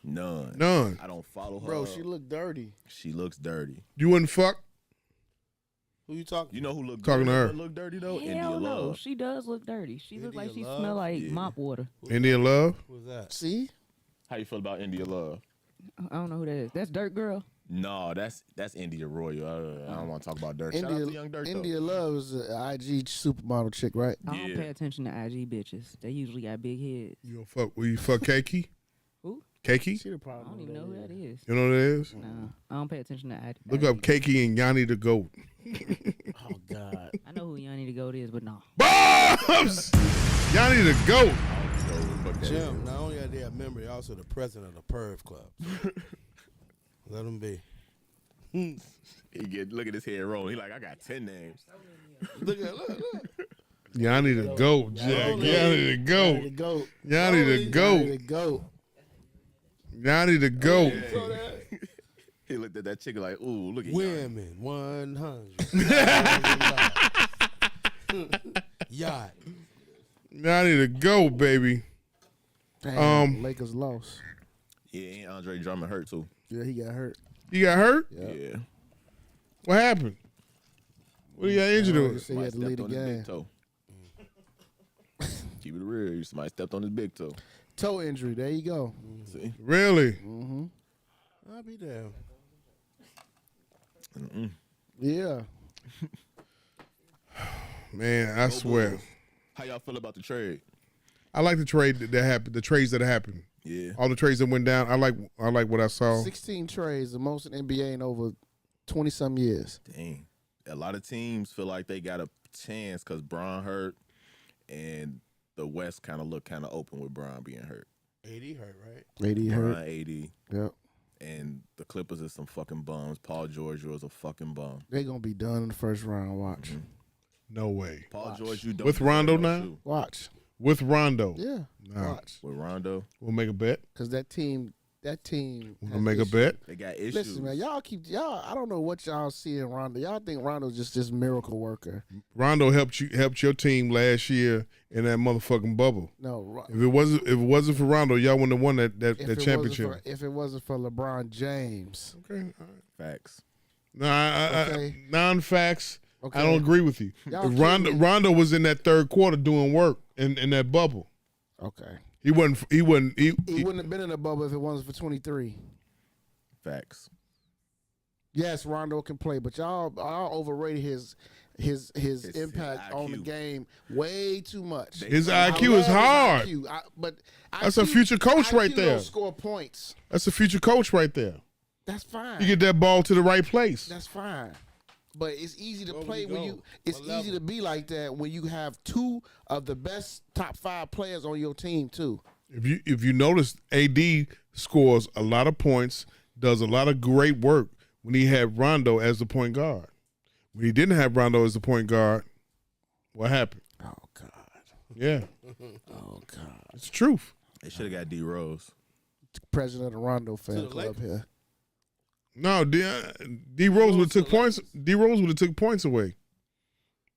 None. None. I don't follow her. Bro, she look dirty. She looks dirty. You wouldn't fuck. Who you talking? You know who look Talking to dirty? her. Look dirty though. India Hell no, Love. she does look dirty. She look like India she Love? smell like Yeah. mop water. Indian love. Who's that? See? How you feel about India Love? I don't know who that is. That's Dirt Girl. No, that's India Royal. I don't want to talk about Dirt. Shout out India, to Young Dirt India Love is an IG supermodel chick, right? I don't Yeah. pay attention to IG bitches. They usually got big heads. You don't fuck. Will you fuck Keiki? Who? Keiki? She the I problem. don't even know who that is. You know what it is? Nah, I don't pay attention to IG. Look up Keiki and Yanni the Goat. Oh God. I know who Yanni to go is, but no. Bombs. Yanni the Goat. Jim, not only are they a member, they're also the president of the Perv Club. Let them be. Look at his head rolling. He like, I got 10 names. Look. Yanni the Goat, Jack. Yanni the Yanni the Goat. goat. Yanni the Yanni Goat. the goat. Yanni the Goat. He looked at that chicken like, ooh, look at you. Women, 100. Yacht. Yanni the Goat, baby. Damn, Lakers lost. Yeah, ain't Andre Drummond hurt too. Yeah, he got hurt. You got hurt? Yeah. What happened? What you got injured He with? said he had to lead the on his game. big toe. Keep it real. Somebody stepped on his big toe. Toe injury. There you go. See? Really? I'll be there. Yeah. Man, I swear. How y'all feel about the trade? I like the trade that happened, the trades that happened. Yeah. All the trades that went down. I like what I saw. 16 trades, the most in NBA in over 20-some years. Dang. A lot of teams feel like they got a chance because Bron hurt, and the West kind of looked kind of open with Bron being hurt. AD hurt, right? AD Bron, hurt. AD, Yep. and the Clippers are some fucking bums. Paul George was a fucking bum. They're going to be done in the first round. Watch. No way. Paul George, you don't With deserve Rondo no now? shoe. Watch. With Rondo. Yeah. Nah. Watch. With Rondo, We'll make a bet. Because that team. We'll has make a issues. bet. they got issues. Listen, man, y'all. I don't know what y'all see in Rondo. Y'all think Rondo's just this miracle worker. Rondo helped your team last year in that motherfucking bubble. No. If it wasn't for Rondo, y'all wouldn't have won that championship. If it wasn't for LeBron James. Okay. Facts. No, Okay. non-facts. Okay. I don't agree with you. Y'all If kidding me. Rondo was in that third quarter doing work in that bubble. Okay. He wouldn't. He wouldn't have been in the bubble if it wasn't for 23. Facts. Yes, Rondo can play, but y'all overrated his impact on the IQ. game way too much. His I IQ love is his hard. IQ, but That's a IQ future coach right IQ there. Don't score points. That's a future coach right there. That's fine. You get that ball to the right place. That's fine. But it's easy to Where would play he when go? you. It's What easy level? to be like that when you have two of the best top 5 players on your team too. If you notice, AD scores a lot of points, does a lot of great work when he had Rondo as the point guard. When he didn't have Rondo as the point guard, what happened? Oh God. Yeah, Oh God. it's the truth. They should have got D Rose. President of the Rondo To fan the club Lakers. here. No, D Rose would have took points. D Rose would have took points away.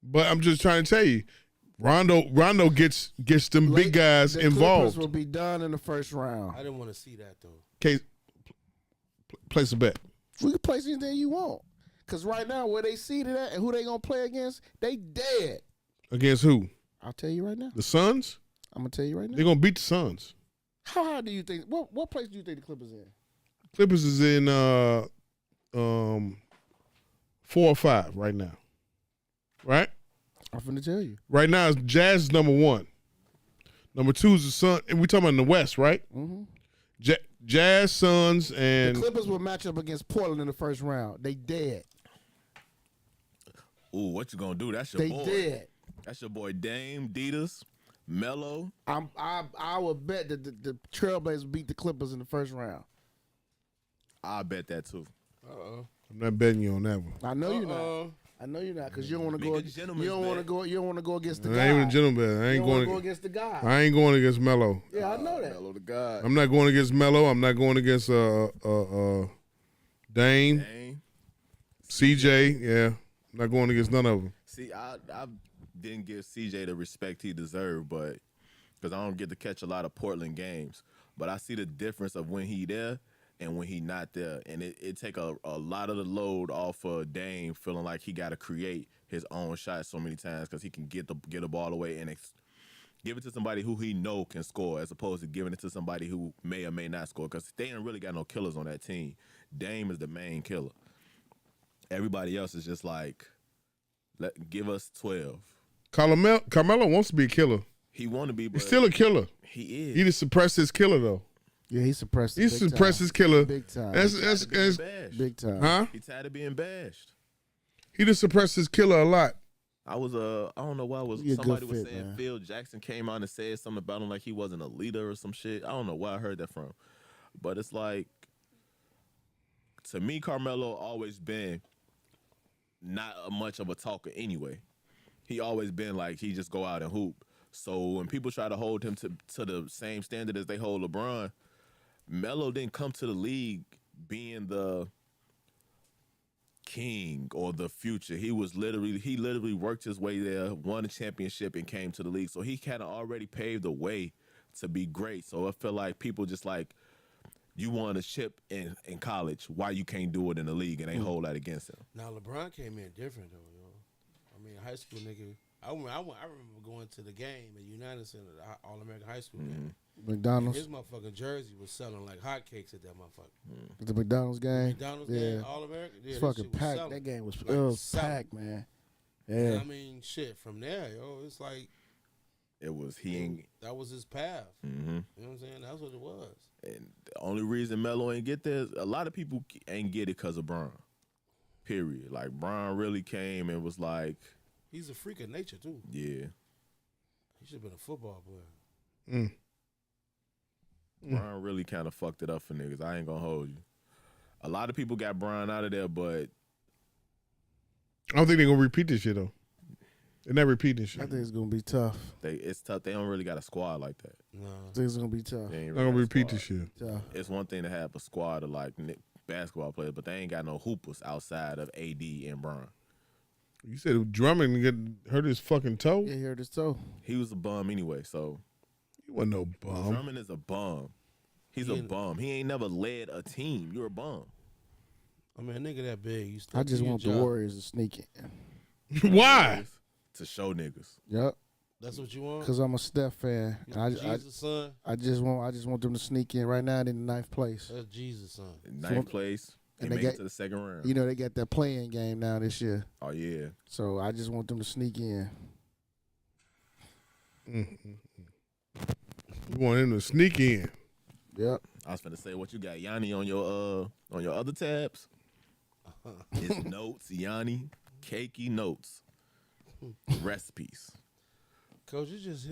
But I'm just trying to tell you, Rondo gets them big guys the involved. Clippers will be done in the first round. I didn't want to see that, though. Case, place a bet. We can place anything you want. Cause right now where they seated at and who they gonna play against, they dead. Against who? I'll tell you right now. The Suns? I'm gonna tell you right now. They're gonna beat the Suns. How high do you think? What place do you think the Clippers in? Clippers is in 4 or 5 right now. Right? I'm finna tell you. Right now, it's Jazz is number 1. Number 2 is the Sun, and we talking about in the West, right? Mm-hmm. Jazz, Suns, The and Clippers will match up against Portland in the first round. They dead. Ooh, what you gonna do? That's your They boy. dead. That's your boy Dame, Ditas, Melo, I would bet that the Trailblazers beat the Clippers in the first round. I bet that too. I'm not betting you on that one. I know you're not. I know you're not because you don't want to Make go. a gentleman's You don't want to bet. go. You don't want to go against the I guy. ain't even a gentleman. I You ain't don't want to going. go against the guy. I ain't going against Melo. Yeah, I know that. Melo the God. I'm not going against Melo. I'm not going against Dame, Dang. CJ. Yeah, I'm not going against none of them. See, I didn't give CJ the respect he deserved, but because I don't get to catch a lot of Portland games, but I see the difference of when he there and when he not there, and it take a lot of the load off of Dame feeling like he got to create his own shot so many times because he can get the ball away and give it to somebody who he know can score as opposed to giving it to somebody who may or may not score because they ain't really got no killers on that team. Dame is the main killer. Everybody else is just like, give us 12. Carmelo wants to be a killer. He want to be, but He's still a killer. he is. He just suppressed his killer though. Yeah, he suppressed. it He big suppressed time. his killer. Big time. That's Big time. huh? He tired of being bashed. He just suppressed his killer a lot. I don't know why He a good somebody was fit, saying man. Phil Jackson came out and said something about him like he wasn't a leader or some shit. I don't know where I heard that from. But it's like, to me, Carmelo always been not much of a talker anyway. He always been like he just go out and hoop. So when people try to hold him to the same standard as they hold LeBron, Melo didn't come to the league being the king or the future. He literally worked his way there, won a championship, and came to the league. So he kind of already paved the way to be great. So I feel like people just like, you won a chip in college, why you can't do it in the league, and they hold that against him. Now LeBron came in different though, yo. I mean, high school nigga. I remember going to the game at United Center, the All American High School game. McDonald's. His motherfucking jersey was selling like hotcakes at that motherfucker. The McDonald's game. McDonald's yeah. game, All American. Yeah, It's that fucking shit was packed. selling. That game was, Like, it was selling. packed, man. Yeah. I mean, shit. From there, yo, it's like It was he ain't. that was his path. hmm You know what I'm saying? That's what it was. And the only reason Melo ain't get there, a lot of people ain't get it because of Bron. Period. Like Bron really came and was like, He's a freak of nature too. yeah. He should have been a football player. Bron really kind of fucked it up for niggas. I ain't gonna hold you. A lot of people got Bron out of there, but I don't think they're gonna repeat this shit though. They're not repeating this shit. I think it's gonna be tough. it's tough. They don't really got a squad like that. No. I think it's gonna be tough. They ain't They're not really gonna got a repeat squad. this shit. Tough. It's one thing to have a squad of like basketball players, but they ain't got no hoopers outside of AD and Bron. You said Drummond hurt his fucking toe. Yeah, he hurt his toe. He was a bum anyway, so He wasn't no bum. Drummond is a bum. He's a bum. He ain't never led a team. You're a bum. I mean, a nigga that big. You still I just do your want the job. Warriors to sneak in. Why? To show niggas. Yep. That's what you want. Because I'm a Steph fan. You And Jesus' son. I just want them to sneak in right now. They're in the ninth place. That's Jesus' son. Ninth place. and And they make it get- to the second round. You know they got that playing game now this year. Oh yeah. So I just want them to sneak in. You want him to sneak in. Yep. I was finna say what you got, Yanni, on your other tabs. It's notes, Yanni, cakey notes, recipes. Coach, just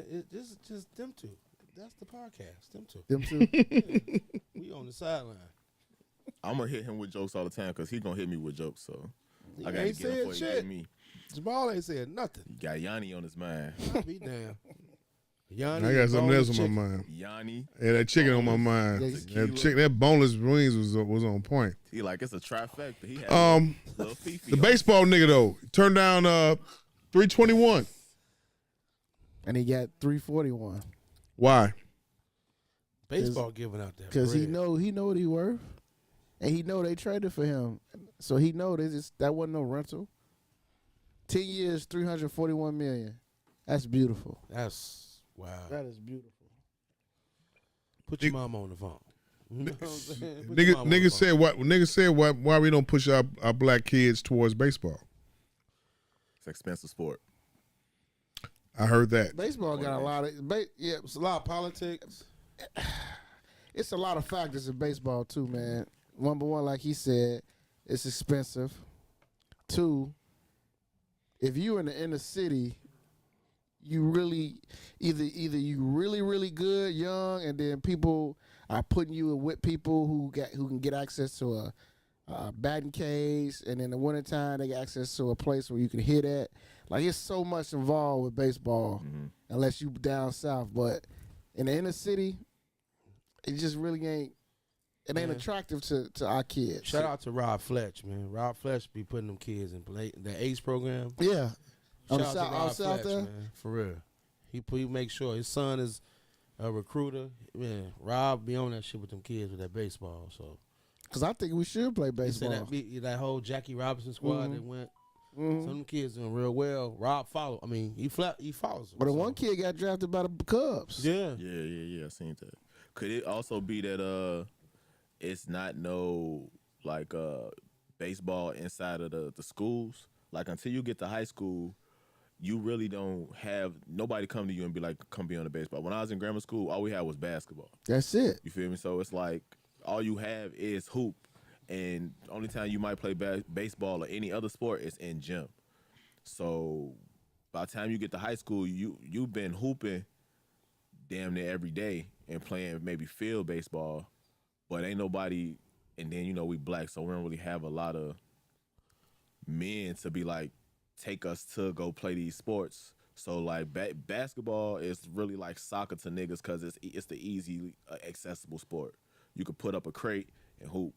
them two. That's the podcast. Them two. Them two. We on the sideline. I'm gonna hit him with jokes all the time because he's gonna hit me with jokes. So He I gotta ain't get him said before he get shit. me. Jamal ain't said nothing. You got Yanni on his mind. I'll be damn. Yanni I got something else boneless on my chicken. mind. Yanni, Yeah, that chicken on my mind. Tequila. That boneless wings was on point. he like it's a trifecta. He had little Fifi. The on. baseball nigga though turned down 321. And he got 341. Why? Baseball giving out that Because he bread. know what he worth. And he know they traded for him. So he know that wasn't no rental. 10 years, 341 million. That's beautiful. That's wow. That is beautiful. Put your mama on the phone. You know what I'm saying? Put your Nigga, mama on the phone. nigga said why we don't push our black kids towards baseball. It's an expensive sport. I heard that. Baseball got a lot of yeah. It's a lot of politics. It's a lot of factors in baseball too, man. Number one, like he said, it's expensive. Two, if you in the inner city, you really either you really good young, and then people are putting you with people who can get access to a batting cage, and in the wintertime they get access to a place where you can hit at. Like, it's so much involved with baseball, unless you down south. But in the inner city, it just really ain't. It ain't attractive to our kids. Shout out to Rob Fletch, man. Rob Fletch be putting them kids in the ACE program. Yeah. Shout On out the to south, Rob south Fletch, there? man. For real. He make sure his son is a recruiter. Man, Rob be on that shit with them kids with that baseball. So, Because I think we should play he said baseball. that whole Jackie Robinson squad that went. Some of them kids doing real well. Rob follow. I mean, he follows them. But the so. one kid got drafted by the Cubs. Yeah. Yeah. I seen that. Could it also be that it's not no like baseball inside of the schools? Like, until you get to high school, you really don't have nobody come to you and be like, come be on the baseball. When I was in grammar school, all we had was basketball. That's it. You feel me? So it's like all you have is hoop, and the only time you might play baseball or any other sport is in gym. So by the time you get to high school, you've been hooping damn near every day and playing maybe field baseball, but ain't nobody. And then we black, so we don't really have a lot of men to be like take us to go play these sports. So like basketball is really like soccer to niggas because it's the easy accessible sport. You could put up a crate and hoop.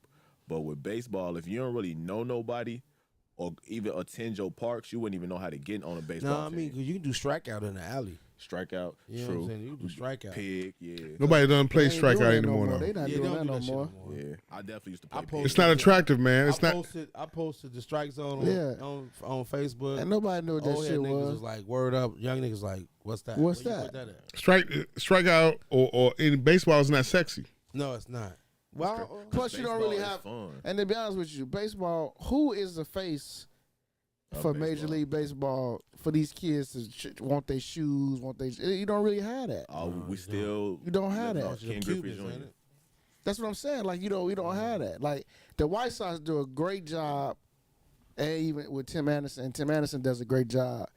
But with baseball, if you don't really know nobody or even attend your parks, you wouldn't even know how to get on a baseball No, I mean, team. because you can do strikeout in the alley. Strikeout, You know true. what I'm saying? You can do strikeout. Pig, yeah. Nobody doesn't play They ain't doing strikeout that anymore, no more. though. They not Yeah, doing don't that do no that shit more. no more. Yeah, I definitely used to I play posted- pig. It's not attractive, man. It's not. I posted the strike zone Yeah. on Facebook. And nobody knew what that Old head shit niggas was. like, word up. Young niggas like, what's that? What's Where you that? put that at? Strikeout or in baseball is not sexy. No, it's not. Well, Plus, you don't really Baseball is have. fun. And to be honest with you, baseball. Who is the face for Major baseball. League Baseball for these kids to want their shoes? You don't really have that. We still You don't have that. Ken Them Griffey Cubans, Jr. ain't it? That's what I'm saying. Like, we don't have that. Like, the White Sox do a great job, and even with Tim Anderson, and Tim Anderson does a great job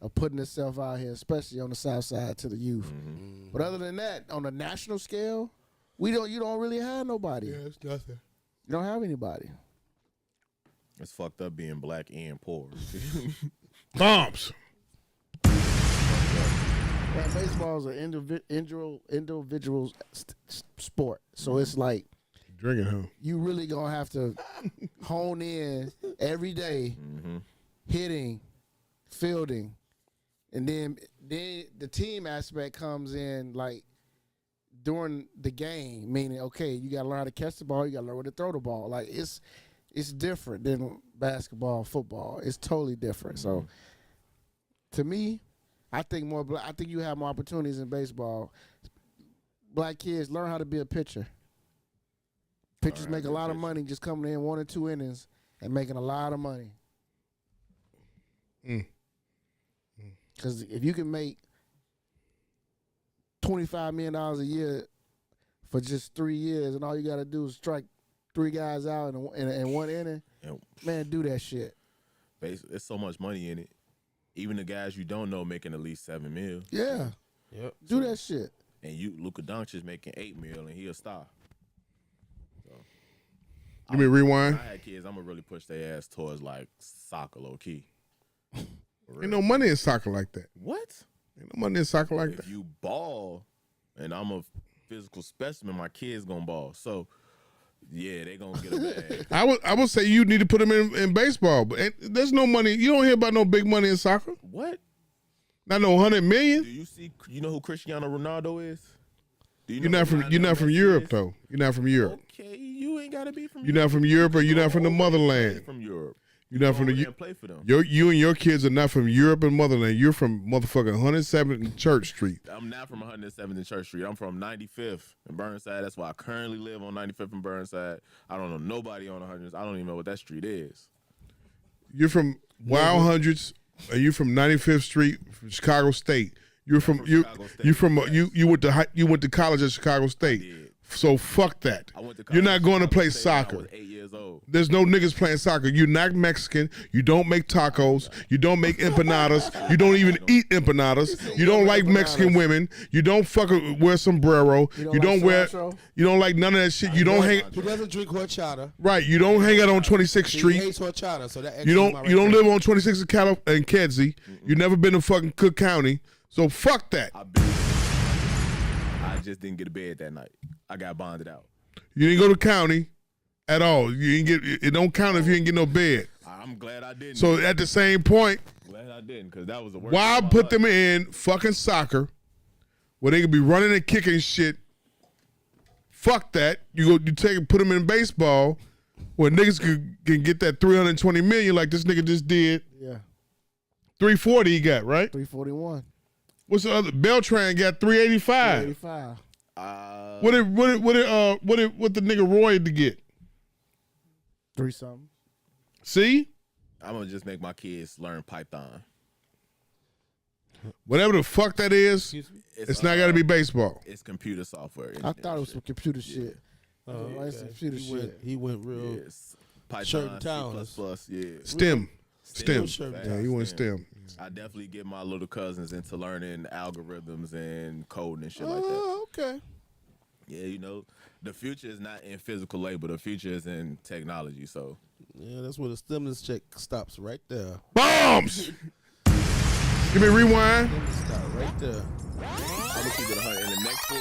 of putting himself out here, especially on the South Side to the youth. But other than that, on a national scale, you don't really have nobody. it's nothing. You don't have anybody. It's fucked up being black and poor. Bombs. Man, baseball is an individual sport, so it's like Drinking, huh? you really gonna have to hone in every day, hitting, fielding, and then the team aspect comes in like during the game. Meaning, okay, you gotta learn how to catch the ball, you gotta learn where to throw the ball. Like it's different than basketball, football. It's totally different. So to me, I think I think you have more opportunities in baseball. Black kids learn how to be a pitcher. Pitchers make a lot of money just coming in 1 or 2 innings and making a lot of money. Because if you can make $25 million a year for just 3 years, and all you got to do is strike 3 guys out in 1 inning, And man, do that shit. there's so much money in it. Even the guys you don't know making at least $7 million, Yeah, Yep. do that shit. and Luka Doncic making $8 million, and he a star. Give me a When rewind. I had kids, I'm gonna really push their ass towards like soccer, low key. For Ain't real. no money in soccer like that. What? Ain't no money in soccer like If that. you ball, and I'm a physical specimen, my kids gonna ball. So yeah, they gonna get a bag. I would say you need to put them in baseball, but there's no money. You don't hear about no big money in soccer. What? Not no 100 Do million. you see? You know who Cristiano Ronaldo is? Do you You're know not who from Lionel Messi Europe is? though. You're not from Europe. Okay, you ain't gotta be from. You're not from Europe, or you're not from the motherland. From Europe. You're not from Go over the. there and play for them. You and your kids are not from Europe and motherland. You're from motherfucking 107th Church Street. I'm not from 107th and Church Street. I'm from 95th in Burnside. That's why I currently live on 95th in Burnside. I don't know nobody on 100th. I don't even know what that street is. You're from Wild Hundreds, and you're from 95th Street, from Chicago State. You're from from you. Chicago State, You from yes. you went to college at Chicago State. did. So fuck that. I went to You're not going to play State when I soccer. was 8 years old. There's no niggas playing soccer. You're not Mexican. You don't make tacos. You don't make empanadas. You don't even eat empanadas. You don't like Mexican women. You don't fucking wear sombrero. You don't wear. You don't like none of that shit. You don't hang. He doesn't drink horchata. Right. You don't hang out on 26th He Street. hates horchata, so that You don't live on 26th in Kedzie. You never been to fucking Cook County. So fuck that. I just didn't get to bed that night. I got bonded out. You didn't go to county at all. You didn't get. It don't count if you didn't get no bed. I'm glad I didn't. So at the same point, glad I didn't, because that was the worst. why day of my put life. them in fucking soccer where they could be running and kicking shit? Fuck that. You put them in baseball where niggas can get that 320 million like this nigga just did. Yeah, 340 he got, right? 341, What's the other? Beltran got 385. 85. What did the nigga Roy to get? 3 something. See? I'm gonna just make my kids learn Python. Whatever the fuck that is, it's not got to be baseball. It's computer software. I thought it was some computer shit. Oh, Like some computer shit. He went real. Yes. Python, Certain towns. C++, yeah. STEM. STEM. Yeah, you went STEM. I definitely get my little cousins into learning algorithms and coding and shit like that. Oh, okay. Yeah, you know, the future is not in physical labor. The future is in technology. So Yeah, that's where the stimulus check stops right there. Bombs! Give me a rewind. Stop right there. I'm gonna keep it 100. In the next 4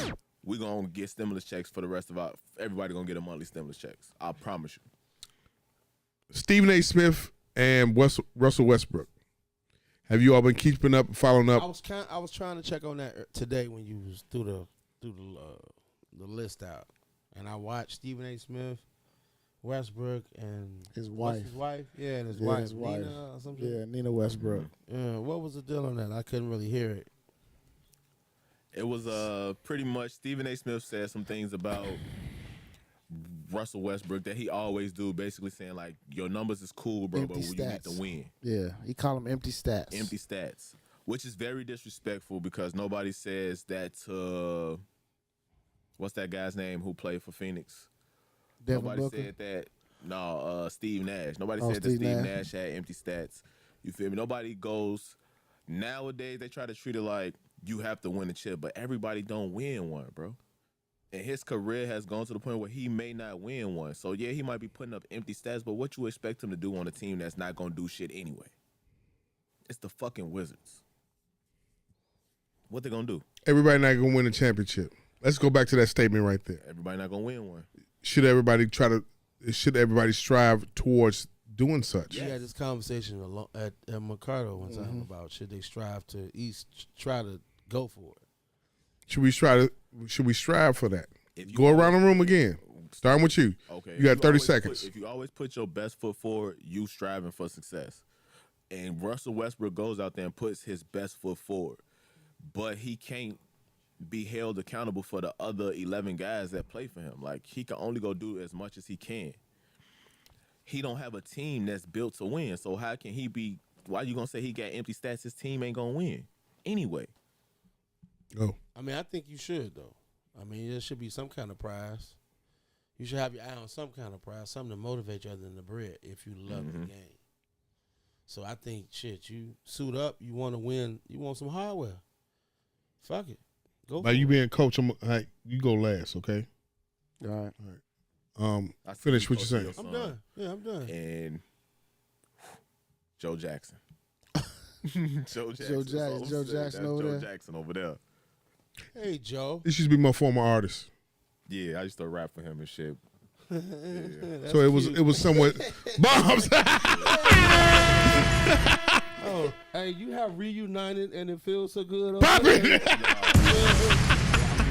years, we gonna get stimulus checks for the rest of our. Everybody gonna get a monthly stimulus checks. I promise you. Stephen A. Smith and Russell Westbrook. Have you all been keeping up, following up? I was trying to check on that today when you was through the list out, and I watched Stephen A. Smith, Westbrook, and His what's wife. his wife, yeah, and his Yeah, wife, his wife. Nina or something. Yeah, Nina Westbrook. Yeah, what was the deal on that? I couldn't really hear it. It was pretty much Stephen A. Smith said some things about Russell Westbrook that he always do, basically saying like your numbers is cool, bro, but Empty you need to stats. win. Yeah, he call them empty stats. Empty stats, which is very disrespectful because nobody says that to what's that guy's name who played for Phoenix? Devin Nobody Booker. said that. No, Steve Nash. Nobody Oh, said that Steve Steve Nash. Nash had empty stats. You feel me? Nobody goes. Nowadays, they try to treat it like you have to win a chip, but everybody don't win one, bro. And his career has gone to the point where he may not win one. So, yeah, he might be putting up empty stats, but what you expect him to do on a team that's not going to do shit anyway? It's the fucking Wizards. What they going to do? Everybody not gonna win a championship. Let's go back to that statement right there. Everybody not going to win one. Should everybody strive towards doing such? We had this conversation at Mercado one time about should they strive to try to go for it. Should we strive for that? If you Go around the room again. Starting with you. Okay. You got if 30 always seconds. if you always put your best foot forward, you striving for success. And Russell Westbrook goes out there and puts his best foot forward. But he can't be held accountable for the other 11 guys that play for him. Like, he can only go do as much as he can. He don't have a team that's built to win. So how can he be, why you going to say he got empty stats? His team ain't going to win anyway. Go. I mean, I think you should though. I mean, there should be some kind of prize. You should have your eye on some kind of prize, something to motivate you other than the bread if you love the game. So I think, shit, you suit up, you want to win, you want some hardware. Fuck it. Go By for you it. being coach, you go last, okay? All right. I see Finish you what you're coaching saying. your I'm son. done. Yeah, I'm done. And Joe Jackson. Joe Jackson. Joe That's all I'm saying. Jackson That's over Joe there. Jackson over there. Hey, Joe. This used to be my former artist. Yeah, I used to rap for him and shit. That's So it cute. was somewhat bombs. Oh, hey, you have reunited and it feels so good. Pop it.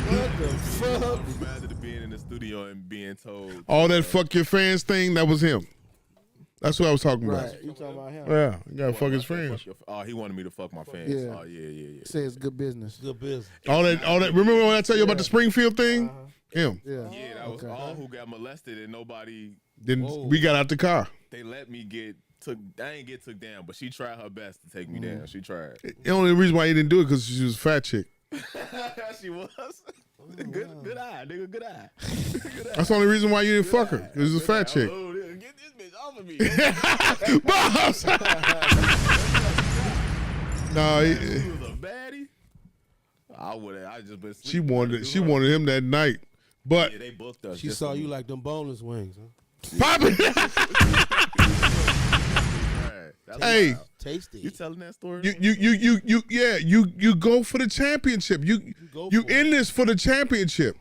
What the fuck? I'm reminded of being in the studio and being told. All that fuck your fans thing, that was him. That's what I was talking about. Right. You talking about him? Yeah, you gotta fuck his friends. Oh, he wanted me to fuck my fans. Yeah. Oh, yeah. Say it's good business. Good business. All that. Remember when I tell you about the Springfield thing? Him. Yeah. Yeah, that was Okay. all who got molested and nobody. Then Whoa. we got out the car. They let me get took. I ain't get took down, but she tried her best to take me down. She tried. The only reason why he didn't do it because she was a fat chick. She was. Good eye, nigga. Good eye. That's the only reason why you didn't fuck her. It was a fat chick. Oh, get this bitch off of me. Boss! No, She was a baddie. I would have. I just been. she wanted him that night. But Yeah, they booked us. She just saw for you me. like them boneless wings, huh? Poppy, Right. That's Hey. wild. Tasty. You telling that story? you go for the championship. You go you for it. in this for the championship.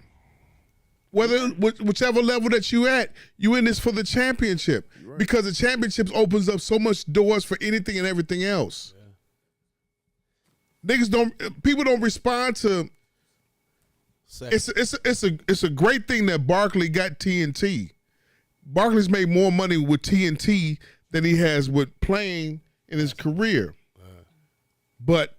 Whichever level that you at, you in this for the championship. Because the championships opens up so much doors for anything and everything else. People don't respond to. Sex. It's a great thing that Barkley got TNT. Barkley's made more money with TNT than he has with playing in his career. But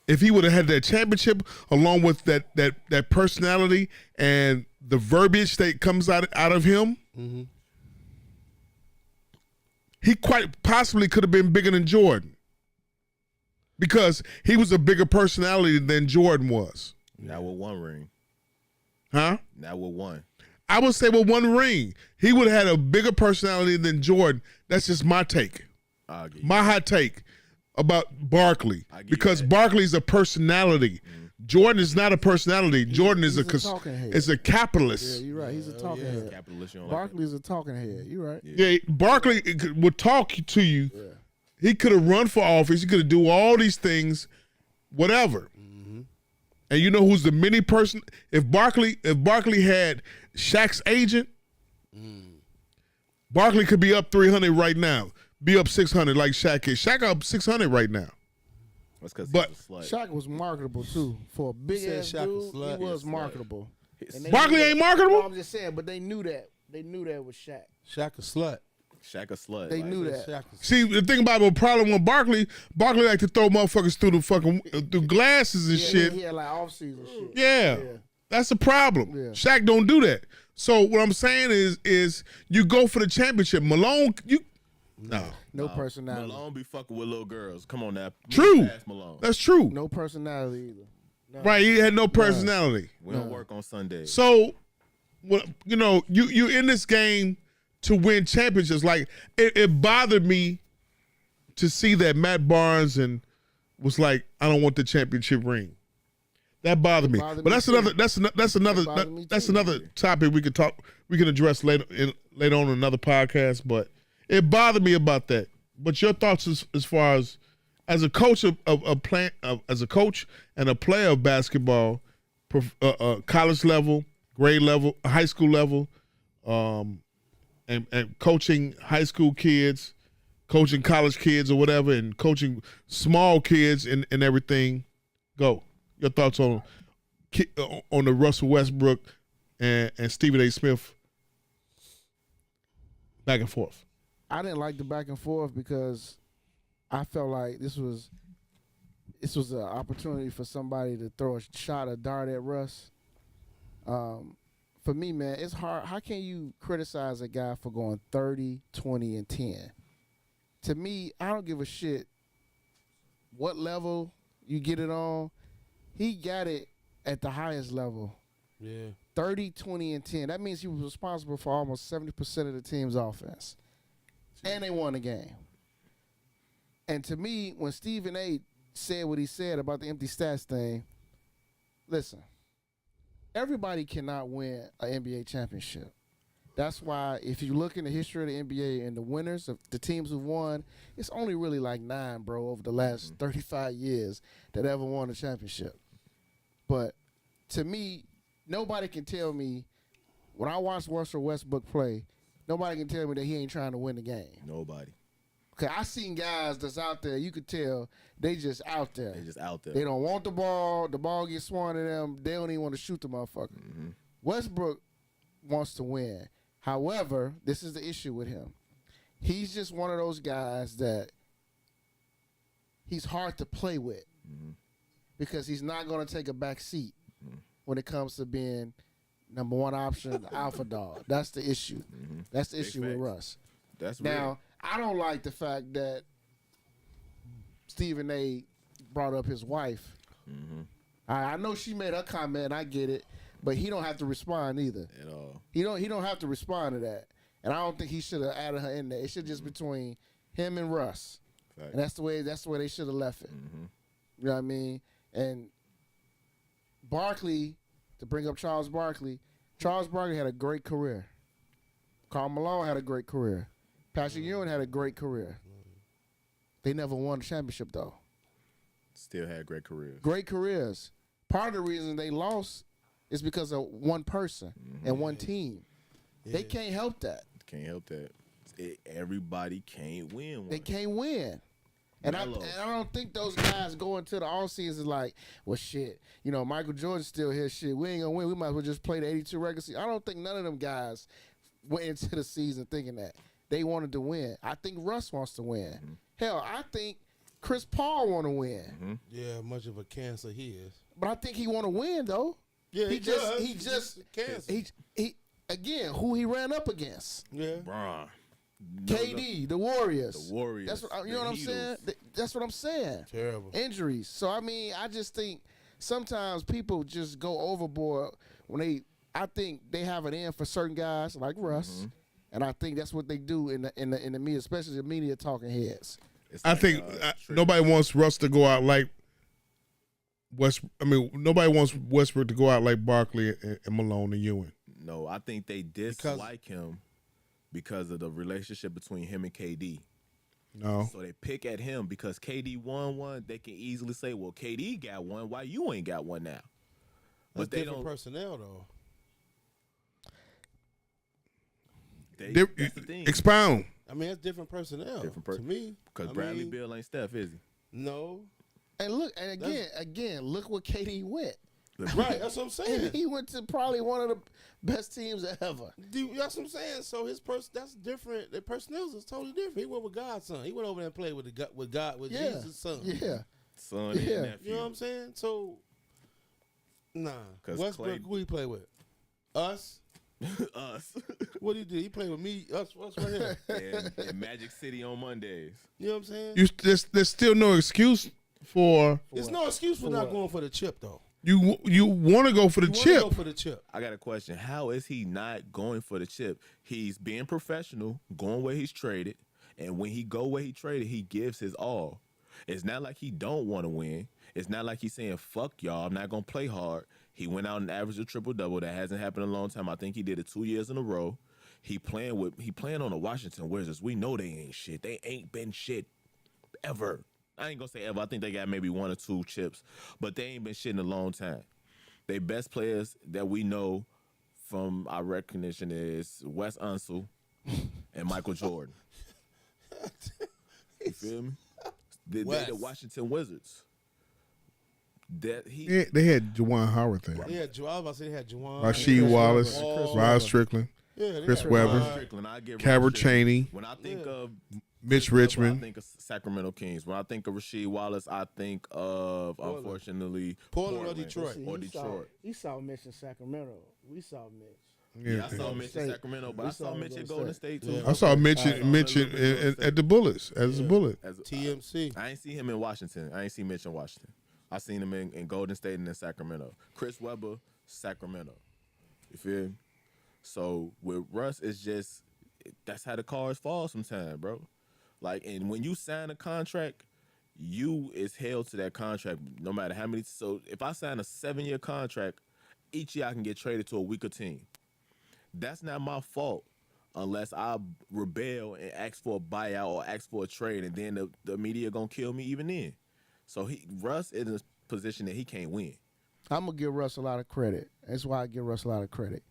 if he would have had that championship along with that personality and the verbiage that comes out of him, he quite possibly could have been bigger than Jordan. Because he was a bigger personality than Jordan was. Now with one ring. Huh? Now with one. I would say with one ring, he would have had a bigger personality than Jordan. That's just my take. I'll give you My hot take about Barkley. I give you Because that. Barkley's a personality. Jordan is not a personality. Jordan is he's a talking head. is a capitalist. Yeah, you're right. He's a talking head. capitalist. You don't like Barkley's a talking head. You're right. Yeah, Barkley would talk to you. He could have run for office. He could have do all these things, whatever. And you know who's the mini person? If Barkley had Shaq's agent, Barkley could be up 300 right now. Be up 600 like Shaq is. Shaq up 600 right now. That's because But- he's a slut. Shaq was marketable too. For a big said ass Shaq a dude, slut? he was Yeah, slut. marketable. And they Barkley knew ain't that. marketable? No, I'm just saying, but they knew that. They knew that with Shaq. Shaq a slut. Shaq a slut. They like, knew that. Shaq a See, the thing about the problem with Barkley like to throw motherfuckers through the fucking through glasses and shit. He had like off season shit. Yeah. That's the problem. Yeah. Shaq don't do that. So what I'm saying is you go for the championship. Malone, No personality. Malone be fucking with little girls. Come on now. True. Move past Malone. That's true. No personality either. Right, he had no personality. We don't work on Sundays. So, you in this game to win championships. Like it bothered me to see that Matt Barnes was like, I don't want the championship ring. That bothered me. bothered But me that's too. another topic we can address later on in another podcast. But it bothered me about that. But your thoughts as far as a coach as a coach and a player of basketball, college level, grade level, high school level, and coaching high school kids, coaching college kids or whatever, and coaching small kids and everything. Go. Your thoughts on the Russell Westbrook and Stephen A. Smith back and forth. I didn't like the back and forth because I felt like this was an opportunity for somebody to throw a shot, a dart at Russ. For me, man, it's hard. How can you criticize a guy for going 30, 20, and 10? To me, I don't give a shit what level you get it on. He got it at the highest level. Yeah. 30, 20, and 10. That means he was responsible for almost 70% of the team's offense. And they won the game. And to me, when Stephen A. said what he said about the empty stats thing, listen, everybody cannot win an NBA championship. That's why if you look in the history of the NBA and the winners of the teams who won, it's only really like 9, bro, over the last 35 years that ever won a championship. But to me, nobody can tell me, when I watch Russell Westbrook play, nobody can tell me that he ain't trying to win the game. Nobody. Okay, I seen guys that's out there, you could tell they just out there. They just out there. They don't want the ball gets swung at them, they don't even want to shoot the motherfucker. Westbrook wants to win. However, this is the issue with him. He's just one of those guys that he's hard to play with because he's not going to take a back seat when it comes to being number one option, alpha dog. That's the issue. That's the issue with facts. Russ. That's Now, real. I don't like the fact that Stephen A. brought up his wife. I know she made her comment, and I get it, but he don't have to respond either. at all. He don't have to respond to that, and I don't think he should have added her in there. It should just between him and Russ, Fact. and that's the way they should have left it. You know what I mean? And Barkley, to bring up Charles Barkley had a great career. Karl Malone had a great career. Patrick Ewing had a great career. They never won a championship though. Still had great careers. Great careers. Part of the reason they lost is because of one person and one team. They can't help that. Can't help that. Everybody can't win one. They can't win. And I don't think those guys go into the offseason like, well, shit, Michael Jordan's still here. Shit, we ain't going to win. We might as well just play the 82 regular season. I don't think none of them guys went into the season thinking that. They wanted to win. I think Russ wants to win. Hell, I think Chris Paul want to win. Yeah, much of a cancer he is. But I think he want to win, though. Yeah, he just cancer. He again, who he ran up against. Yeah. Bron. KD, the Warriors. The Warriors. That's what you know the what I'm saying. That's what I'm saying. Terrible. Injuries. So I mean, I just think sometimes people just go overboard when I think they have it in for certain guys like Russ, and I think that's what they do in the media, especially the media talking heads. It's I like, think nobody wants Russ to go out like nobody wants Westbrook to go out like Barkley and Malone and Ewing. No, I think they dislike him because of the relationship between him and KD. No. So they pick at him because KD won one. They can easily say, well, KD got one. Why you ain't got one now? But they different don't. personnel, though. That's the thing. Expound. I mean, it's different personnel to me. Because Bradley Beal ain't Steph, is he? No. And look, and again, look where KD went. Right, that's what I'm saying. He went to probably one of the best teams ever. Dude, that's what I'm saying. So that's different. The personnel is totally different. He went with God's son. He went over there and played with Jesus' son. Yeah. Son and nephew. You know what I'm saying? So, nah. 'Cause Westbrook, who he play with? Us? Us. What he did? He played with me, us right here. and Magic City on Mondays. You know what I'm saying? There's still no excuse for There's no excuse for not going for the chip, though. you want to go for the You wanna chip. go for the chip. I got a question. How is he not going for the chip? He's being professional, going where he's traded, and when he go where he traded, he gives his all. It's not like he don't want to win. It's not like he's saying, fuck y'all, I'm not going to play hard. He went out and averaged a triple-double. That hasn't happened in a long time. I think he did it 2 years in a row. He playing on the Washington Wizards. We know they ain't shit. They ain't been shit ever. I ain't going to say ever. I think they got maybe 1 or 2 chips, but they ain't been shit in a long time. They best players that we know from our recognition is Wes Unseld and Michael Jordan. You feel me? They the Washington Wizards. That They had Juwan Howard there. Yeah, I was about to say they had Juwan. Rasheed Wallace, Webber. Rod Strickland, Yeah, they Chris had Webber, Juwan. Strickland, I get Cabert Rod Strickland. Cheney, When I think of Mitch Webber, I Richmond. think of Sacramento Kings. When I think of Rasheed Wallace, I think of unfortunately Portland or Detroit. or Detroit. You saw Mitch in Sacramento. We saw Mitch. Yeah, I saw Mitch in Sacramento, but I saw Mitch at Golden State too. I saw Mitch at the Bullets as a Bullet. TMC. I ain't see him in Washington. I ain't see Mitch in Washington. I seen him in Golden State and in Sacramento. Chris Webber, Sacramento. You feel me? So with Russ, it's just that's how the cards fall sometimes, bro. Like, and when you sign a contract, you is held to that contract no matter how many. So if I sign a 7-year contract, each year I can get traded to a weaker team. That's not my fault unless I rebel and ask for a buyout or ask for a trade, and then the media gonna kill me even then. So Russ is in a position that he can't win. I'm gonna give Russ a lot of credit. That's why I give Russ a lot of credit.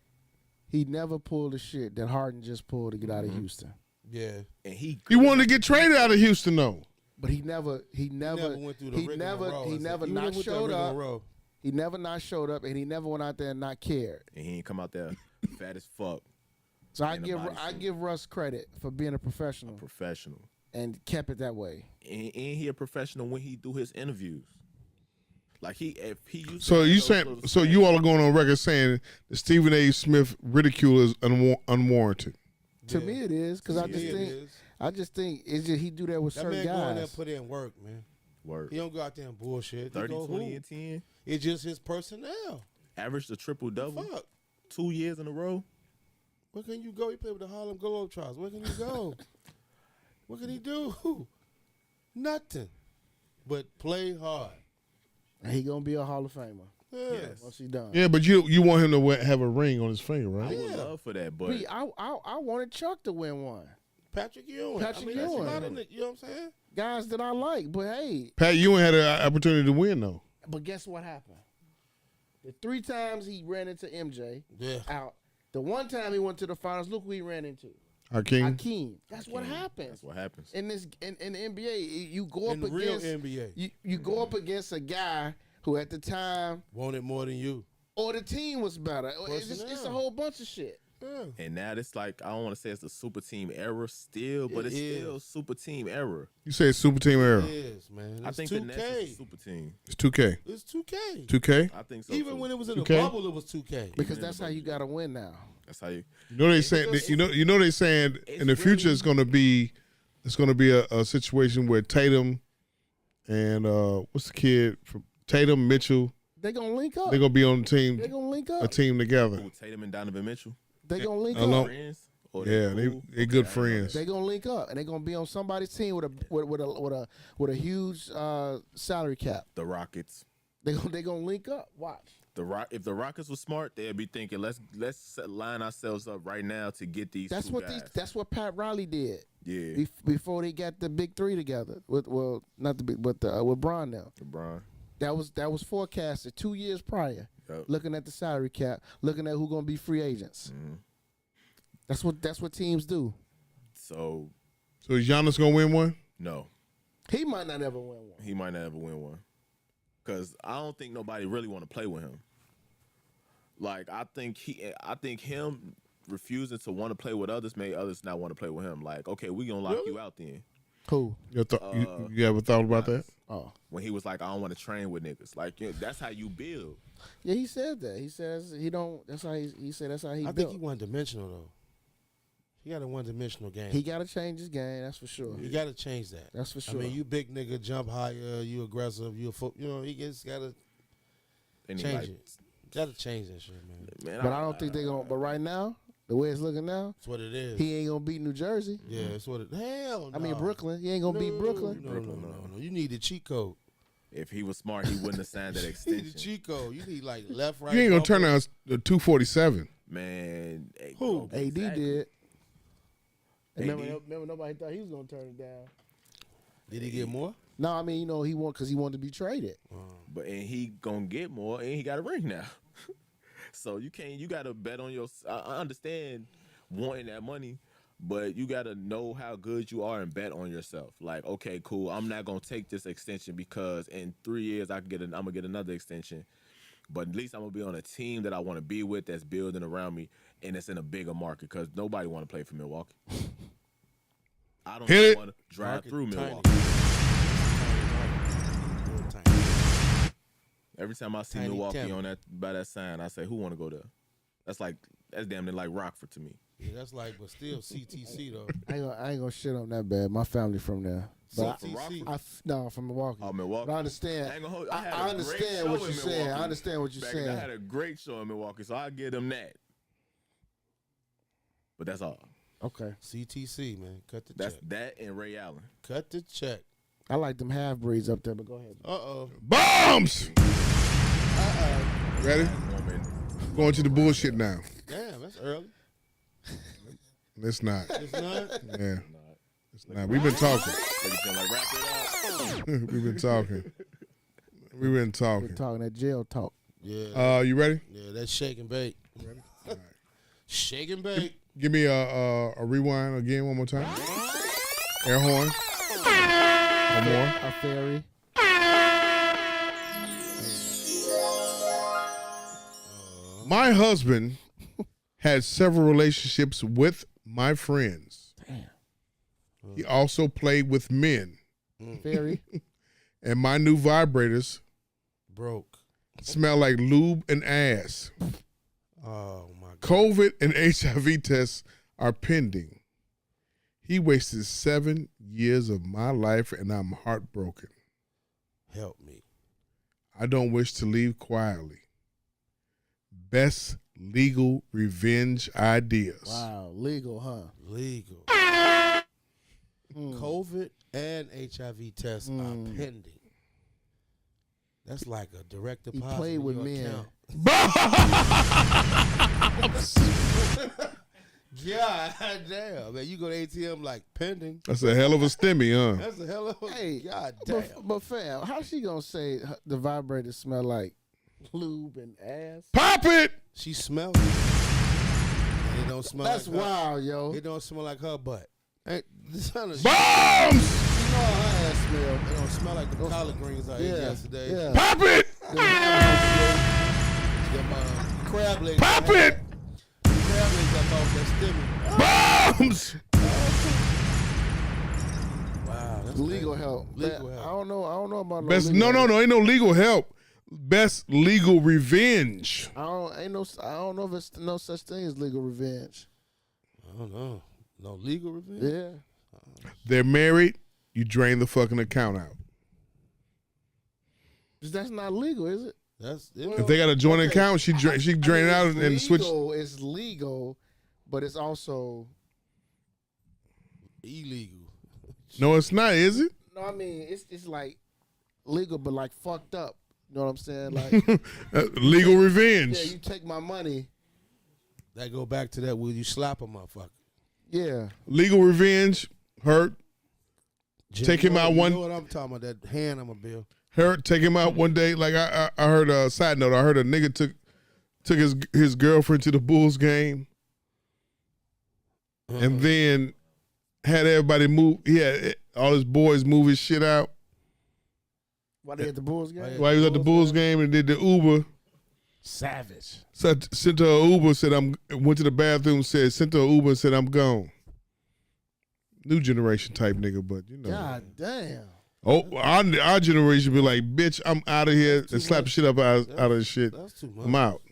He never pulled the shit that Harden just pulled to get out of Houston. Yeah. And he wanted to get traded out of Houston though. But he never went through the rigmarole. he never Even not with that showed up. rigmarole. He never not showed up, and he never went out there and not cared. and he ain't come out there fat as fuck. So I In a give bodysuit. Russ credit for being a professional Professional. and kept it that way. And he a professional when he do his interviews. Like if he used So to you have those saying? little So you all are going on record saying that Stephen A. Smith ridicule is unwarranted. To me, it is because Yeah, it is. I just think it's just he do that with That certain man go in there guys. and put in work, man. Word. He don't go out there and bullshit. 30, He go 20, hoop. and 10. It's just his personnel. Averaged a triple-double Fuck. 2 years in a row. Where can you go? He played with the Harlem Globetrotters. Where can you go? What can he do? Nothing. But play hard. And he gonna be a Hall of Famer Yeah. Yes. once he done. Yeah, but you want him to have a ring on his finger, I right? would Yeah. love for that, but Me, I wanted Chuck to win one. Patrick Ewing. Patrick I mean, that's a Ewing. lot of, you know what I'm saying? Guys that I like, but hey, Pat Ewing had an opportunity to win though. but guess what happened? The 3 times he ran into MJ Yeah. out. The one time he went to the finals, look who he ran into. Hakeem. Hakeem. That's what happens. that's what happens. In the NBA, you go up In the real against NBA. you go up against a guy who at the time Wanted more than you. or the team was better. It's a Personnel. whole bunch of shit. Yeah. And now it's like, I don't want to say it's the super team era still, but It it's is. still super team era. You say it's super team era. It is, man. It's I think 2K. the Nets is a super team. It's 2K. It's 2K. 2K. I think so. Even too. when it was in the 2K? bubble, it was 2K. Because Even in that's the how you gotta win now. That's how you. You know they saying you know they saying in the future it's gonna be a situation where Tatum and what's the kid from Tatum Mitchell, They gonna link up. they're gonna be on the They team gonna link a up. team together. Who, Tatum and Donovan Mitchell. They gonna link Alone- up. Friends? Or Yeah, cool? they good Okay, I know friends. They gonna link up, and they gonna be on somebody's team with a huge salary cap. The Rockets. They gonna link up. Watch. If the Rockets were smart, they'd be thinking, let's line ourselves up right now to get these. That's two what guys. That's what Pat Riley did Yeah, before they got the big 3 together. With not the big, but with Bron now. LeBron. That was forecasted 2 years prior. Yep. Looking at the salary cap, looking at who gonna be free agents. Mhm. That's what teams do. So So is Giannis gonna win one? no, He might not ever win one. he might not ever win one, because I don't think nobody really want to play with him. Like I think him refusing to want to play with others made others not want to play with him. Like, okay, we gonna lock you out then. Who? You ever thought about that? Oh, When he was like, I don't want to train with niggas. Like, that's how you build. yeah. He said that. He says he don't. That's how he said. That's how he I built. think he one-dimensional, though. He got a one-dimensional game. He got to change his game. That's for sure. You got to change that. That's for sure. I mean, you big nigga, jump higher, you aggressive, he just got to And he change like, it. Got to change that shit, man. man, But I don't think they're gonna. But right now, the way it's looking now, That's what it is. he ain't gonna beat New Jersey. Yeah, that's what it. Hell no. I mean Brooklyn. He ain't gonna beat Brooklyn. No. You need the cheat code. If he was smart, he wouldn't have signed that You need extension. the cheat code. You need like left, right. You ain't gonna bumper. turn out the 247. Man, hey, Who? bro, AD exactly. did. And AD? remember, nobody thought he was gonna turn it down. Did he get more? No, I mean, he won because he wanted to be traded. But and he gonna get more, and he got a ring now. So you gotta bet on your. I understand wanting that money, but you gotta know how good you are and bet on yourself. Like, okay, cool, I'm not gonna take this extension because in 3 years I'm gonna get another extension. But at least I'm gonna be on a team that I want to be with, that's building around me, and it's in a bigger market because nobody want to play for Milwaukee. I don't Hit it. want to drive Market through tiny. Milwaukee. Real tiny. Every time I see Tiny Milwaukee Tim. on by that sign, I say, who want to go there? That's damn near like Rockford to me. Yeah, that's like, but still CTC though. I ain't gonna shit on that bad. My family from there. But CTC. no, from Milwaukee. Oh, Milwaukee. But I understand. I ain't gonna hold- I, had I a great understand show what in you're saying. I Milwaukee understand what you're back then. I saying. had a great show in Milwaukee, so I give them that. But that's all. Okay. CTC, man. Cut the That's check. that and Ray Allen. Cut the check. I like them half breeds up there, but go ahead. Uh-oh. Bombs. Ready? Woman. Going to the bullshit now. Damn, that's early. It's not. It's not. Yeah. It's not. We've been talking. Ladies and gentlemen, wrap it up. We've been talking. We've been We're talking. talking that jail talk. Yeah. You ready? Yeah, that's shake and bake. Shake and bake. Give me a rewind again one more time. Air horn. One more. A fairy. My husband had several relationships with my friends. Damn. He also played with men. Fairy. And my new vibrators Broke. smell like lube and ass. Oh my God. COVID and HIV tests are pending. He wasted 7 years of my life and I'm heartbroken. Help me. I don't wish to leave quietly. Best legal revenge ideas. Wow, legal, huh? Legal. COVID and HIV tests are pending. That's like a direct He deposit. played in with your men. account. God damn, man! You go to ATM like pending. That's a hell of a stimmy, huh? That's a hell of a Hey, God damn. but fam, how she gonna say the vibrator smell like lube and ass? Pop it! She smells it. And it don't smell That's like her. wild, yo. It don't smell like her butt. Hey, this kind of Bombs! You know how her ass smell. It don't smell like the collard greens I ate yesterday. Yeah. Pop it! Them, crab legs. Pop it! Crab legs up off that stimmy. Bombs! Wow, that's Legal crazy. help. Legal Man, help. I don't know about Best, legal help. no, ain't no legal help. Best legal revenge. I don't know if it's no such thing as legal revenge. I don't know. No legal revenge? Yeah. They're married, you drain the fucking account out. That's not legal, is it? That's it. If they got a joint Okay. account, she drain it out and switch. It's legal, but it's also illegal. No, it's not, is it? no. I mean, it's like legal, but like fucked up. You know what I'm saying? Like, Legal yeah, revenge. you take my money. That go back to that. Will you slap a motherfucker? Yeah. Legal revenge. Hurt. Jim, Take him out one- You know what I'm talking about? That hand I'm a bill. Hurt. Take him out one day. Like I heard a side note. I heard a nigga took his girlfriend to the Bulls game, and then had everybody move. He had all his boys move his shit out Why they at the Bulls game? while he was at the Bulls game and did the Uber. Savage. So sent her an Uber. Said went to the bathroom. Sent her an Uber. Said I'm gone. New generation type nigga, but you know. God damn. Oh, our generation be like, bitch, I'm out of here and slap the shit up out of the shit. That's too much. I'm out.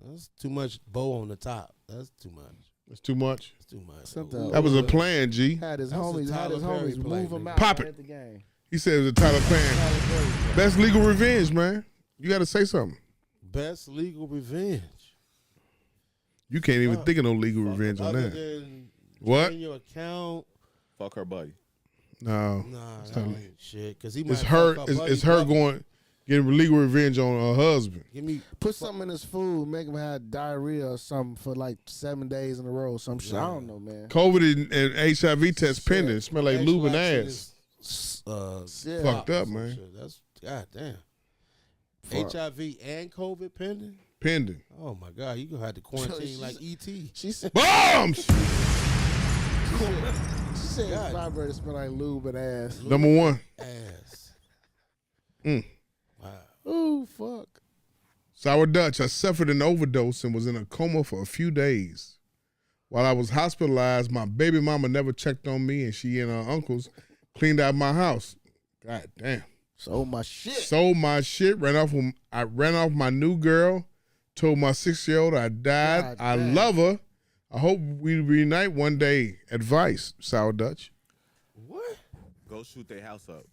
That's too much bow on the top. That's too much. That's too much. That's too much. Something- That was a plan, G. Had his That's a homies Tyler Perry play, move him nigga. out Pop right it. at the game. He said it was a Tyler plan. Tyler Perry play. Best legal revenge, man. You got to say something. Best legal revenge. You can't even think of no legal revenge on Other that. than What? in your account. Fuck her buddy. No. Nah, that ain't shit. Cause he might It's her. fuck up It's buddy her brother. getting legal revenge on her husband. Give me Put something in his food, make him have diarrhea or something for like 7 days in a row. Some shit. I don't know, man. COVID and HIV test pending. Smell like lube and ass. Yeah. Fucked up, some man. shit. That's goddamn. Fuck. HIV and COVID pending. Pending. Oh my God, you gonna have to quarantine she's- like ET. She said, Bombs. she said God. his vibrator smell like lube and ass. Number one. Ass. Mm. Wow. Ooh, fuck. Sour Dutch. I suffered an overdose and was in a coma for a few days. While I was hospitalized, my baby mama never checked on me, and she and her uncles cleaned out my house. God damn. So my shit. Sold my shit. I ran off my new girl. Told my 6-year-old I died. God I damn. love her. I hope we reunite one day. Advice, Sour Dutch. What? Go shoot their house up.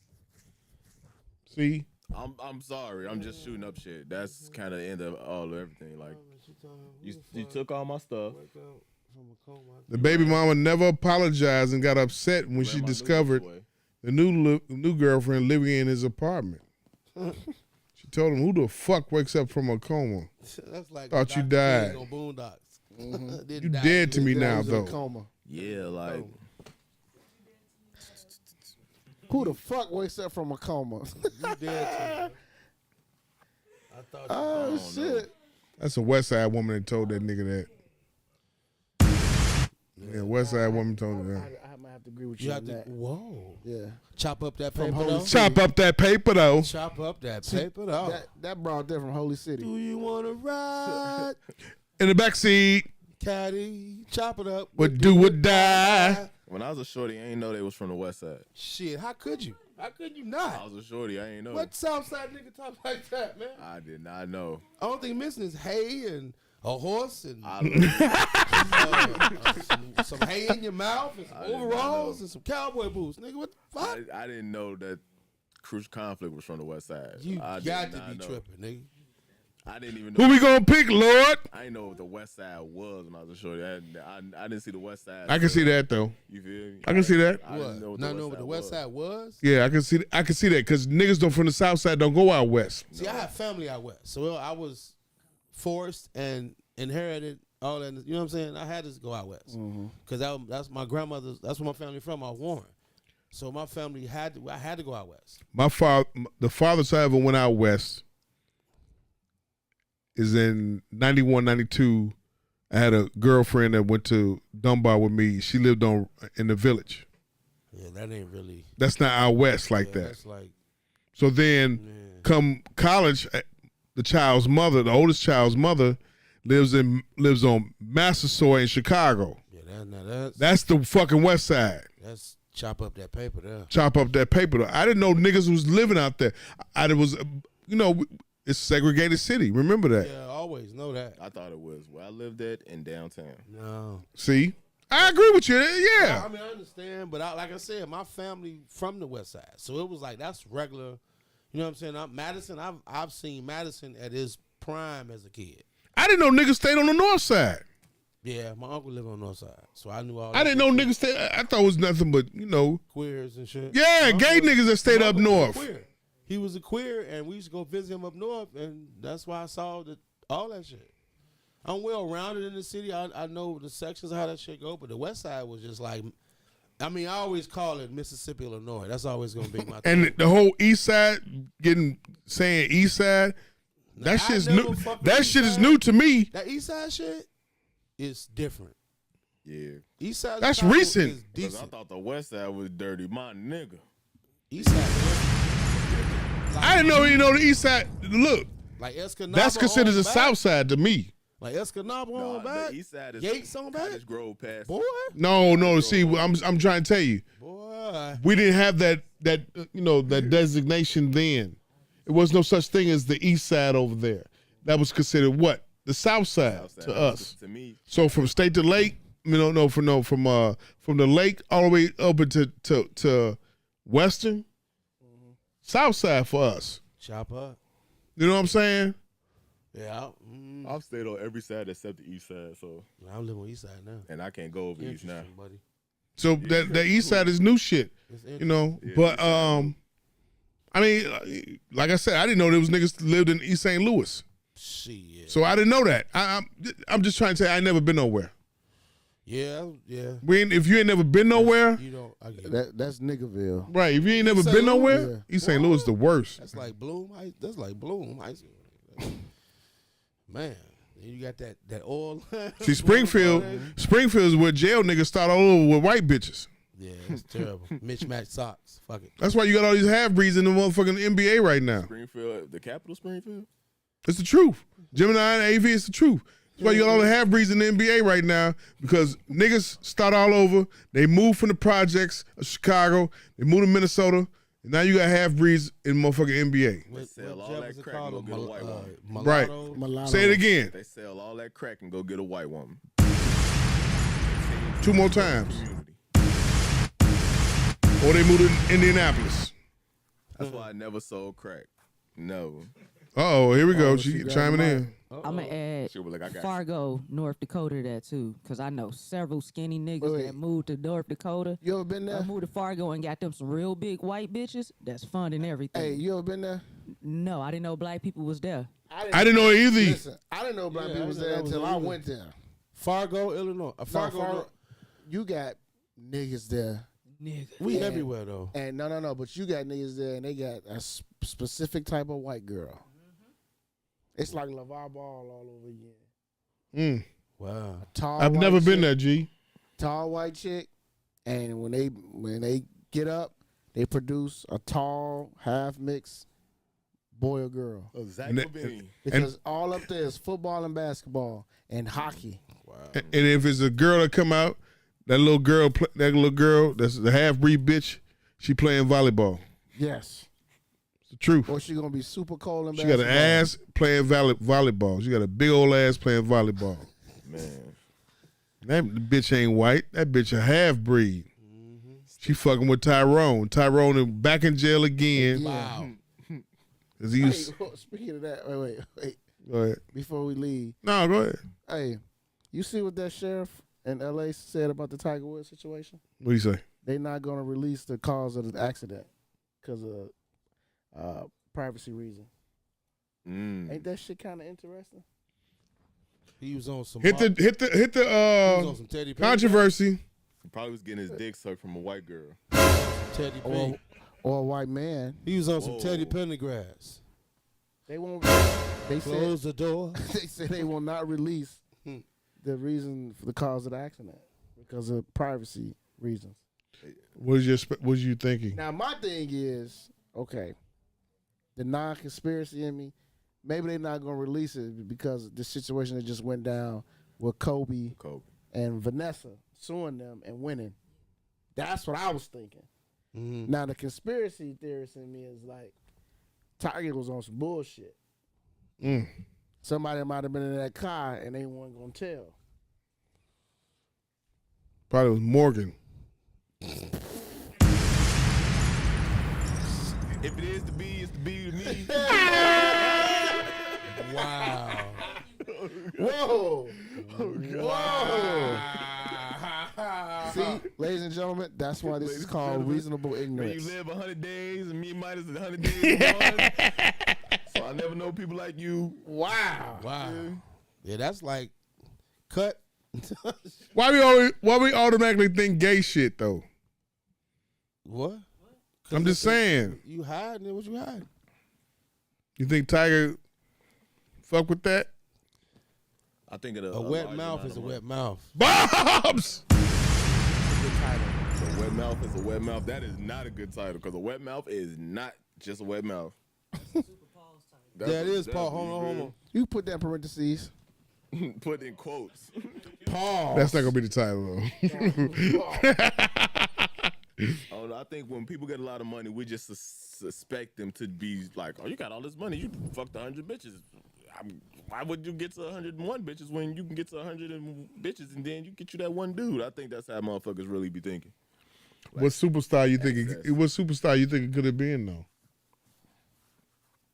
See, I'm sorry. I'm just shooting up shit. That's kind of the end of everything. Like you took all my stuff. the baby mama never apologized and got upset when she ran my discovered noodles away. the new girlfriend living in his apartment. She told him, "Who the fuck wakes up from a coma?" That's like Thought you Dr. died. King on Boondocks. Didn't You die. dead to me He now, was in a though. coma. Yeah, like Who the fuck wakes up from a coma? You dead to me. I thought you Oh don't know. shit. That's a West Side woman that told that nigga that. Yeah, West Side woman told her that. I might have to agree with You you, have on to, that. whoa. Yeah. Chop up that From paper Holy though. City. Chop up that paper though. Chop up that paper though. That brought that from Holy City. Do you want to ride, In the backseat, caddy? Chop it up. would do or die. when I was a shorty, I ain't know they was from the west side. Shit, how could you? How could you I not? was a shorty, I ain't know. What Southside nigga talk like that, man? I did not know. Only thing missing is hay and a horse and some hay in your mouth and some I did not overalls know. and some cowboy boots. Nigga, what the fuck? I didn't know that Crucial Conflict was from the West Side. You I did got to not be know. tripping, nigga. I didn't even know. Who we gonna pick, Lord? I didn't know what the West Side was when I was a shorty. I didn't see the West Side. I can see that though. You feel me? I can see that. I didn't know what Not know what the West Side was? Yeah, I can see that because niggas don't from the South Side don't go out west. See, I have family out west, so I was forced and inherited all that. You know what I'm saying? I had to go out west because that's my grandmother's. That's where my family from. I was Warren, so my family I had to go out west. My father, the farthest I ever went out west is in 91, 92. I had a girlfriend that went to Dunbar with me. She lived in the village. Yeah, that ain't really. That's not out west like that. That's like. So then, come college, the child's mother, the oldest child's mother, lives on Massasoit in Chicago. Yeah, That's the fucking West Side. that's chop up that paper there. Chop up that paper. Though. I didn't know niggas was living out there. It's a segregated city. Remember that? Yeah, I always know that. I thought it was where I lived at in downtown. No. See, I agree with you. Yeah. I mean, I understand, but like I said, my family from the West Side, so it was like that's regular. You know what I'm saying? Madison, I've seen Madison at his prime as a kid. I didn't know niggas stayed on the North Side. Yeah, my uncle lived on the North Side, so I knew all. I didn't know niggas stayed. I thought it was nothing but queers and shit. Yeah, My gay uncle- niggas that stayed my up uncle was a north. queer. He was a queer, and we used to go visit him up north, and that's why I saw all that shit. I'm well rounded in the city. I know the sections of how that shit go, but the West Side was just like, I mean, I always call it Mississippi, Illinois. That's always gonna be my thing. And the whole East Side saying East Side, that shit's never new. fucked with That East shit is Side. new to me. That East Side shit is different. Yeah. East Side. That's Chicago recent. Is 'Cause I decent. thought the West Side was dirty. My nigga. East Side. I didn't know the East Side. Look, Like Escanaba. that's considered on the back. South Side to me. Like Escanaba Nah, on back. the East Side is Yates on back. Cottage Grove past. Boy. No. See, I'm trying to tell you, Boy. we didn't have that designation then. It was no such thing as the East Side over there. That was considered what? The South Side South Side. to us. To me, So from state to lake, from the lake all the way up to Western, South Side for us. Chop up. You know what I'm saying? Yeah. I've stayed on every side except the East Side. So, I'm living on East Side now. and I can't go over East now. Interesting, buddy. So that East Side is new shit. It's You know, Yeah, but I mean, like I said, I didn't know there was niggas that lived in East St. Louis. Shit. So I didn't know that. I'm just trying to say I ain't never been nowhere. Yeah. If you ain't never been nowhere, You don't. I get it. That's Niggerville. right? If you ain't never St. been Louis? nowhere, Yeah. East St. Louis is the worst. That's like Bloom. That's like Bloom High School. Man, you got that oil. See, Springfield is where jail niggas start all over with white bitches. Yeah, it's terrible. Mismatched socks. Fuck it. That's why you got all these half breeds in the motherfucking NBA right now. Springfield, the capital Springfield. It's the truth. Gemini and AV, it's the truth. That's why you got all the half breeds in the NBA right now because niggas start all over. They move from the projects of Chicago. They move to Minnesota. And now you got half breeds in motherfucking NBA. What sell all Jefferson that crack called and go them? get a white woman. Right. Mulatto. Mulatto. Say it again. They sell all that crack and go get a white woman. 2 more times. Community. Or they move to Indianapolis. That's why I never sold crack. No. Uh-oh, here we go. she She grabbed chiming the in. I'm gonna add She was like, I got Fargo, North Dakota, to that too, cause I know several skinny niggas Wait. that moved to North Dakota. You ever been there? Moved to Fargo and got them some real big white bitches. That's funding everything. Hey, you ever been there? No, I didn't know black people was there. I didn't know it either. Listen, I didn't know black Yeah, people I was didn't know there that was until there I either. went there. Fargo, Illinois. Fargo. No, you got niggas there. Nigga. We Yeah. everywhere though. And no, but you got niggas there, and they got a specific type of white girl. It's like LeVar Ball all over again. Mm. Wow. Tall. I've white never been chick, there, G. Tall white chick, and when they get up, they produce a tall half mix boy or girl. Oh, Zach And that- Levine. Because all up there is football and basketball and hockey. Wow. And if it's a girl that come out, that little girl that's the half-breed bitch, she playing volleyball. Yes. It's the truth. Or she gonna be super cold and She got basketball. an ass playing volleyball. She got a big old ass playing volleyball. Man. That bitch ain't white. That bitch a half-breed. She fucking with Tyrone. Tyrone is back in jail again. Yeah. Wow. 'Cause he was, Hey, speaking of that, wait. go ahead. Before we leave, No, go ahead. hey, you see what that sheriff in L.A. said about the Tiger Woods situation? What do you say? They not gonna release the cause of the accident because of privacy reason. Ain't that shit kind of interesting? He was on some Hit the he was on some Teddy Pendergrass. controversy. He probably was getting his dick sucked from a white girl. Teddy Or, Pendergrass. or a white man. He was on some Whoa. Teddy Pendergrass. They won't. They said Close the door. they said they will not release the reason for the cause of the accident because of privacy reasons. What was you thinking? Now my thing is, okay, the non-conspiracy in me, maybe they're not gonna release it because of the situation that just went down with Kobe and Vanessa suing them and winning. That's what I was thinking. Now the conspiracy theorist in me is like, Tiger was on some bullshit. Somebody might have been in that car and they weren't gonna tell. Probably was Morgan. If it is to be, it's to be to me. Wow. Whoa! Whoa! See, ladies and gentlemen, that's why this is called reasonable When ignorance. you live 100 days and me minus 100 days of one, so I never know people like you. Wow! Wow. Yeah, that's like cut. Why we automatically think gay shit though? What? I'm just saying. You hiding it? What you hiding? You think Tiger fuck with that? I think of A wet mouth is a wet mouth. Bobs! A wet mouth is a wet mouth. That is not a good title because a wet mouth is not just a wet mouth. That is Paul. Hold on. You put that in parentheses. Put in quotes. Paul. That's not gonna be the title though. I don't know. I think when people get a lot of money, we just suspect them to be like, "Oh, you got all this money. You fucked 100 bitches. Why would you get to 101 bitches when you can get to 100 bitches and then you get you that one dude?" I think that's how motherfuckers really be thinking. What superstar you think? What superstar you think it could have been though?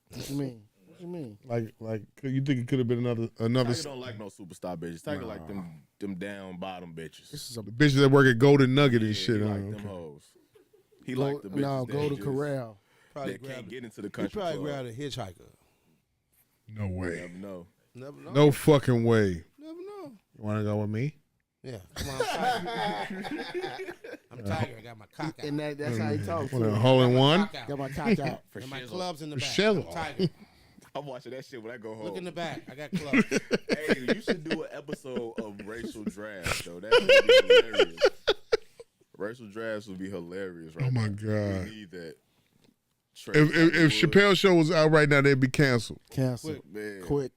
What you mean? What you mean? Like you think it could have been another? Tiger don't like no superstar bitches. Tiger like them down bottom bitches. This is a The bitches that work at Golden Nugget and shit. He huh? like them Okay. hoes. He like the bitches. no. Go that to just- corral. Probably That can't grabbed get into the He country probably club. grabbed a hitchhiker. No way. Never know. Never know. No fucking way. Never know. You want to go with me? Yeah. Come on, I'm Tiger. I'm Tiger. I got my cock out. And that's how he talks. Want a hole in one? Cock out. Got my cock out. And my clubs in the back. shizzle. I'm Tiger. I'm watching that shit when I go home. Look in the back. I got clubs. Hey, you should do an episode of racial drafts, though. That would be hilarious. Racial drafts would be hilarious, right? Oh my now. God. We need that. If Chappelle's show was out right now, they'd be canceled. Cancel. Quick. Man. Quick.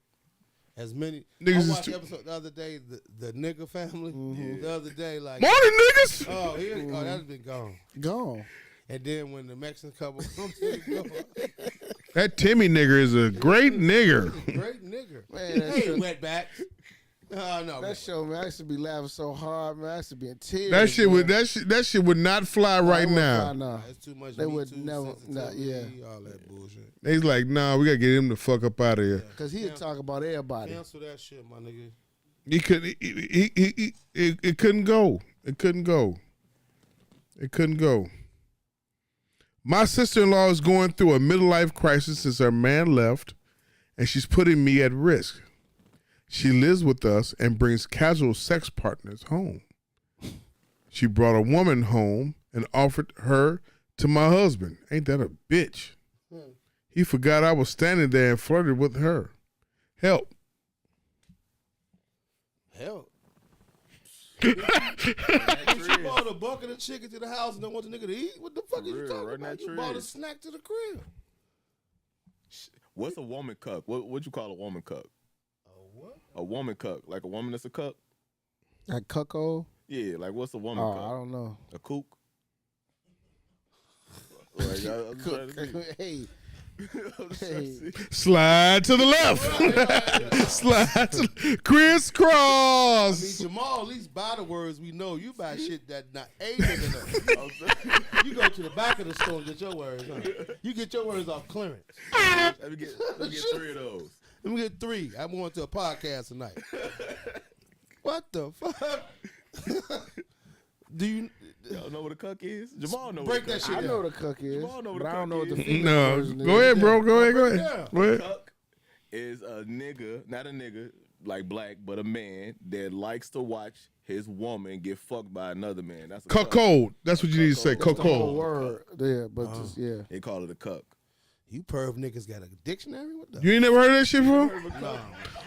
As many. Niggas I is watched too- the episode the other day, the nigga family. The other day, like, Morning, niggas. oh, that's been gone. Gone. And then when the Mexican couple comes in, go, That Timmy nigger is a great nigger. great nigger. Man, that Hey, shit- wetback. Oh no, That show, man, I used to be laughing so hard, man. I used to be in tears. That shit would man. that shit would not fly right now. Nah. that's too much. They Me would Too, never- nah, sensitivity, all that bullshit. He's like, nah, we gotta get him the fuck up out of here. Because he'd talk about everybody. Cancel that shit, my nigga. He couldn't. It couldn't go. It couldn't go. It couldn't go. My sister-in-law is going through a midlife crisis since her man left, and she's putting me at risk. She lives with us and brings casual sex partners home. She brought a woman home and offered her to my husband. Ain't that a bitch? He forgot I was standing there and flirted with her. Help. Hell. You brought a bucket of chicken to the house and don't want the nigga to eat? What the fuck are you real, talking right in about? that You bought a tree. snack to the crib. What's a woman cuck? What you call a woman cuck? What? A woman cuck, like a woman that's a cuck. Like cuckold? Yeah, like what's a woman Oh, I cuck? don't know. A kook. Like, I'm trying to think. Hey, Hey. Slide to the left. Slide to I mean, crisscross. Jamal, at least by the words we know, you buy shit that not a nigga know. You go to the back of the store and get your words. Huh? You get your words off clearance. Let me get 3 of those. Let me get 3. I'm going to a podcast tonight. What the fuck? Do you Y'all know what a cuck is? Jamal know break what a that cuck shit I is. know what a cuck is, Jamal know what but a I don't know what the cuck is. female No, version is. go ahead, bro. Go ahead. Go Yeah. ahead. Go ahead. Cuck is a nigga, not a nigga like black, but a man that likes to watch his woman get fucked by another man. That's a cuck. Cuckold. That's what you need to say. That's the whole Cuckold. word. Yeah, but just They call it a cuck. You perv niggas got a dictionary? What the? You ain't never heard of that shit before?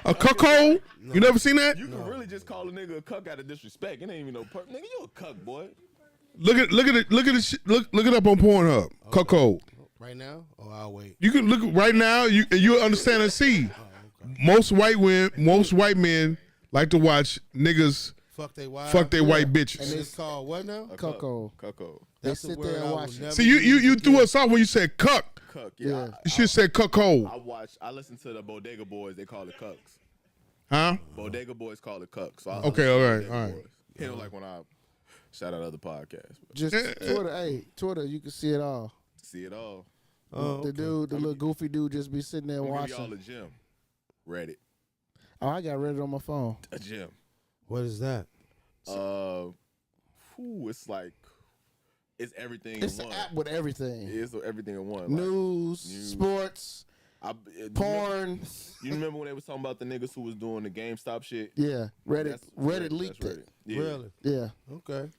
A cuckold? You never seen that? You can really just call a nigga a cuck out of disrespect. It ain't even no perp. Nigga, you a cuck, boy. Look at it. Look at it. Look it up on Pornhub. Cuckold. Right now? Oh, I'll wait. You can look right now. You'll understand and see. Most white men like to watch niggas Fuck they wives. fuck their white And bitches. it's called what now? A Cuckold. Cuckold. They That's a sit word there and I will watch it. never See, you use threw again. us off when you said cuck. Cuck, Yeah. yeah. You should say cuckold. I listen to the Bodega Boys. They call it cucks. Huh? Bodega Boys call it cucks. So I Okay, listen to all right, Bodega all right. Boys. He don't like when I shout out other podcasts. But Just Twitter. Hey, Twitter. You can see it all. see it all. Oh, The dude, the little goofy dude, just be sitting there I'm gonna give y'all watching. a gym. Reddit. Oh, I got Reddit on my phone. A gym. What is that? It's like it's everything It's in an one. app with everything. It's everything in one. Like, News, sports, porn. You remember when they was talking about the niggas who was doing the GameStop shit? Yeah, Reddit. That's Reddit leaked that's it. Yeah. Really? Yeah, Okay.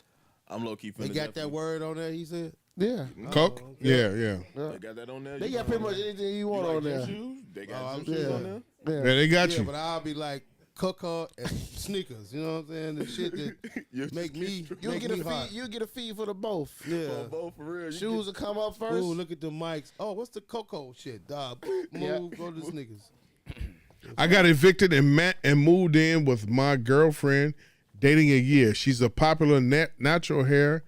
I'm low key They finna got that word on there, he said? yeah. Cuck? Yeah, yeah. They got that on there. They You got know, pretty much anything you you want like on gym there. shoes? They got Oh, gym shoes yeah. on there. Yeah, Yeah. they got Yeah, you. but I'll be like cooker and sneakers. You know what I'm saying? The shit that You make me You make get a me hot. feed. You get a feed for the both. Yeah. both for real. You Shoes will come up first. Ooh, look at the mics. Oh, what's the cocoa shit? Dog, move, Yeah. go to the sneakers. I got evicted and moved in with my girlfriend, dating a year. She's a popular natural hair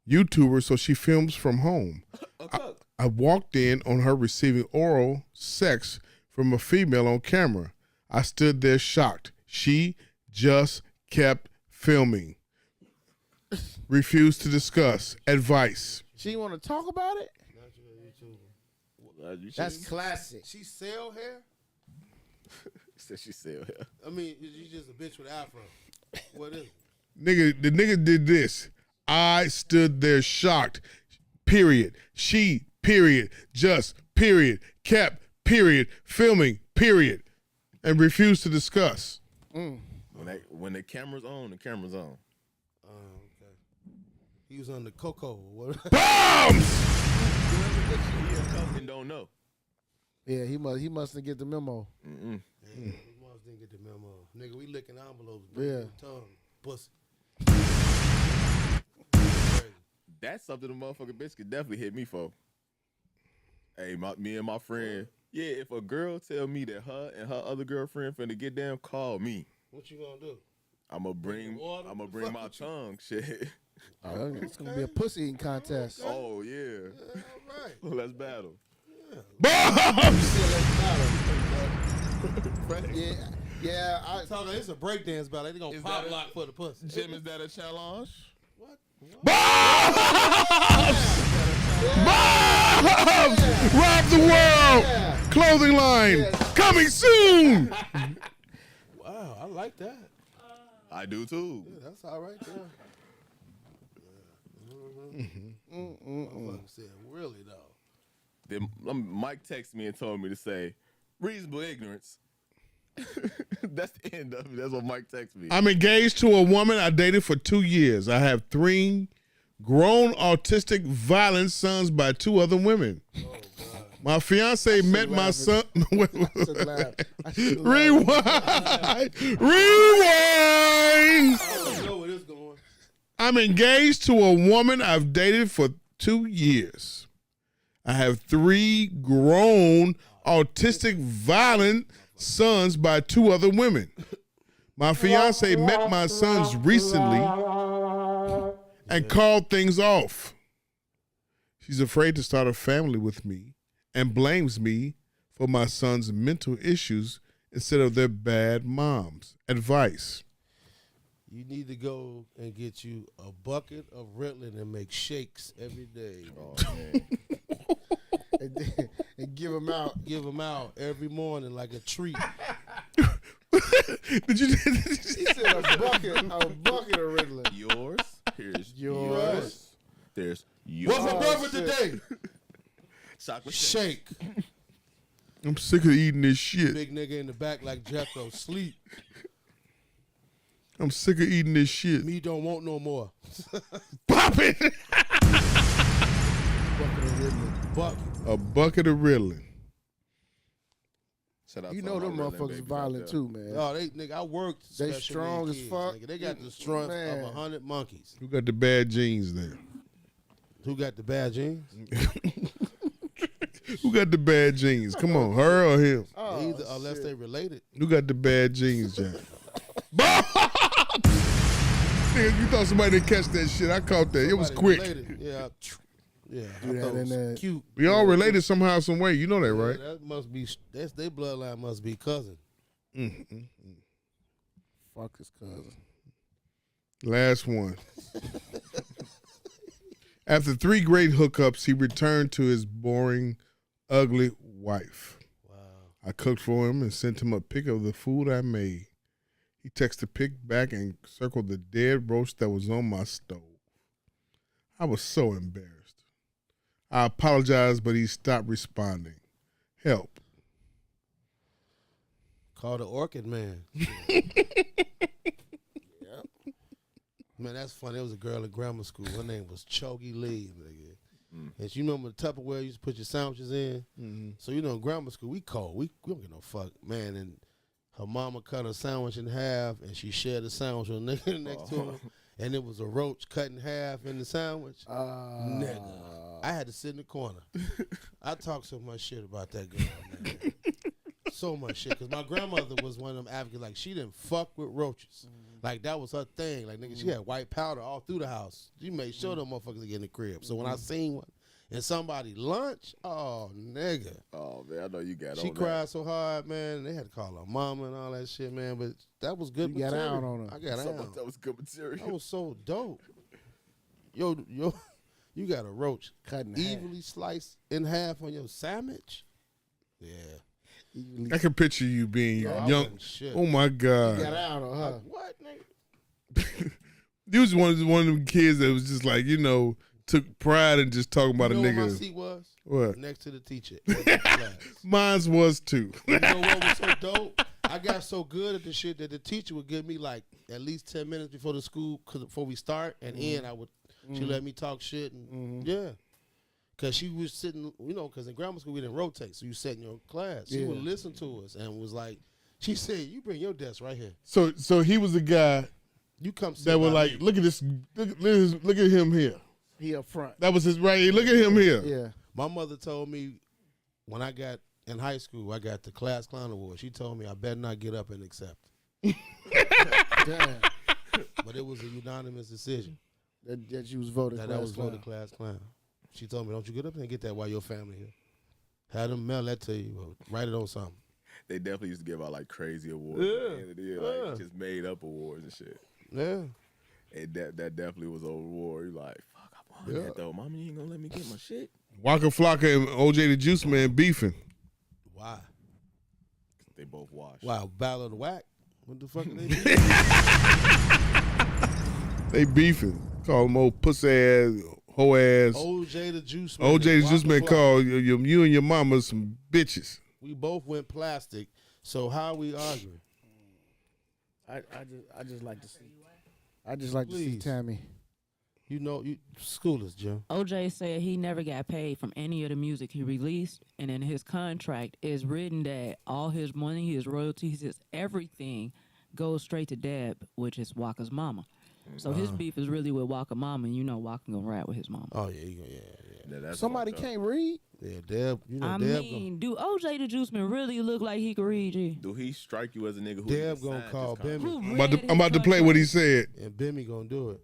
YouTuber, so she films from home. a cuck. I walked in on her receiving oral sex from a female on camera. I stood there shocked. She just kept filming. Refused to discuss. Advice. She want to talk about it. You That's see? classic. She sell hair? Said she sell hair. I mean, she's just a bitch with afro. What is it? The nigga did this. I stood there shocked. Period. She, period. Just, period. Kept, period. Filming, period. And refused to discuss. When the camera's on, the camera's on. Okay. He was on the cocoa. What? Bombs! He a cuck and don't know. Yeah, he mustn't get the memo. Mm-mm. We must didn't get the memo. Nigga, we licking envelopes. Yeah. Tongue. Pussy. That's something the motherfucking bitch could definitely hit me for. Hey, me and my friend. Yeah, if a girl tell me that her and her other girlfriend finna get down, call me. What you gonna do? I'ma bring my tongue. Shit. It's gonna be a pussy eating contest. Oh yeah. All right. Let's battle. Bombs! Yeah, yeah. Talking, it's a breakdance battle. They gonna Is pop that a- lock for the pussy. Jim, is that a challenge? What? Bombs! Bombs! Rob the world! Clothing line coming soon! Wow, I like that. I do too. Yeah, that's all right there. Motherfucker said, really though. Then Mike texted me and told me to say, reasonable ignorance. That's the end of it. That's what Mike texted me. I'm engaged to a woman I dated for 2 years. I have 3 grown autistic violent sons by 2 other women. My fiance met my son. Rewind. Rewind. I know where this going. I'm engaged to a woman I've dated for 2 years. I have 3 grown autistic violent sons by 2 other women. My fiance met my sons recently and called things off. She's afraid to start a family with me and blames me for my son's mental issues instead of their bad moms. Advice. You need to go and get you a bucket of Ritalin and make shakes every day. Oh man. And give them out. Give them out every morning like a treat. Did you? He said a bucket of Ritalin. Yours. Here's Yours. There's yours. What's my breakfast shit. today? Chocolate Shake. I'm sick of eating this shit. Big nigga in the back like Jethro. Sleep. I'm sick of eating this shit. Me don't want no more. Pop it. Bucket of Ritalin. Bucket. A bucket of Ritalin. Shout out You to know all them my Ritalin motherfuckers babies violent out too, man. Oh, nigga, I worked. They special strong needs as kids, fuck. Nigga. They got the strength Man. of 100 monkeys. Who got the bad genes there? Who got the bad genes? Who got the bad genes? Come on, her or him? Oh, Either, unless they related. Who got the bad genes, Jack? Nigga, you thought somebody didn't catch that shit. I caught that. It was Somebody quick. related. Yeah. Yeah. Do I that thought it in was that- cute. We all related somehow, some way. You know that, right? Yeah, that must be. That's their bloodline. Must be cousin. Fuck his cousin. Last one. After 3 great hookups, he returned to his boring, ugly wife. Wow. I cooked for him and sent him a pic of the food I made. He texted the pic back and circled the dead roast that was on my stove. I was so embarrassed. I apologized, but he stopped responding. Help. Call the Orchid Man. Man, that's funny. There was a girl in grammar school. Her name was Chogi Lee, nigga. And you remember the Tupperware you used to put your sandwiches in? So, you know, in grammar school, we cold. We don't get no fuck. Man, and her mama cut her sandwich in half, and she shared the sandwich with a nigga next to her. And it was a roach cut in half in the sandwich. Nigga. I had to sit in the corner. I talked so much shit about that girl, man. So much shit. Because my grandmother was one of them advocates. Like, she didn't fuck with roaches. Like, that was her thing. Like, nigga, she had white powder all through the house. She made sure them motherfuckers get in the crib. So when I seen one in somebody's lunch, oh, nigga. Oh man, I know you got. She on cried so hard, man. They had to call her mama and all that shit, man. But that was good You got material. out on her. I got That. out. That was good material. That was so dope. Yo, you got a roach Cut in half. evenly sliced in half on your sandwich? Yeah. Evenly I can picture you being Yo, I young. wasn't shit. Oh my God. got out on her. What, nigga? You was one of them kids that was just like, you know, took pride in just talking about You know a where my nigga. seat was? What? Next to the teacher. in the class. Mine's was too. You know what was so dope? I got so good at the shit that the teacher would give me like at least 10 minutes before the school, before we start, and in I would, she let me talk shit, and yeah. Because she was sitting, you know, because in grammar school we didn't rotate, so you sat in your class. She would listen to us and was like, she said, you bring your desk right here. So he was the guy You come sit that was by like, me. look at this, look at him here. He up front. That was his right here. Look at him here. Yeah. My mother told me when I got in high school, I got the class clown award. She told me I better not get up and accept. Damn. But it was a unanimous decision That you was voted. that I was class voted class clown. She told me, don't you get up and get that while your family here. Had them mail that to you, or write it on something. They definitely used to give out like crazy awards. Yeah. At the end of the year, like Yeah. just made up awards and shit. Yeah. And that definitely was a reward. You like, fuck, I won that though. Mama, you ain't gonna let me get my shit. Waka Flocka and OJ the Juice Man beefing. Why? They both washed. Wow, Battle of the Whack? What the fuck are they doing? They beefing. Call them old pussy ass, hoe ass. OJ the Juice Man. OJ the Juice Waka Man Flocka. called you and your mama some bitches. We both went plastic, so how are we arguing? I just like to see. I just like to see Please. Tammy. You know, you school us, Jim. OJ said he never got paid from any of the music he released, and in his contract is written that all his money, his royalties, his everything goes straight to Deb, which is Waka's mama. So his beef is really with Waka mama, and you know Waka gonna rap with his mama. Oh yeah, yeah. Yeah, that's Somebody fucked up. can't read. Yeah, Deb, you know, I Deb mean, do OJ the Juice Man really look like he could read, G? Do he strike you as a nigga who Deb even gonna signed call this contract? Bimmy. Who I'm about read to, I'm about to his play what he contract? said. And Bimmy gonna do it.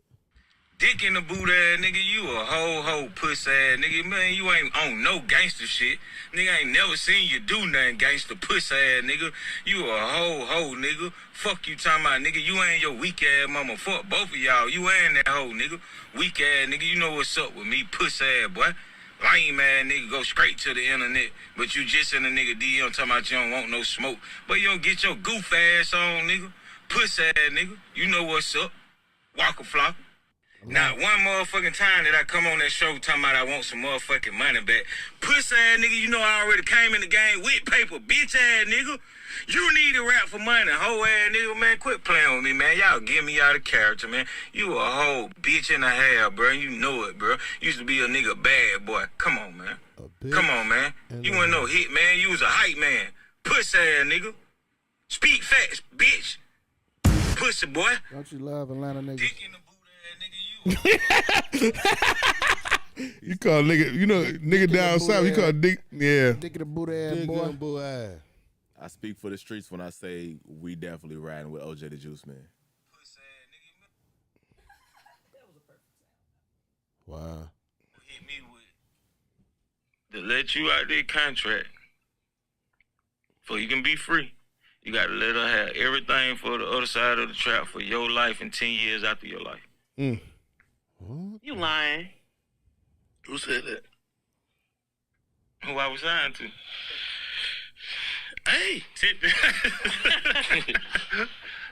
Dick in the boot ass nigga, you a hoe puss ass nigga. Man, you ain't on no gangster shit. Nigga ain't never seen you do nothing gangster puss ass nigga. You a hoe nigga. Fuck you talking about nigga. You ain't your weak ass mama. Fuck both of y'all. You ain't that hoe nigga. Weak ass nigga. You know what's up with me, puss ass boy. Lame ass nigga go straight to the internet, but you just in a nigga DM talking about you don't want no smoke. But you don't get your goof ass on, nigga. Puss ass nigga. You know what's up. Waka flocka. Not one motherfucking time that I come on that show talking about I want some motherfucking money back. Puss ass nigga, you know I already came in the game with paper, bitch ass nigga. You need to rap for money, hoe ass nigga, man. Quit playing with me, man. Y'all get me out of character, man. You a whole bitch and a half, bro. You know it, bro. Used to be a nigga bad boy. Come on, man. Come on, man. You wasn't no hit, man. You was a hype man. Puss ass nigga. Speak facts, bitch. Pussy boy. Don't you love Atlanta niggas? Dick in the boot ass nigga, you. You call nigga, you know, nigga down south, you call dick, yeah. Dick in the boot ass Dick boy. and boo ass. I speak for the streets when I say we definitely riding with OJ the Juice Man. Puss ass nigga, Wow. hit me with to let you out their contract so you can be free. You got to let her have everything for the other side of the trap for your life and 10 years after your life. You lying. Who said that? Who I was signed to. Hey.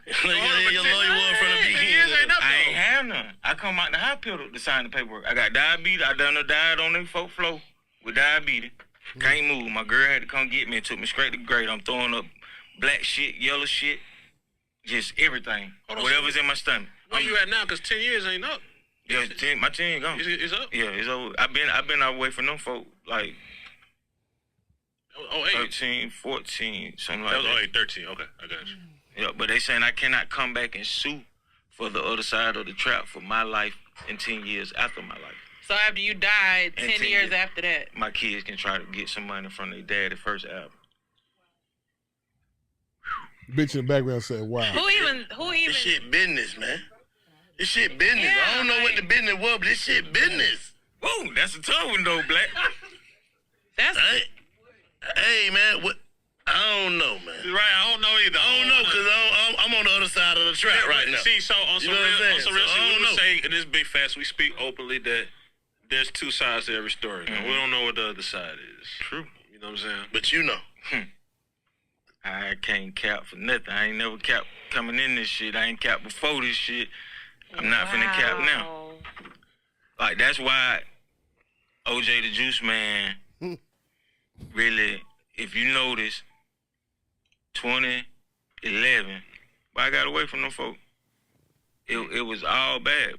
Your lawyer was from the beginning. I ain't have none. I come out the hospital to sign the paperwork. I got diabetes. I done died on them folk floor with diabetes. Can't move. My girl had to come get me and took me straight to grade. I'm throwing up black shit, yellow shit, just everything. Whatever's in my stomach. Where you at now? Because 10 years ain't up. Yeah, my 10 gone. It's up? Yeah, it's over. I've been away from them folk like Oh, 8. 13, 14, something like That that. was 13. Okay, I got you. Yeah, but they saying I cannot come back and sue for the other side of the trap for my life and 10 years after my life. So after you died, And 10 10 years years. after that. My kids can try to get some money from their daddy first album. Bitch in the background said, wow. Who even? This shit business, man. This shit business. Yeah, I don't know what the business was, but this shit business. Whoa, that's a tough one though, Black. That's Hey, man, what? I don't know, man. Right, I don't know either. I don't know, because I'm on the other side of the track right now. See, so on You some know what I'm real, saying? on some real So, shit, I we don't would know. say in this big fast, we speak openly that there's two sides to every story. Now, we don't know what the other side is. True. You know what I'm saying? But you know. I can't cap for nothing. I ain't never capped coming in this shit. I ain't capped before this shit. I'm not finna cap now. Like, that's why OJ the Juice Man really, if you notice, 2011, I got away from them folk. It was all bad.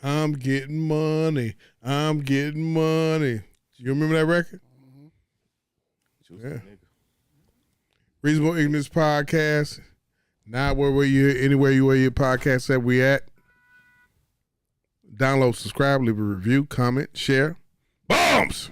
I'm getting money. I'm getting money. You remember that record? Juice Yeah. nigga. Reasonable Ignorance Podcast. Not where you anywhere you where your podcast at we at. Download, subscribe, leave a review, comment, share. Bombs!